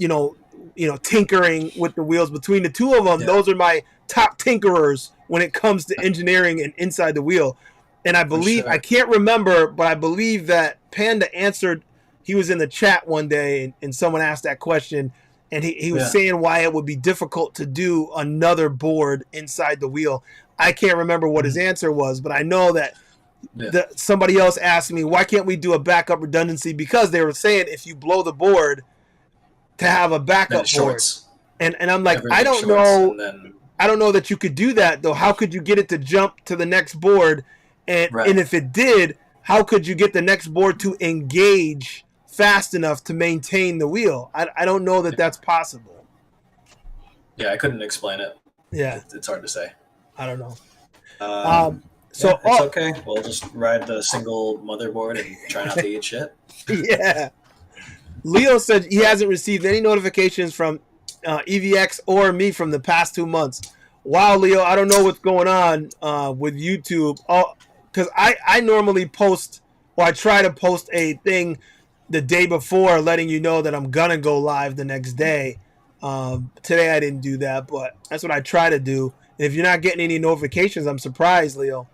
tinkering with the wheels. Between the two of them, those are my top tinkerers when it comes to engineering and inside the wheel. And I believe I can't remember, but I believe that Panda answered. He was in the chat one day, and someone asked that question, and he was saying why it would be difficult to do another board inside the wheel. I can't remember what his answer was, but I know that somebody else asked me, why can't we do a backup redundancy? Because they were saying if you blow the board, to have a backup board. And I'm like, I don't know that you could do that, though. How could you get it to jump to the next board? And if it did, how could you get the next board to engage fast enough to maintain the wheel? I don't know that that's possible. Yeah, I couldn't explain it. Yeah. It's hard to say. I don't know. So it's okay. We'll just ride the single motherboard and try not to eat shit. Yeah. Leo said he hasn't received any notifications from EVX or me from the past 2 months. Wow, Leo, I don't know what's going on with YouTube. Because I normally post, or I try to post a thing the day before letting you know that I'm going to go live the next day. Today I didn't do that, but that's what I try to do. And if you're not getting any notifications, I'm surprised, Leo.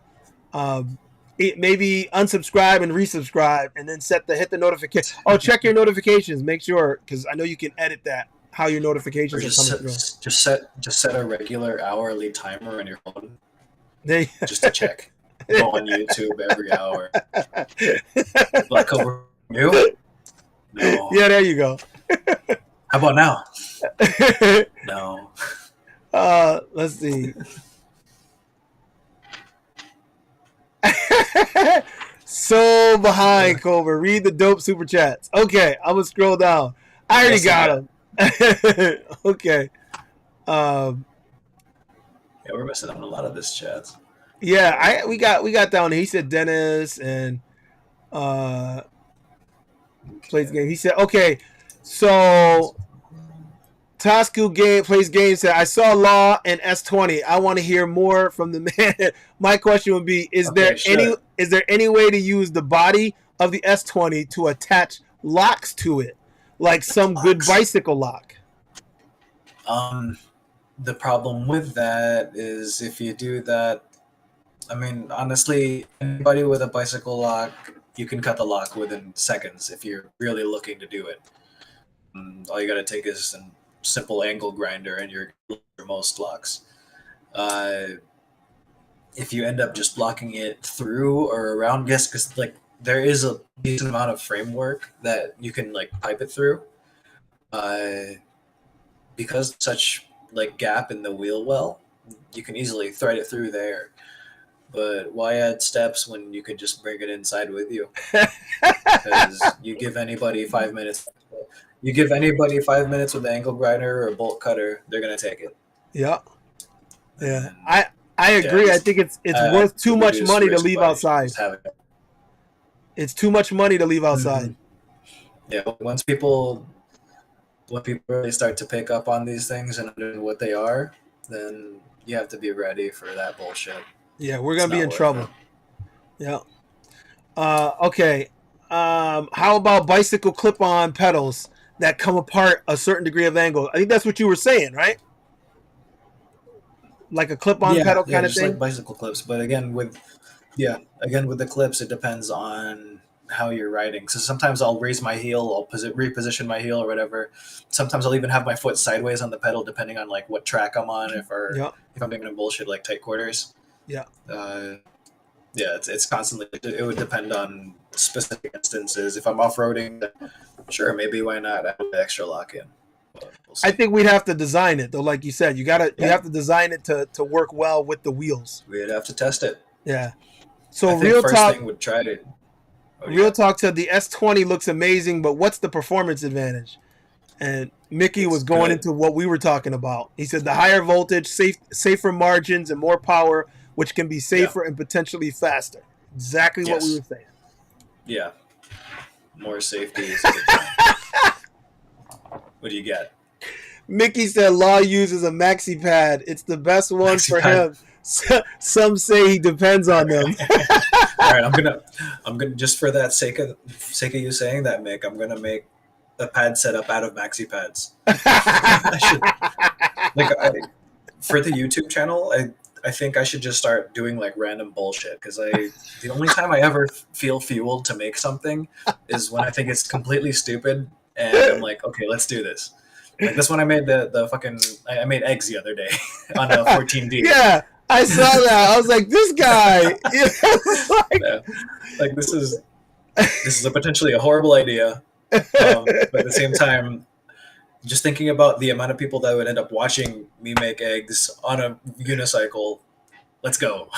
Maybe unsubscribe and resubscribe, and then hit the notification. Oh, check your notifications. Make sure, because I know you can edit that, how your notifications are coming through. Just set a regular hourly timer on your phone. Just to check. Go on YouTube every hour. BlackCobra new? No. Yeah, there you go. How about now? No. Let's see. So behind, Cobra. Read the dope super chats. Okay, I'm gonna scroll down. I already got them. Okay. Yeah, we're missing out on a lot of this chats. Yeah, we got down. He said Dennis and plays the game. He said, okay, So Tasku plays games. Said I saw Law and S20. I want to hear more from the man. My question would be: Is there any way to use the body of the S20 to attach locks to it, like some good bicycle lock? The problem with that is if you do that, I mean, honestly, anybody with a bicycle lock, you can cut the lock within seconds if you're really looking to do it. All you got to take is a simple angle grinder and you're for most locks. If you end up just blocking it through or around, yes, because like there is a decent amount of framework that you can like pipe it through. Because such like gap in the wheel well, you can easily thread it through there. But why add steps when you could just bring it inside with you? Because you give anybody 5 minutes. You give anybody 5 minutes with an angle grinder or a bolt cutter, they're gonna take it. Yeah, yeah. I agree. I think it's worth too much money to leave outside. It's too much money to leave outside. Mm-hmm. Yeah, once people really start to pick up on these things and understand what they are, then you have to be ready for that bullshit. Yeah, we're gonna be in trouble. Yeah. Okay. How about bicycle clip-on pedals that come apart a certain degree of angle? I think that's what you were saying, right? Like a clip-on pedal kind of thing. Like bicycle clips, but again with the clips, it depends on how you're riding. So sometimes I'll raise my heel, I'll reposition my heel or whatever. Sometimes I'll even have my foot sideways on the pedal, depending on like what track I'm on. If I'm doing bullshit like tight quarters. Yeah. It's constantly. It would depend on specific instances. If I'm off-roading, then sure, maybe why not add the extra lock in. We'll I think we'd have to design it though, like you said. You have to design it to work well with the wheels. We'd have to test it. Yeah. So I think real first talk. Thing would try to. Real talk said the S20 looks amazing, but what's the performance advantage? And Mickey was going into what we were talking about. He said the higher voltage, safer margins, and more power, which can be safer and potentially faster. Exactly what we were saying. Yeah. More safety is What do you get? Mickey said Law uses a maxi pad. It's the best one for him. Some say he depends on them. All right, I'm gonna just for that sake of you saying that, Mick, I'm gonna make a pad setup out of maxi pads. For the YouTube channel, I think I should just start doing like random bullshit because the only time I ever feel fueled to make something is when I think it's completely stupid and I'm like, okay, let's do this. Like this one, I made I made eggs the other day on a 14D. Yeah, I saw that. I was like, this guy. This is a potentially a horrible idea, but at the same time, just thinking about the amount of people that would end up watching me make eggs on a unicycle. Let's go.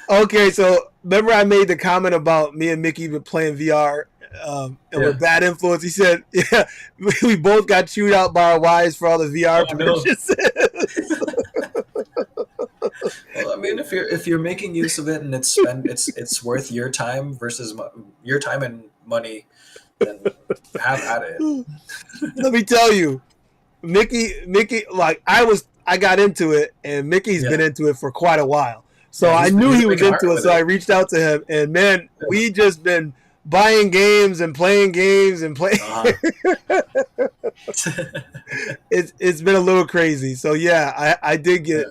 Okay, so remember I made the comment about me and Mickey been playing VR and we're bad influence. He said, "Yeah, we both got chewed out by our wives for all the VR purchases." Well, I mean, if you're making use of it and it's worth your time versus your time and money, then have at it. Let me tell you, Mickey, like I got into it, and Mickey's been into it for quite a while. So I knew he was into it, so I reached out to him, and man, we just been buying games and playing games and playing. It's been a little crazy. So yeah, I did get.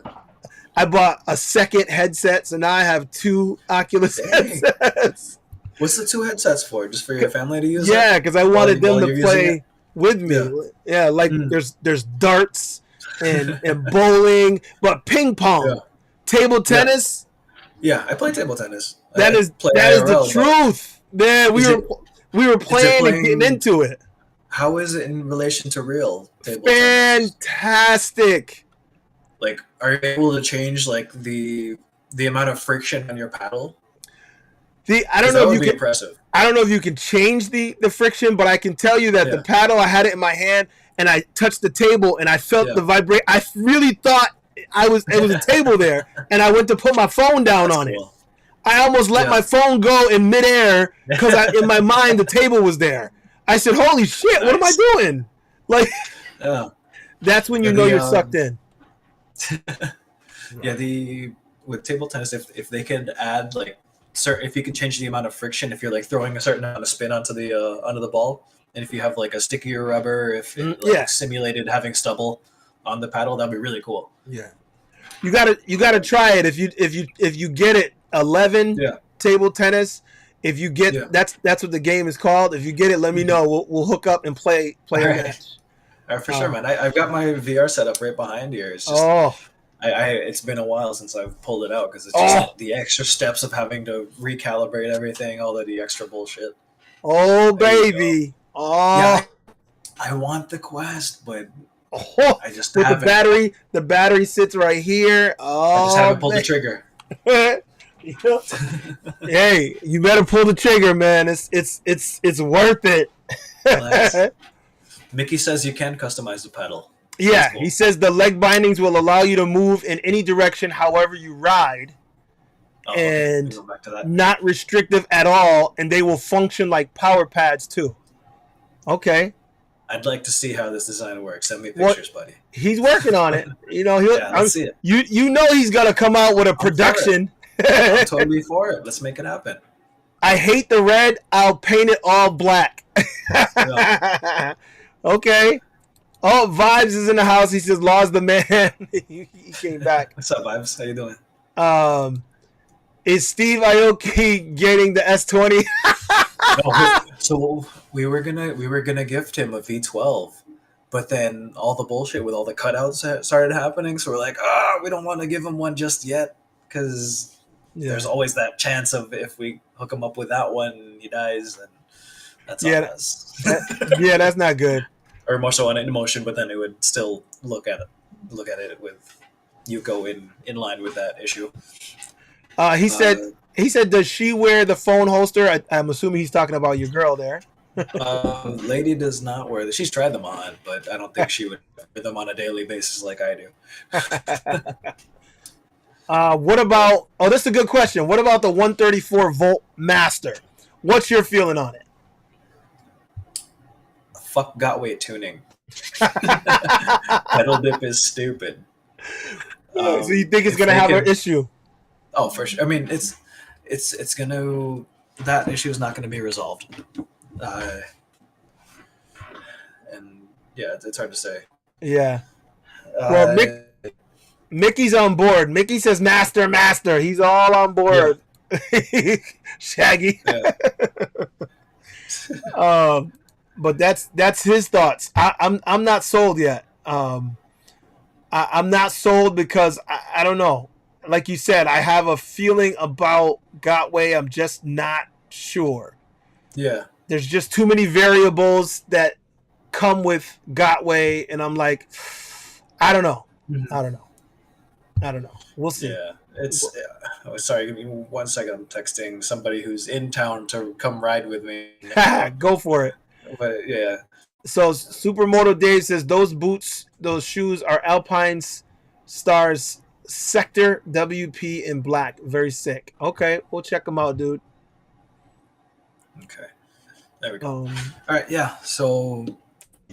I bought a second headset, so now I have 2 Oculus headsets. What's the 2 headsets for? Just for your family to use? Yeah, because I wanted them to play with me. Yeah, like there's darts and bowling, but ping pong, table tennis. Yeah, I play table tennis. That is the truth, man. We were playing and getting into it. How is it in relation to real table tennis? Fantastic. Like, are you able to change like the amount of friction on your paddle? I don't know if you can. Impressive. I don't know if you can change the friction, but I can tell you that the paddle, I had it in my hand and I touched the table and I felt the vibrate. I really thought it was a table there, and I went to put my phone down on it. I almost let my phone go in midair because in my mind the table was there. I said, "Holy shit, what am I doing?" Like, that's when you know you're sucked in. With table tennis, if they could add like if you could change the amount of friction, if you're like throwing a certain amount of spin onto the ball, and if you have like a stickier rubber, if it simulated having stubble on the paddle, that'd be really cool. Yeah, you gotta try it if you get it 11 table tennis. If you get that's what the game is called. If you get it, let me know. We'll hook up and play a match. For sure, man. I've got my VR setup right behind here. It's just it's been a while since I've pulled it out because it's just the extra steps of having to recalibrate everything, all of the extra bullshit. Oh baby! Yeah, I want the Quest, but I just with haven't. The battery sits right here. I just haven't pulled the trigger. Hey, you better pull the trigger, man. It's worth it. Mickey says you can customize the pedal. Yeah, cool. He says the leg bindings will allow you to move in any direction however you ride, and not restrictive at all, and they will function like power pads too. Okay. I'd like to see how this design works. Send me pictures, buddy. He's working on it. You know, let's see it. You know he's gonna come out with a production. I'm totally for it. Let's make it happen. I hate the red. I'll paint it all black. Okay. Oh, Vibes is in the house. He says, "Law's the man." He came back. What's up, Vibes? How you doing? Is Steve Aoki getting the S20? So we were gonna gift him a V12, but then all the bullshit with all the cutouts started happening. So we're like, we don't want to give him one just yet because there's always that chance of if we hook him up with that one, he dies, and that's on us. That's not good. Or more so on emotion, but then it would still look at it with you go in line with that issue. He said, does she wear the phone holster? I'm assuming he's talking about your girl there. Lady does not wear them. She's tried them on, but I don't think she would wear them on a daily basis like I do. What about? Oh, this is a good question. What about the 134 volt Master? What's your feeling on it? Fuck got weight tuning. Pedal dip is stupid. So you think it's gonna have an issue? Oh, for sure. I mean, it's gonna, that issue is not gonna be resolved. And yeah, it's hard to say. Yeah. Well, Mickey's on board. Mickey says, "Master." He's all on board. Yeah. Shaggy. Yeah. But that's his thoughts. I'm not sold yet. I'm not sold because I don't know. Like you said, I have a feeling about Gotway. I'm just not sure. Yeah. There's just too many variables that come with Gotway, and I'm like, I don't know. Mm-hmm. I don't know. We'll see. Yeah. It's sorry, give me 1 second. I'm texting somebody who's in town to come ride with me. Go for it. But yeah. So Supermoto Dave says those shoes are Alpine Stars Sector WP in black. Very sick. Okay, we'll check them out, dude. Okay. There we go. All right, yeah. So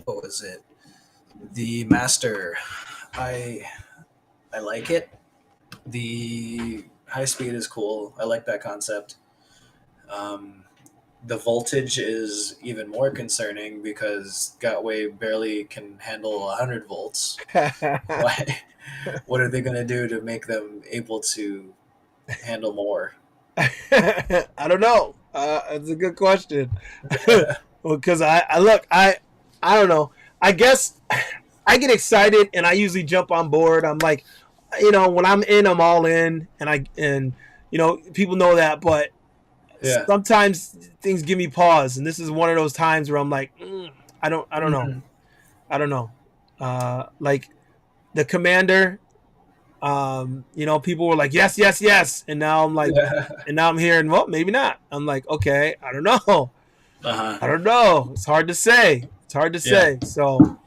what was it? The Master. I like it. The high speed is cool. I like that concept. The voltage is even more concerning because Gotway barely can handle 100 volts. What are they going to do to make them able to handle more? I don't know. That's a good question. Because I don't know. I guess I get excited and I usually jump on board. I'm like, when I'm in, I'm all in, and people know that, but sometimes things give me pause, and this is one of those times where I'm like, I don't know. I don't know. Like the Commander, people were like, yes, and now I'm like, and now I'm hearing, well, maybe not. I'm like, okay, I don't know. I don't know. It's hard to say. So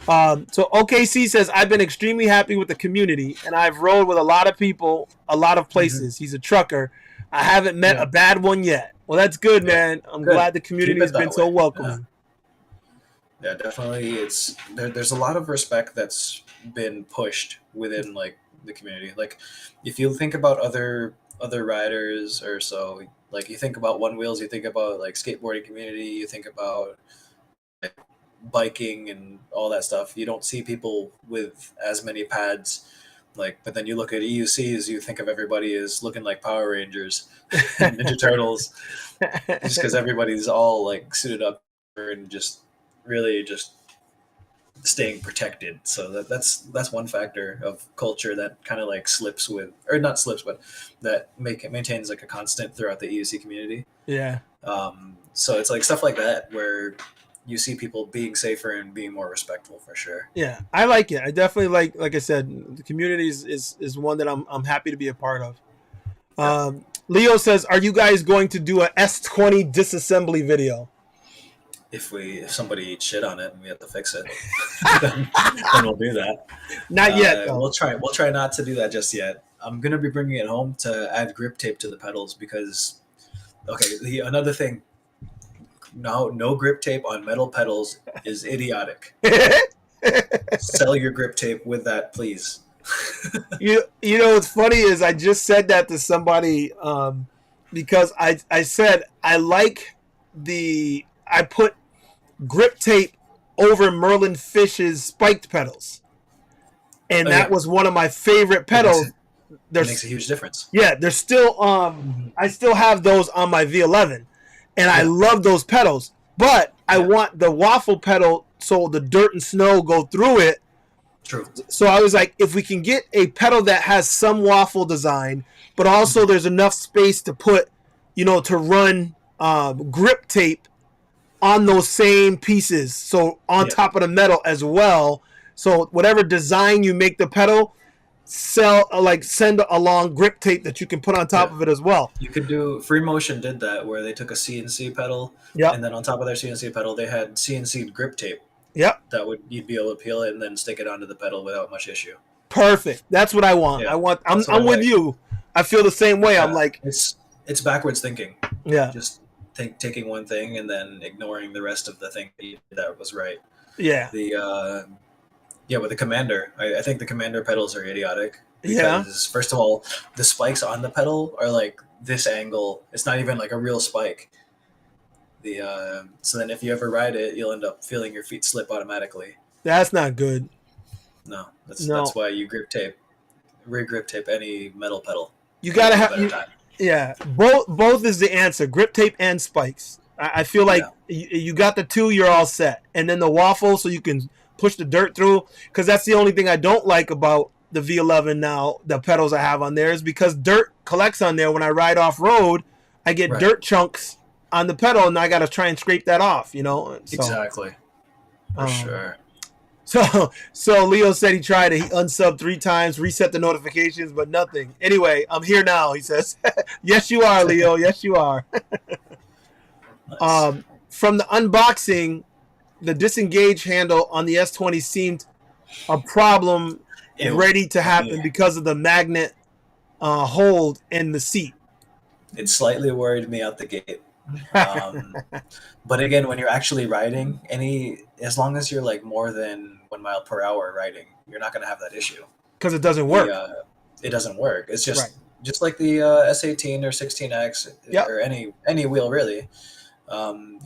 OKC says, I've been extremely happy with the community, and I've rode with a lot of people, a lot of places. He's a trucker. I haven't met a bad one yet. Well, that's good, man. I'm glad the community has been so welcoming. Yeah, definitely. There's a lot of respect that's been pushed within like the community. Like, if you think about other riders or so, like you think about One Wheels, you think about like skateboarding community, you think about like biking and all that stuff. You don't see people with as many pads. Like, but then you look at EUCs, you think of everybody as looking like Power Rangers and Ninja Turtles, just because everybody's all like suited up and just really just staying protected. So that's one factor of culture that kind of like slips with, or not slips, but that maintains like a constant throughout the EUC community. Yeah. So it's like stuff like that where you see people being safer and being more respectful for sure. Yeah, I like it. I definitely like I said, the community is one that I'm happy to be a part of. Leo says, are you guys going to do a S20 disassembly video? If somebody eats shit on it and we have to fix it, then we'll do that. Not yet. Though. We'll try not to do that just yet. I'm gonna be bringing it home to add grip tape to the pedals because, another thing. No grip tape on metal pedals is idiotic. Sell your grip tape with that, please. You know what's funny is I just said that to somebody because I said I put grip tape over Merlin Fish's spiked pedals, and that was one of my favorite pedals. It makes a huge difference. Yeah, they're still I still have those on my V11. And I love those pedals, but I want the waffle pedal so the dirt and snow go through it. True. So I was like, if we can get a pedal that has some waffle design, but also there's enough space to put, to run grip tape on those same pieces. So on top of the metal as well. So whatever design you make the pedal, send along grip tape that you can put on top of it as well. You could do Free Motion did that where they took a CNC pedal and then on top of their CNC pedal they had CNC grip tape. Yep. You'd be able to peel it and then stick it onto the pedal without much issue. Perfect. That's what I want. Yeah, I'm with you. I feel the same way. Yeah, I'm like it's backwards thinking. Yeah. Just taking one thing and then ignoring the rest of the thing that was right. Yeah. With the Commander, I think the Commander pedals are idiotic. Because first of all, the spikes on the pedal are like this angle. It's not even like a real spike. So then if you ever ride it, you'll end up feeling your feet slip automatically. That's not good. No, that's why you re-grip tape any metal pedal. You gotta have both is the answer. Grip tape and spikes. I feel like you got the two, you're all set, and then the waffle so you can push the dirt through, because that's the only thing I don't like about the V11 now, the pedals I have on there, is because dirt collects on there. When I ride off road, I get dirt chunks on the pedal and I got to try and scrape that off, So, exactly. For sure. So Leo said he tried it. He unsubbed 3 times, reset the notifications, but nothing. Anyway, I'm here now, he says. Yes, you are, Leo. Yes, you are. Nice. From the unboxing, the disengage handle on the S20 seemed a problem ready to happen because of the magnet hold in the seat. It slightly worried me out the gate. But again, when you're actually riding, as long as you're like more than 1 mile per hour riding, you're not going to have that issue. Because it doesn't work. It doesn't work. It's just like the S18 or 16X or any wheel really.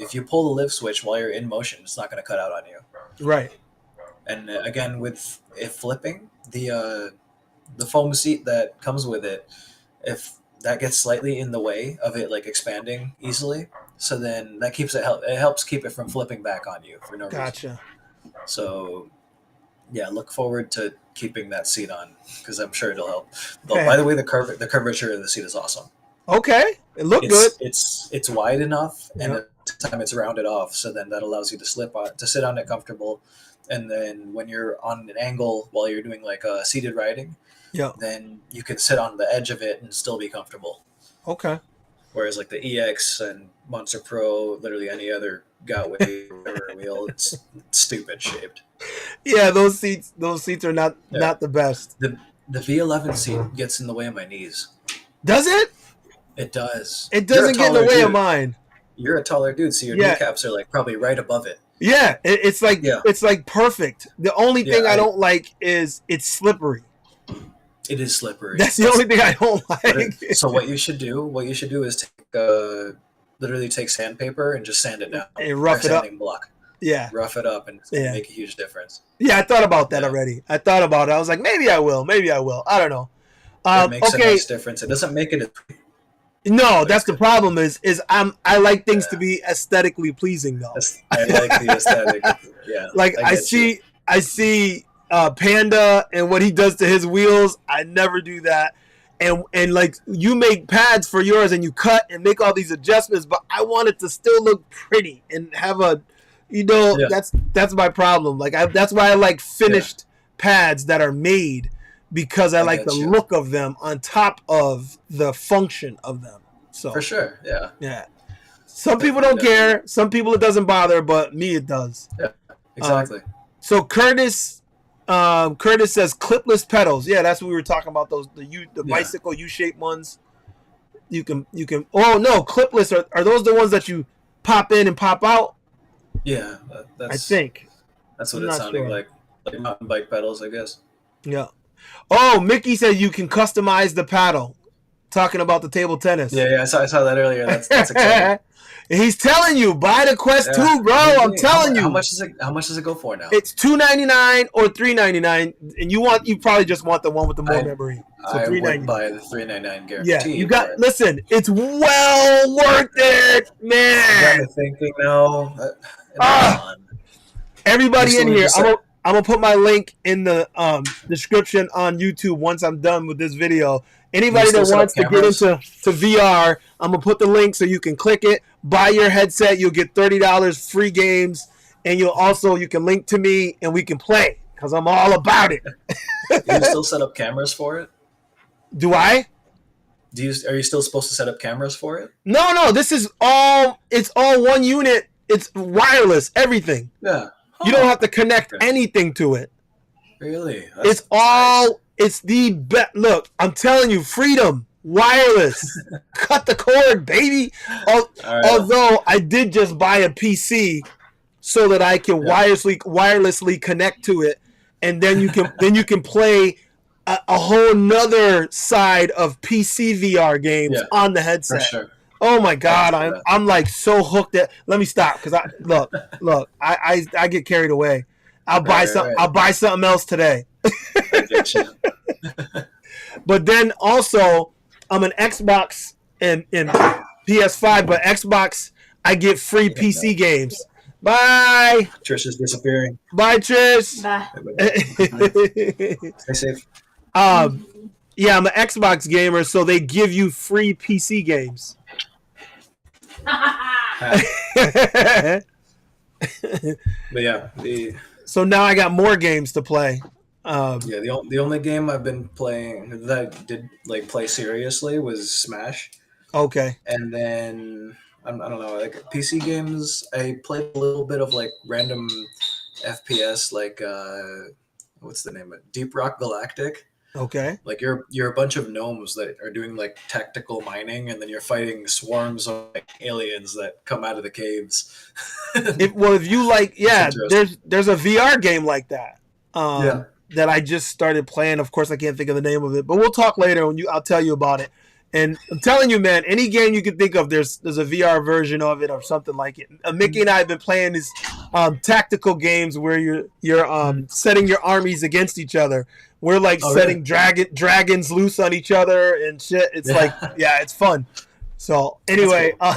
If you pull the lift switch while you're in motion, it's not going to cut out on you. Right. And again, with it flipping, the foam seat that comes with it, if that gets slightly in the way of it like expanding easily, so then that keeps it helps keep it from flipping back on you for no reason. Gotcha. So look forward to keeping that seat on, because I'm sure it'll help. Okay. By the way, the curvature of the seat is awesome. Okay, it looked good. It's wide enough, and at the time it's rounded off, so then that allows you to sit on it comfortable. And then when you're on an angle while you're doing like a seated riding, then you can sit on the edge of it and still be comfortable. Okay. Whereas like the EX and Monster Pro, literally any other Goutway wheel, it's stupid shaped. Yeah, those seats are not the best. The V11 seat gets in the way of my knees. Does it? It does. It doesn't get in the way of mine. You're a taller dude, so your kneecaps are like probably right above it. Yeah, it's like perfect. The only thing I don't like is it's slippery. It is slippery. That's the only thing I don't like. So what you should do is literally take sandpaper and just sand it down and rough it up. Block. Yeah, rough it up, and it's gonna make a huge difference. Yeah, I thought about that already. I thought about it. I was like, maybe I will. I don't know. It makes a nice difference. It doesn't make it. No, that's the problem. I like things to be aesthetically pleasing though. I like the aesthetic. Yeah. Like I see Panda and what he does to his wheels. I never do that. And like you make pads for yours and you cut and make all these adjustments, but I want it to still look pretty and have a, that's my problem. Like that's why I like finished pads that are made. Because I like the look of them on top of the function of them. So for sure, yeah. Some people don't care. Some people it doesn't bother, but me it does. Yeah, exactly. So Curtis says clipless pedals. Yeah, that's what we were talking about. The bicycle U-shaped ones. You can. Oh no, clipless are those the ones that you pop in and pop out? Yeah, I think that's what it's sounding like mountain bike pedals, I guess. Yeah. Oh, Mickey said you can customize the paddle. Talking about the table tennis. Yeah, I saw that earlier. That's exciting. He's telling you buy the Quest 2, bro. I'm telling you. How much does it go for now? It's $299 or $399, and you probably just want the one with the more memory. So I would buy the $399 guarantee. Yeah, you got. Listen, it's well worth it, man. I got me thinking now. Everybody in here, I'm gonna put my link in the description on YouTube once I'm done with this video. Anybody that wants to get into VR, I'm gonna put the link so you can click it, buy your headset, you'll get $30 free games, and you can link to me and we can play because I'm all about it. Do you still set up cameras for it? Do I? Are you still supposed to set up cameras for it? No. This is it's all one unit. It's wireless, everything. Yeah. You don't have to connect anything to it. Really? It's the best. Look, I'm telling you, freedom, wireless. Cut the cord, baby. Although I did just buy a PC so that I can wirelessly connect to it, and then you can play a whole nother side of PC VR games on the headset. For sure. Oh my God, I'm like so hooked at. Let me stop because I get carried away. I'll buy something else today. I get you. But then also, I'm an Xbox and PS5, but Xbox I get free PC games. Bye. Trish is disappearing. Bye, Trish. Bye. Stay safe. Yeah, I'm an Xbox gamer, so they give you free PC games. But yeah, so now I got more games to play. The only game I've been playing that I did like play seriously was Smash. Okay. And then I don't know, like PC games. I played a little bit of like random FPS, like what's the name of it? Deep Rock Galactic. Okay. Like you're a bunch of gnomes that are doing like tactical mining, and then you're fighting swarms of like aliens that come out of the caves. If you like, there's a VR game like that. That I just started playing. Of course, I can't think of the name of it, but we'll talk later when I'll tell you about it. And I'm telling you, man, any game you can think of, there's a VR version of it or something like it. Mickey and I have been playing these tactical games where you're setting your armies against each other. We're like setting dragons loose on each other and shit. It's like, it's fun. So anyway, cool.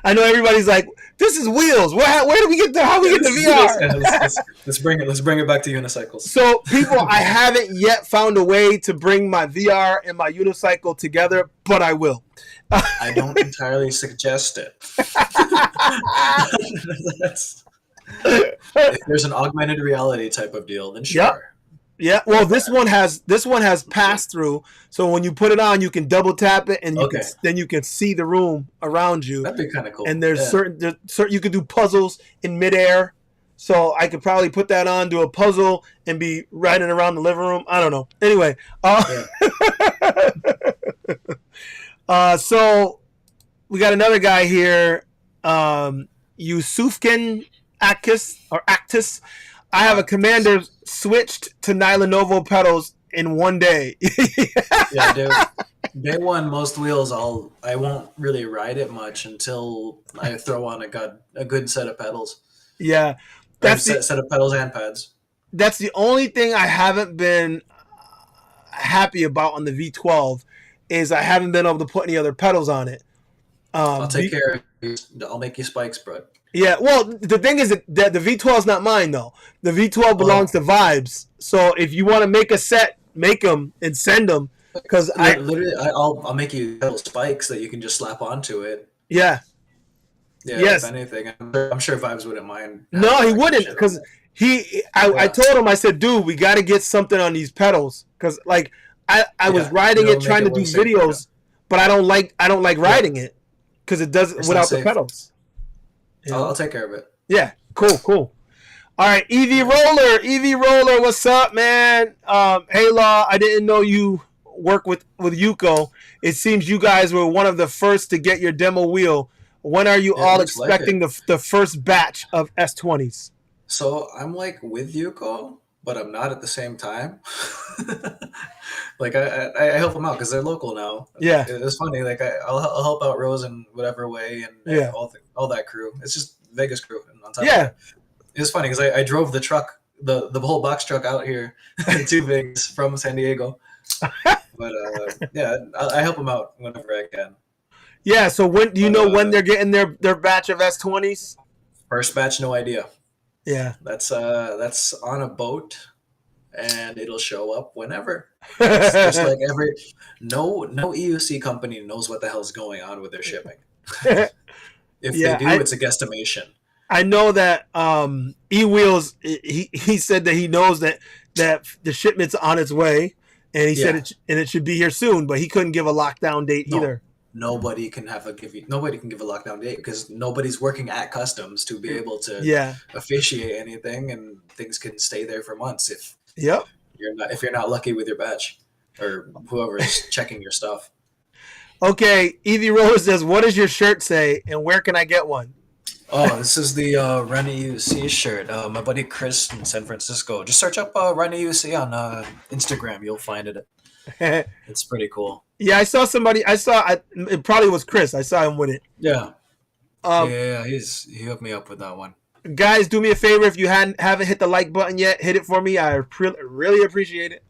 I know everybody's like, "This is wheels. Where do we get to? How we get to VR?" Let's bring it back to unicycles. So people, I haven't yet found a way to bring my VR and my unicycle together, but I will. I don't entirely suggest it. If there's an augmented reality type of deal, then sure. Yep. Yeah, well, this one has pass through, so when you put it on, you can double tap it, and you can see the room around you. That'd be kind of cool. And there's certain you could do puzzles in midair, so I could probably put that on, do a puzzle, and be riding around the living room. I don't know. Anyway, so we got another guy here, Yusufkin Actus. I have a Commander switched to Nyla Novo pedals in one day. Yeah, day one, most wheels I won't really ride it much until I throw on a good set of pedals. Yeah, Or set of pedals and pads. That's the only thing I haven't been happy about on the V12 is I haven't been able to put any other pedals on it. I'll take care of you. I'll make you spikes, bro. Yeah, well, the thing is that the V12 is not mine, though. The V12 belongs to Vibes. So if you want to make a set, make them and send them. Because I'll make you pedal spikes that you can just slap onto it. Yeah. Yeah, yes. If anything, I'm sure Vibes wouldn't mind. No, he wouldn't, because I told him, I said, dude, we got to get something on these pedals, because like I was riding it trying to do videos, but I don't like riding it because it does without the pedals. I'll take care of it. Yeah, cool. All right, EV Roller, what's up, man? Hey, Law, I didn't know you work with Yuko. It seems you guys were one of the first to get your demo wheel. When are you all expecting the first batch of S20s? So I'm like with Yuko, but I'm not at the same time. Like I help them out because they're local now. Yeah, it's funny. Like I'll help out Rose in whatever way, and all that crew. It's just Vegas crew. And on top of that, it's funny because I drove the truck, the whole box truck out here to Vegas from San Diego. But I help them out whenever I can. Yeah. So when do you know when they're getting their batch of S20s? First batch, no idea. Yeah, that's on a boat, and it'll show up whenever. It's just like no EUC company knows what the hell's going on with their shipping. If they do, it's a guesstimation. I know that eWheels. He said that he knows that the shipment's on its way, and he said it should be here soon, but he couldn't give a lockdown date either. Nobody can give a lockdown date because nobody's working at customs to be able to officiate anything, and things can stay there for months if you're not lucky with your batch or whoever's checking your stuff. Okay, Evie Rose says, "What does your shirt say, and where can I get one?" Oh, this is the Run EUC shirt. My buddy Chris in San Francisco. Just search up Run EUC on Instagram. You'll find it. It's pretty cool. Yeah, I saw somebody. It probably was Chris. I saw him with it. Yeah. He hooked me up with that one. Guys, do me a favor. If you haven't hit the like button yet, hit it for me. I really appreciate it.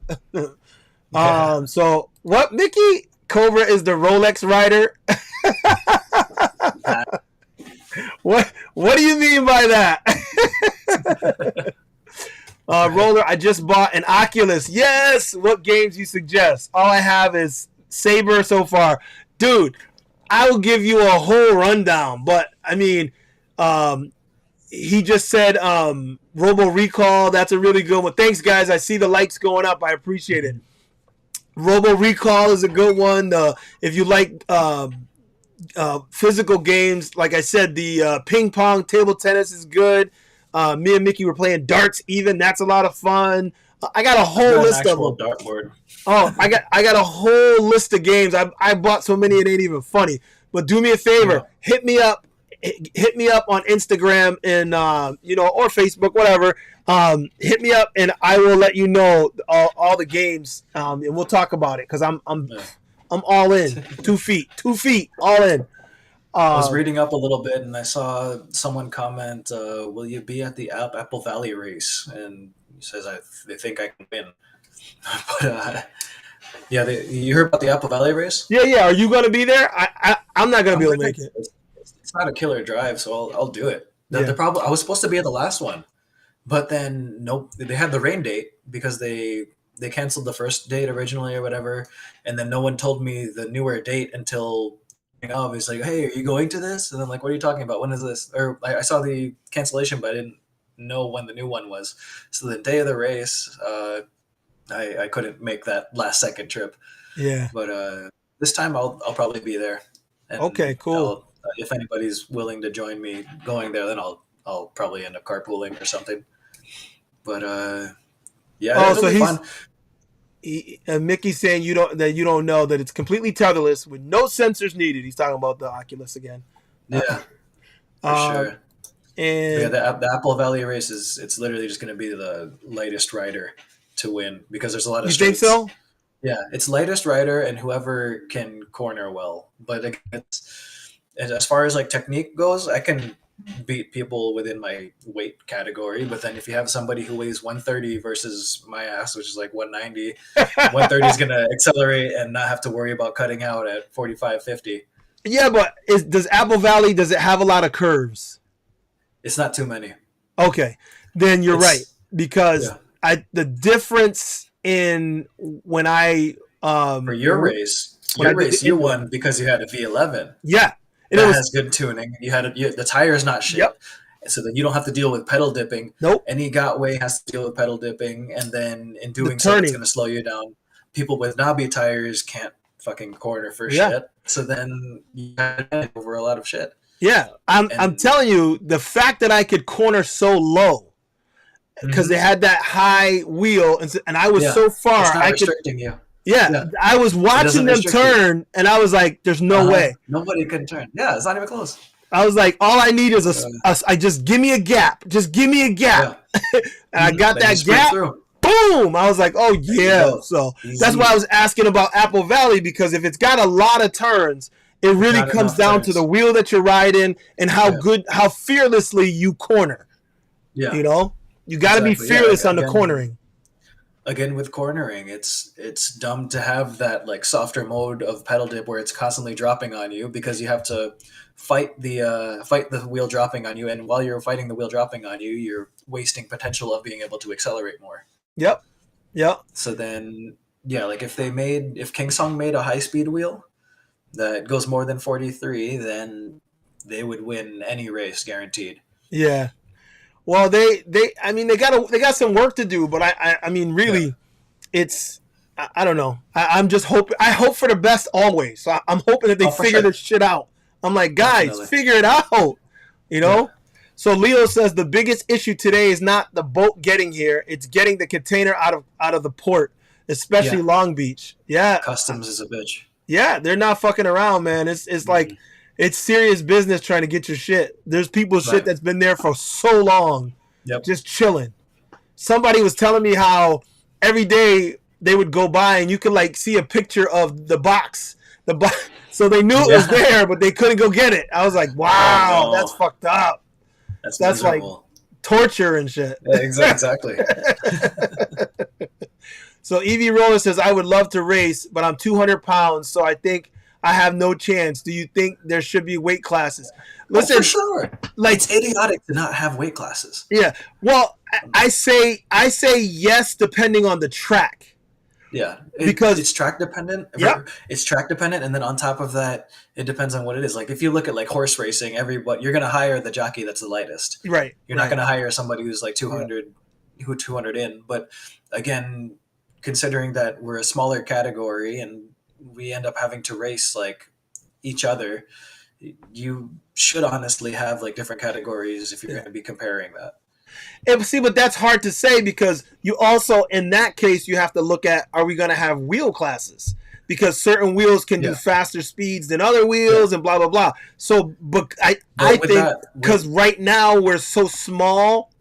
So what, Mickey? Cobra is the Rolex rider. What do you mean by that? Roller, I just bought an Oculus. Yes. What games you suggest? All I have is Saber so far. Dude, I will give you a whole rundown. But, I mean, he just said Robo Recall. That's a really good one. Thanks, guys. I see the likes going up. I appreciate it. Robo Recall is a good one. If you like physical games, like I said, the ping pong, table tennis is good. Me and Mickey were playing darts even. That's a lot of fun. I got a whole list of them. Dartboard. Oh, I got a whole list of games. I bought so many it ain't even funny. But do me a favor, hit me up on Instagram and or Facebook, whatever. Hit me up and I will let you know all the games, and we'll talk about it because I'm all in. 2 feet, all in. I was reading up a little bit and I saw someone comment, "Will you be at the Apple Valley race?" And he says, "They think I can win." But you heard about the Apple Valley race? Yeah. Are you going to be there? I'm not going to be able to make it. It's not a killer drive, so I'll do it. The problem, I was supposed to be at the last one, but then nope, they had the rain date because they canceled the first date originally or whatever, and then no one told me the newer date until it's like, "Hey, are you going to this?" And I'm like, "What are you talking about? When is this?" Or I saw the cancellation, but I didn't know when the new one was. So the day of the race, I couldn't make that last second trip. Yeah. But this time I'll probably be there. And okay, cool. If anybody's willing to join me going there, then I'll probably end up carpooling or something. But it'll be fun. Mickey's saying you don't know that it's completely tetherless with no sensors needed. He's talking about the Oculus again. Yeah, for sure. And yeah, the Apple Valley race it's literally just going to be the lightest rider to win because there's a lot of. You think so? Yeah, it's lightest rider and whoever can corner well. But again, as far as like technique goes, I can beat people within my weight category. But then if you have somebody who weighs 130 versus my ass, which is like 190, 130 is going to accelerate and not have to worry about cutting out at 45, 50. Yeah, but does Apple Valley, does it have a lot of curves? It's not too many. Okay, then you're right because Yeah. the difference in when I For your race, you won because you had a V11. Yeah, and That has good tuning. The tire's not shit. Yep. So then you don't have to deal with pedal dipping. Nope. Any Gotway has to deal with pedal dipping, and then in doing so, turning. it's going to slow you down. People with knobby tires can't fucking corner for Yeah. shit. So then you have to over a lot of shit. Yeah, I'm telling you, the fact that I could corner so low because they had that high wheel, and I was so far, It's not I restricting you. Yeah, I was watching them turn, and I was like, "There's no way Nobody can turn." Yeah, it's not even close. I was like, all I need is I just give me a gap. Just give me a gap. Yeah. And I got Then that gap. through. Boom. I was like, oh, yeah. So Easy. that's why I was asking about Apple Valley, because if it's got a lot of turns, it really Not comes enough down turns. to the wheel that you're riding and how fearlessly you corner. Yeah. You know? You got to be Exactly. fearless Yeah, on the again- cornering. Again, with cornering, it's dumb to have that like softer mode of pedal dip where it's constantly dropping on you because you have to fight the wheel dropping on you, and while you're fighting the wheel dropping on you, you're wasting potential of being able to accelerate more. Yep. So then, yeah, like if Kingsong made a high speed wheel that goes more than 43, then they would win any race guaranteed. Yeah. Well, they got some work to do, but I mean, really, it's I don't know. I'm just hoping. I hope for the best always. So I'm hoping that they figure this shit out. I'm like, guys, Definitely. figure it out. You know. Yeah. So Leo says the biggest issue today is not the boat getting here; it's getting the container out of the port, especially Long Beach. Yeah, Customs is a bitch. yeah, they're not fucking around, man. It's like it's serious business trying to get your shit. There's people's shit that's been there for so long, just chilling. Somebody was telling me how every day they would go by and you could like see a picture of the box, so they knew it was there, but they couldn't go get it. I was like, wow, that's fucked up. That's like torture and shit. Yeah, exactly. So Evie Roller says, I would love to race, but I'm 200 pounds, so I think I have no chance. Do you think there should be weight classes? Listen, for sure. Like, it's idiotic to not have weight classes. Yeah. Well, I say yes, depending on the track. Yeah, because it's track dependent. Yeah. It's track dependent, and then on top of that, it depends on what it is. Like if you look at like horse racing, you're going to hire the jockey that's the lightest. Right. You're not going to hire somebody who's like 200, 200 in. But again, considering that we're a smaller category and we end up having to race like each other, you should honestly have like different categories if you're going to be comparing that. And see, but that's hard to say because you also, in that case, you have to look at, are we going to have wheel classes? Because certain wheels can do faster speeds than other wheels and blah, blah, blah. So, but I think because right now we're so small,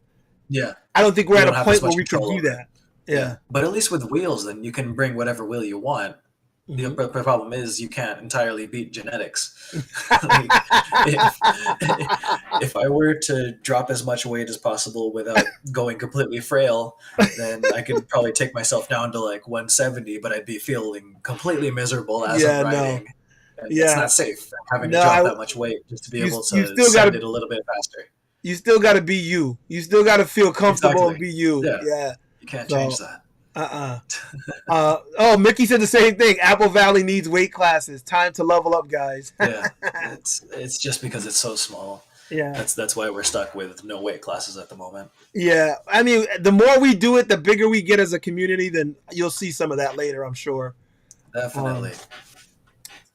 I don't think we're at a point where we can do that. Yeah. But at least with wheels, then you can bring whatever wheel you want. The problem is you can't entirely beat genetics. Like, if I were to drop as much weight as possible without going completely frail, then I could probably take myself down to like 170, but I'd be feeling completely miserable as I'm riding. No. It's not safe having to drop that much weight just to be able to send it a little bit faster. You still got to be you. You still got to feel comfortable and be you. Yeah. You can't change that. Mickey said the same thing. Apple Valley needs weight classes. Time to level up, guys. Yeah, it's just because it's so small. Yeah, that's why we're stuck with no weight classes at the moment. Yeah, I mean, the more we do it, the bigger we get as a community. Then you'll see some of that later, I'm sure. Definitely.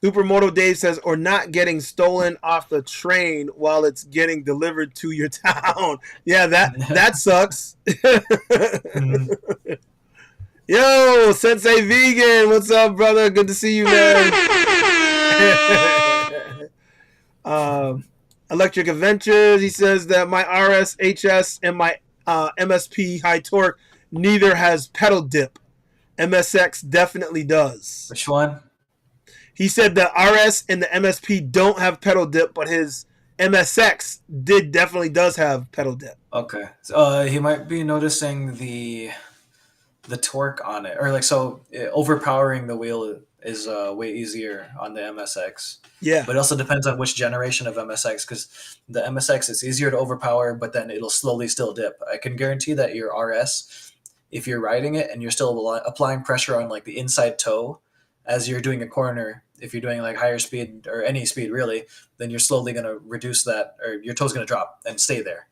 Supermoto Dave says, or not getting stolen off the train while it's getting delivered to your town. Yeah, that sucks. Yo, Sensei Vegan, what's up, brother? Good to see you, man. Electric Adventures, he says that my RS, HS, and my MSP high torque, neither has pedal dip. MSX definitely does. Which one? He said the RS and the MSP don't have pedal dip, but his MSX definitely does have pedal dip. Okay. So, he might be noticing the torque on it, or overpowering the wheel is way easier on the MSX. Yeah. But it also depends on which generation of MSX, because the MSX is easier to overpower, but then it'll slowly still dip. I can guarantee that your RS, if you're riding it and you're still applying pressure on like the inside toe as you're doing a corner, if you're doing like higher speed or any speed really, then you're slowly going to reduce that, or your toe's going to drop and stay there.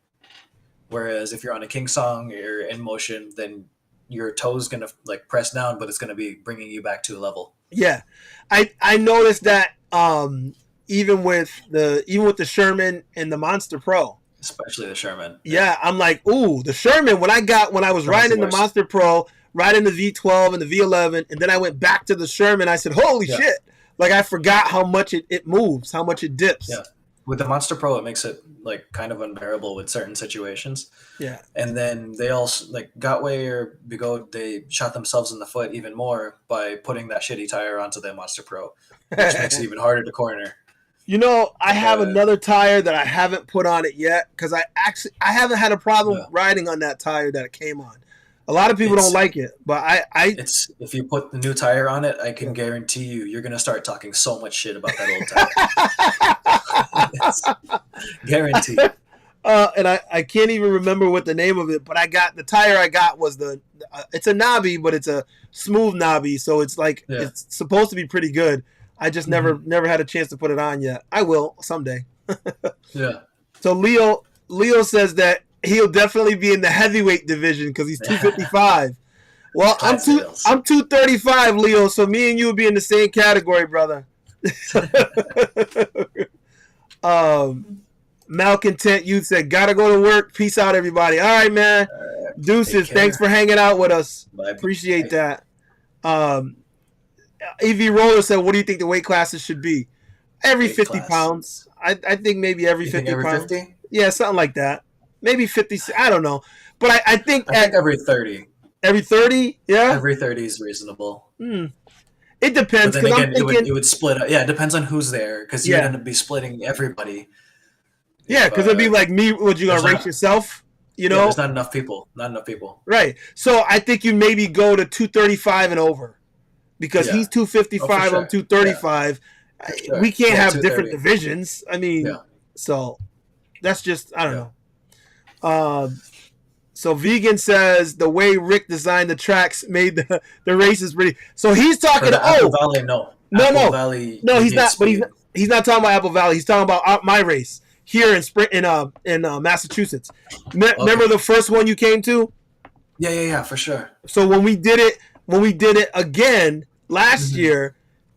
Whereas if you're on a Kingsong, you're in motion, then your toe's going to like press down, but it's going to be bringing you back to a level. Yeah. I noticed that even with the Sherman and the Monster Pro, especially the Sherman. Yeah, I'm like, ooh, the Sherman. When I was riding the Monster Pro, riding the V12 and the V11, and then I went back to the Sherman, I said, holy shit. Like, I forgot how much it moves, how much it dips. Yeah. With the Monster Pro, it makes it like kind of unbearable with certain situations. Yeah. And then they also like Gotway or Bigot, they shot themselves in the foot even more by putting that shitty tire onto the Monster Pro, which makes it even harder to corner. You know, I have another tire that I haven't put on it yet because I haven't had a problem riding on that tire that it came on. A lot of people don't like it, but it's if you put the new tire on it, I can guarantee you're gonna start talking so much shit about that old tire. Guaranteed. And I can't even remember what the name of it, but the tire I got was it's a knobby, but it's a smooth knobby, so it's like it's supposed to be pretty good. I just never had a chance to put it on yet. I will someday. Yeah. So Leo says that he'll definitely be in the heavyweight division because he's 255. Well, I'm 235, Leo. So me and you will be in the same category, brother. Malcontent Youth said, "Gotta go to work. Peace out, everybody." All right, man. Deuces. Thanks for hanging out with us. Bye. Appreciate that. EV Roller said, "What do you think the weight classes should be?" Every 50 pounds. I think maybe every 50 pounds. 50? Yeah, something like that. Maybe 50. I don't know. But I think every 30. Every 30? Yeah? Every 30 is reasonable. It depends. But then again, it would split up. Yeah, it depends on who's there because you're going to be splitting everybody. Yeah, because it'd be like me. Would you going to race yourself? You know? Yeah, there's not enough people. Right. So I think you maybe go to 235 and over because he's 255, I'm 235. Yeah. Sure. We can't have different divisions. I mean, so that's just, I don't know. So Vegan says the way Rick designed the tracks made the races pretty. So he's talking. Apple Valley, no. Valley, no, he's not. But he's not talking about Apple Valley. He's talking about my race here in Massachusetts. Remember the first one you came to? Yeah, for sure. So when we did it again last year,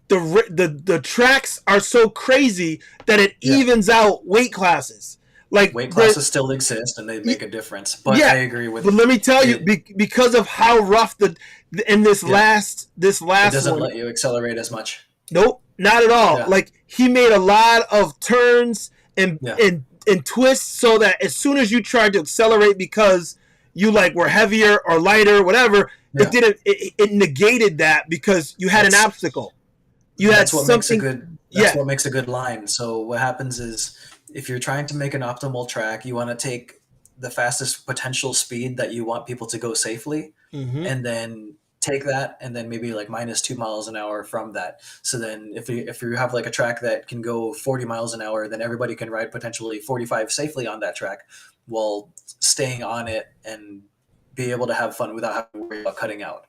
the tracks are so crazy that it evens out weight classes. Like weight classes still exist and they make a difference, but I agree with. But let me tell you, because of how rough this last it doesn't one, let you accelerate as much. Nope, not at all. Yeah. Like he made a lot of turns and twists so that as soon as you tried to accelerate because you were heavier or lighter, whatever, it negated that because you had an obstacle. That's what makes a good line. So what happens is, if you're trying to make an optimal track, you want to take the fastest potential speed that you want people to go safely, and then take that, and then maybe like minus 2 miles an hour from that. So then if you have like a track that can go 40 miles an hour, then everybody can ride potentially 45 safely on that track while staying on it and be able to have fun without having to worry about cutting out.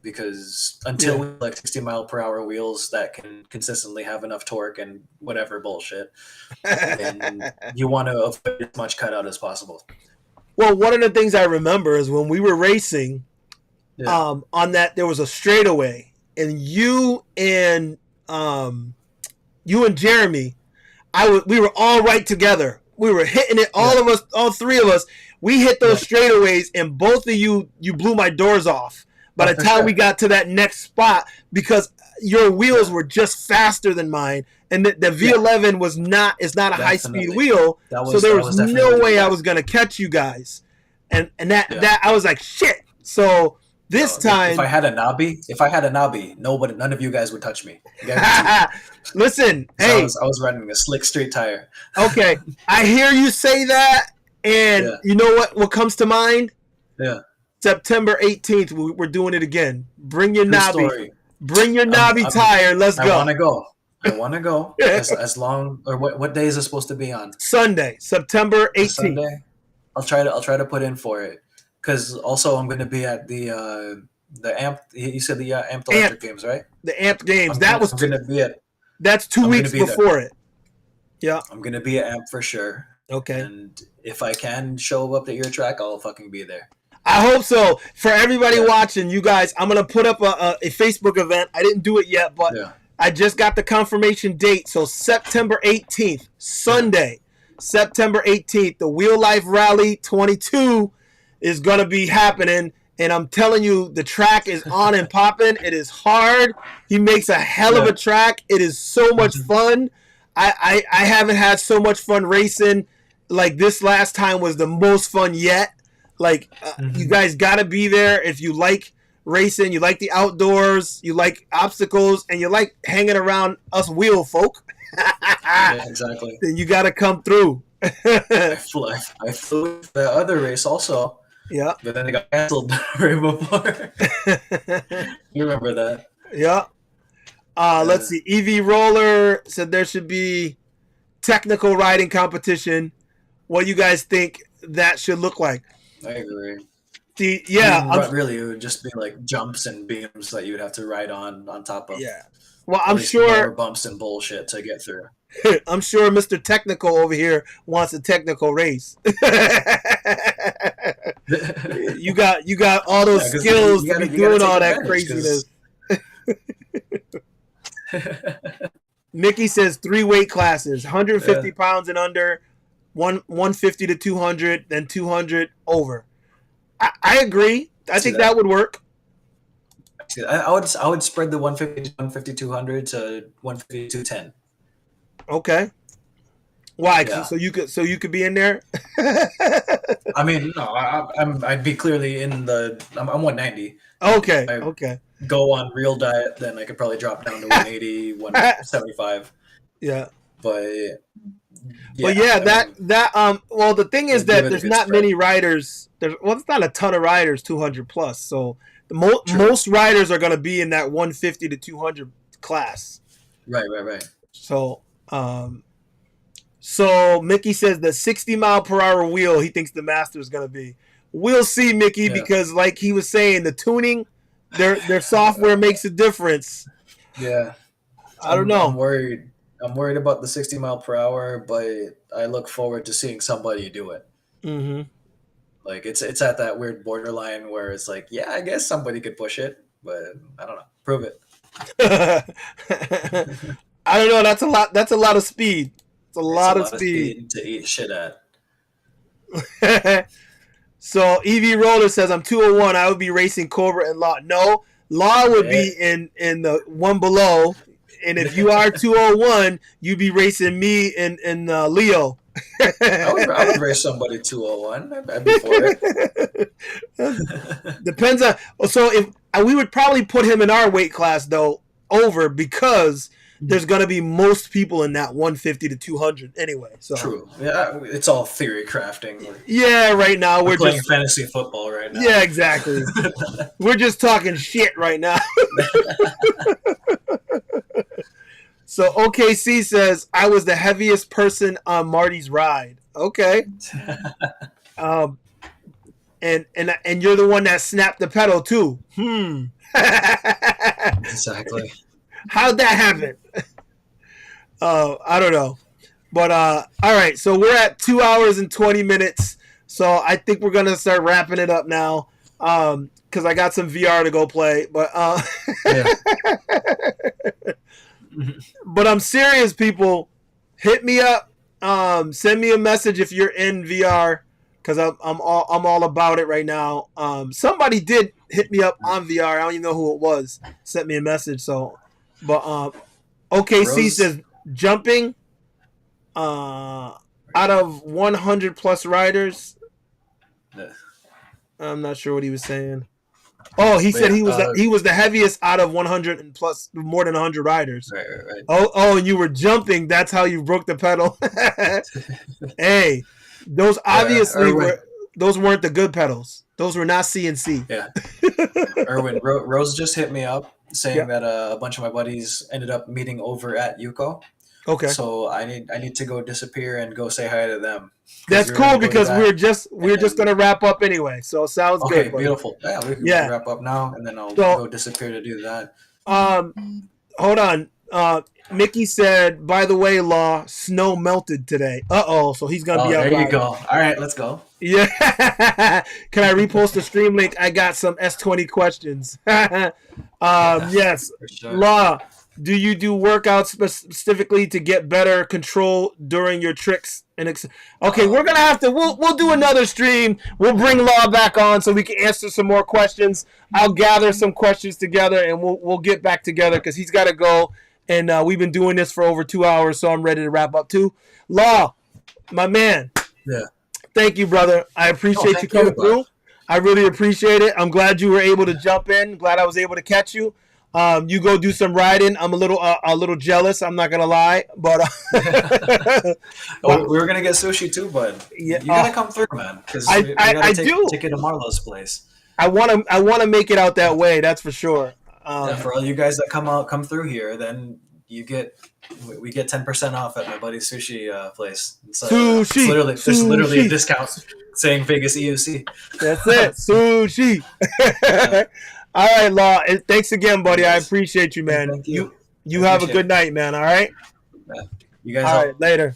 Because until we like 60 mile per hour wheels that can consistently have enough torque and whatever bullshit, then you want to avoid as much cutout as possible. Well, one of the things I remember is when we were racing, on that there was a straightaway, and you and Jeremy, we were all right together. We were hitting it, all of us, all three of us. We hit those straightaways, and both of you blew my doors off. by Oh, the for time sure. we got to that next spot, because your wheels were just faster than mine, and the V11 is not a high speed Definitely. wheel, so there that was definitely no way I that. was gonna catch you guys, and that I was like shit. So this Yo, time, if I had a knobby, none of you guys would touch me. Guaranteed. listen, 'Cause hey, I was running a slick straight tire. okay, I hear you say that, and Yeah. you know what comes to mind? Yeah. September 18th, we're doing it again. Bring your True knobby. story. Bring your knobby I'm- tire. Let's I go. want to go. As long, or what day is it supposed to be on? Sunday, September 18th. Sunday. I'll try to put in for it, because also I'm going to be at the amp. You said the amped electric games, right? The amped games. I'm going to be at. That's 2 I'm weeks gonna be before it. Yeah. I'm going to be at amp for sure. Okay. And if I can show up at your track, I'll fucking be there. I hope so. For everybody watching, you guys, I'm going to put up a Facebook event. I didn't do it yet, but I just got the confirmation date. So September 18th, Sunday, September 18th, the Wheel Life Rally 22 is going to be happening. And I'm telling you, the track is on and popping. It is hard. He makes a hell of a track. It is so much fun. I haven't had so much fun racing. Like, this last time was the most fun yet. Like, you guys got to be there if you like racing, you like the outdoors, you like obstacles, and you like hanging around us wheel folk. Yeah, exactly. Then you got to come through. I flew the other race also. Yeah. But then it got canceled right before. You remember that? Yeah. Let's see. EV Roller said there should be technical riding competition. What do you guys think that should look like? I agree. Really, it would just be like jumps and beams that you would have to ride on top of. Yeah. Well, I'm sure bumps and bullshit to get through. I'm sure Mr. Technical over here wants a technical race. you got all those skills to be doing all that craziness. Nikki says 3 weight classes: 150 pounds and under, 150 to 200, then 200 over. I agree. I think that would work. I would spread the 150 to 150 200 to 150 to 210. Okay. Why? Yeah. So you could be in there? I mean, no, I'd be clearly in the. I'm 190. Okay. Okay. Go on real diet, then I could probably drop down to 180, 175. Yeah. But well, the thing is that there's not many riders. It's not a ton of riders 200 plus. So most riders are going to be in that 150 to 200 class. Right. So Mickey says the 60 mile per hour wheel he thinks the master is going to be. We'll see, Mickey, because like he was saying, the tuning, their software makes a difference. Yeah. I don't know. I'm worried about the 60 mile per hour, but I look forward to seeing somebody do it. Mm-hmm. Like it's at that weird borderline where it's like, yeah, I guess somebody could push it, but I don't know. Prove it. I don't know. That's a lot. That's a lot of speed. It's a lot of speed to eat shit at. So EV Roller says I'm 201. I would be racing Cobra and Law. No, Law would be in the one below. And if you are 201, you'd be racing me and Leo. I would race somebody 201. I'd be for it. Depends on. So if we would probably put him in our weight class though over, because there's gonna be most people in that 150 to 200 anyway. So true. Yeah, it's all theory crafting. Right now we're playing just fantasy football right now. Yeah, exactly. We're just talking shit right now. So OKC says I was the heaviest person on Marty's ride. Okay. And you're the one that snapped the pedal too. Exactly. How'd that happen? I don't know. But all right, so we're at 2 hours and 20 minutes. So I think we're gonna start wrapping it up now. Because I got some VR to go play. But but I'm serious, people. Hit me up. Send me a message if you're in VR, because I'm all about it right now. Somebody did hit me up on VR. I don't even know who it was. Sent me a message. So, but OKC Rose? says jumping out of 100 plus riders. Yeah. I'm not sure what he was saying. Oh, he said he was the heaviest out of 100 and plus more than 100 riders. Right. Oh, and you were jumping. That's how you broke the pedal. Hey, those obviously those weren't the good pedals. Those were not CNC. Yeah. Erwin, Rose just hit me up saying that a bunch of my buddies ended up meeting over at UCO. Okay. So I need to go disappear and go say hi to them. That's cool because we're just gonna wrap up anyway. So sounds good. Okay, beautiful. Yeah, we can wrap up now, and then I'll go disappear to do that. Hold on. Mickey said, by the way, Law, snow melted today. So he's gonna be out. There you go. All right, let's go. Yeah. Can I repost the stream link? I got some S20 questions. Yes. Sure. Law, do you do workouts specifically to get better control during your tricks? Okay, we're gonna have to. We'll do another stream. We'll bring Law back on so we can answer some more questions. I'll gather some questions together and we'll get back together because he's got to go. And we've been doing this for over 2 hours, so I'm ready to wrap up too. Law, my man. Yeah. Thank you, brother. I appreciate you coming through. I really appreciate it. I'm glad you were able to jump in. Glad I was able to catch you. You go do some riding. I'm a little jealous. I'm not gonna lie, but we were gonna get sushi too, but you gotta come through, man. Because I take it to Marlo's place. I wanna make it out that way. That's for sure. For all you guys that come through here, then we get 10% off at my buddy's sushi place. Sushi. There's literally a discount saying Vegas EUC. That's it. Sushi. All right, Law. Thanks again, buddy. I appreciate you, man. Thank you. You have a good night, man. All right. Yeah. You guys. All right. Later.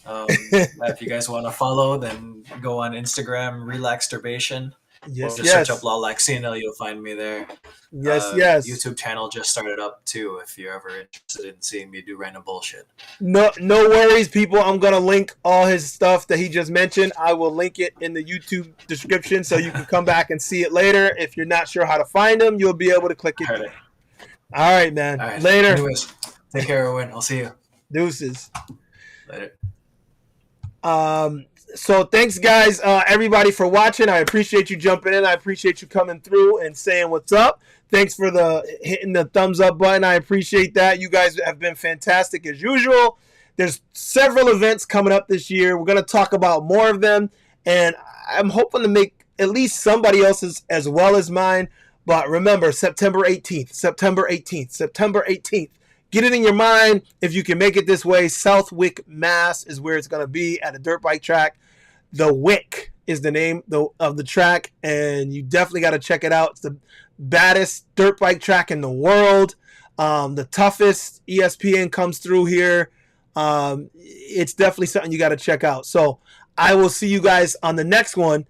If you guys want to follow, then go on Instagram, Relaxturbation. Yes. Just search up Law Laxina. You'll find me there. Yes. YouTube channel just started up too. If you're ever interested in seeing me do random bullshit. No worries, people. I'm gonna link all his stuff that he just mentioned. I will link it in the YouTube description so you can come back and see it later. If you're not sure how to find him, you'll be able to click it. All right, man. All right. Later. Anyways, take care, Erwin. I'll see you. Deuces. Later. So thanks, guys, everybody, for watching. I appreciate you jumping in. I appreciate you coming through and saying what's up. Thanks for hitting the thumbs up button. I appreciate that. You guys have been fantastic as usual. There's several events coming up this year. We're going to talk about more of them, and I'm hoping to make at least somebody else's as well as mine. But remember, September 18th. Get it in your mind. If you can make it this way, Southwick, Mass is where it's going to be at a dirt bike track. The Wick is the name of the track, and you definitely got to check it out. It's the baddest dirt bike track in the world. The toughest. ESPN comes through here. It's definitely something you got to check out. So I will see you guys on the next one.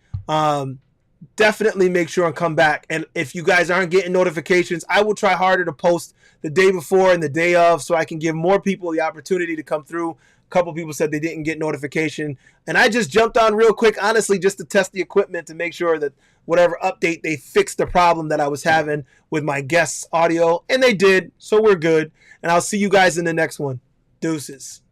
Definitely make sure and come back. And if you guys aren't getting notifications, I will try harder to post the day before and the day of so I can give more people the opportunity to come through. A couple people said they didn't get notification. And I just jumped on real quick, honestly, just to test the equipment to make sure that whatever update, they fixed the problem that I was having with my guests' audio. And they did. So we're good. And I'll see you guys in the next one. Deuces.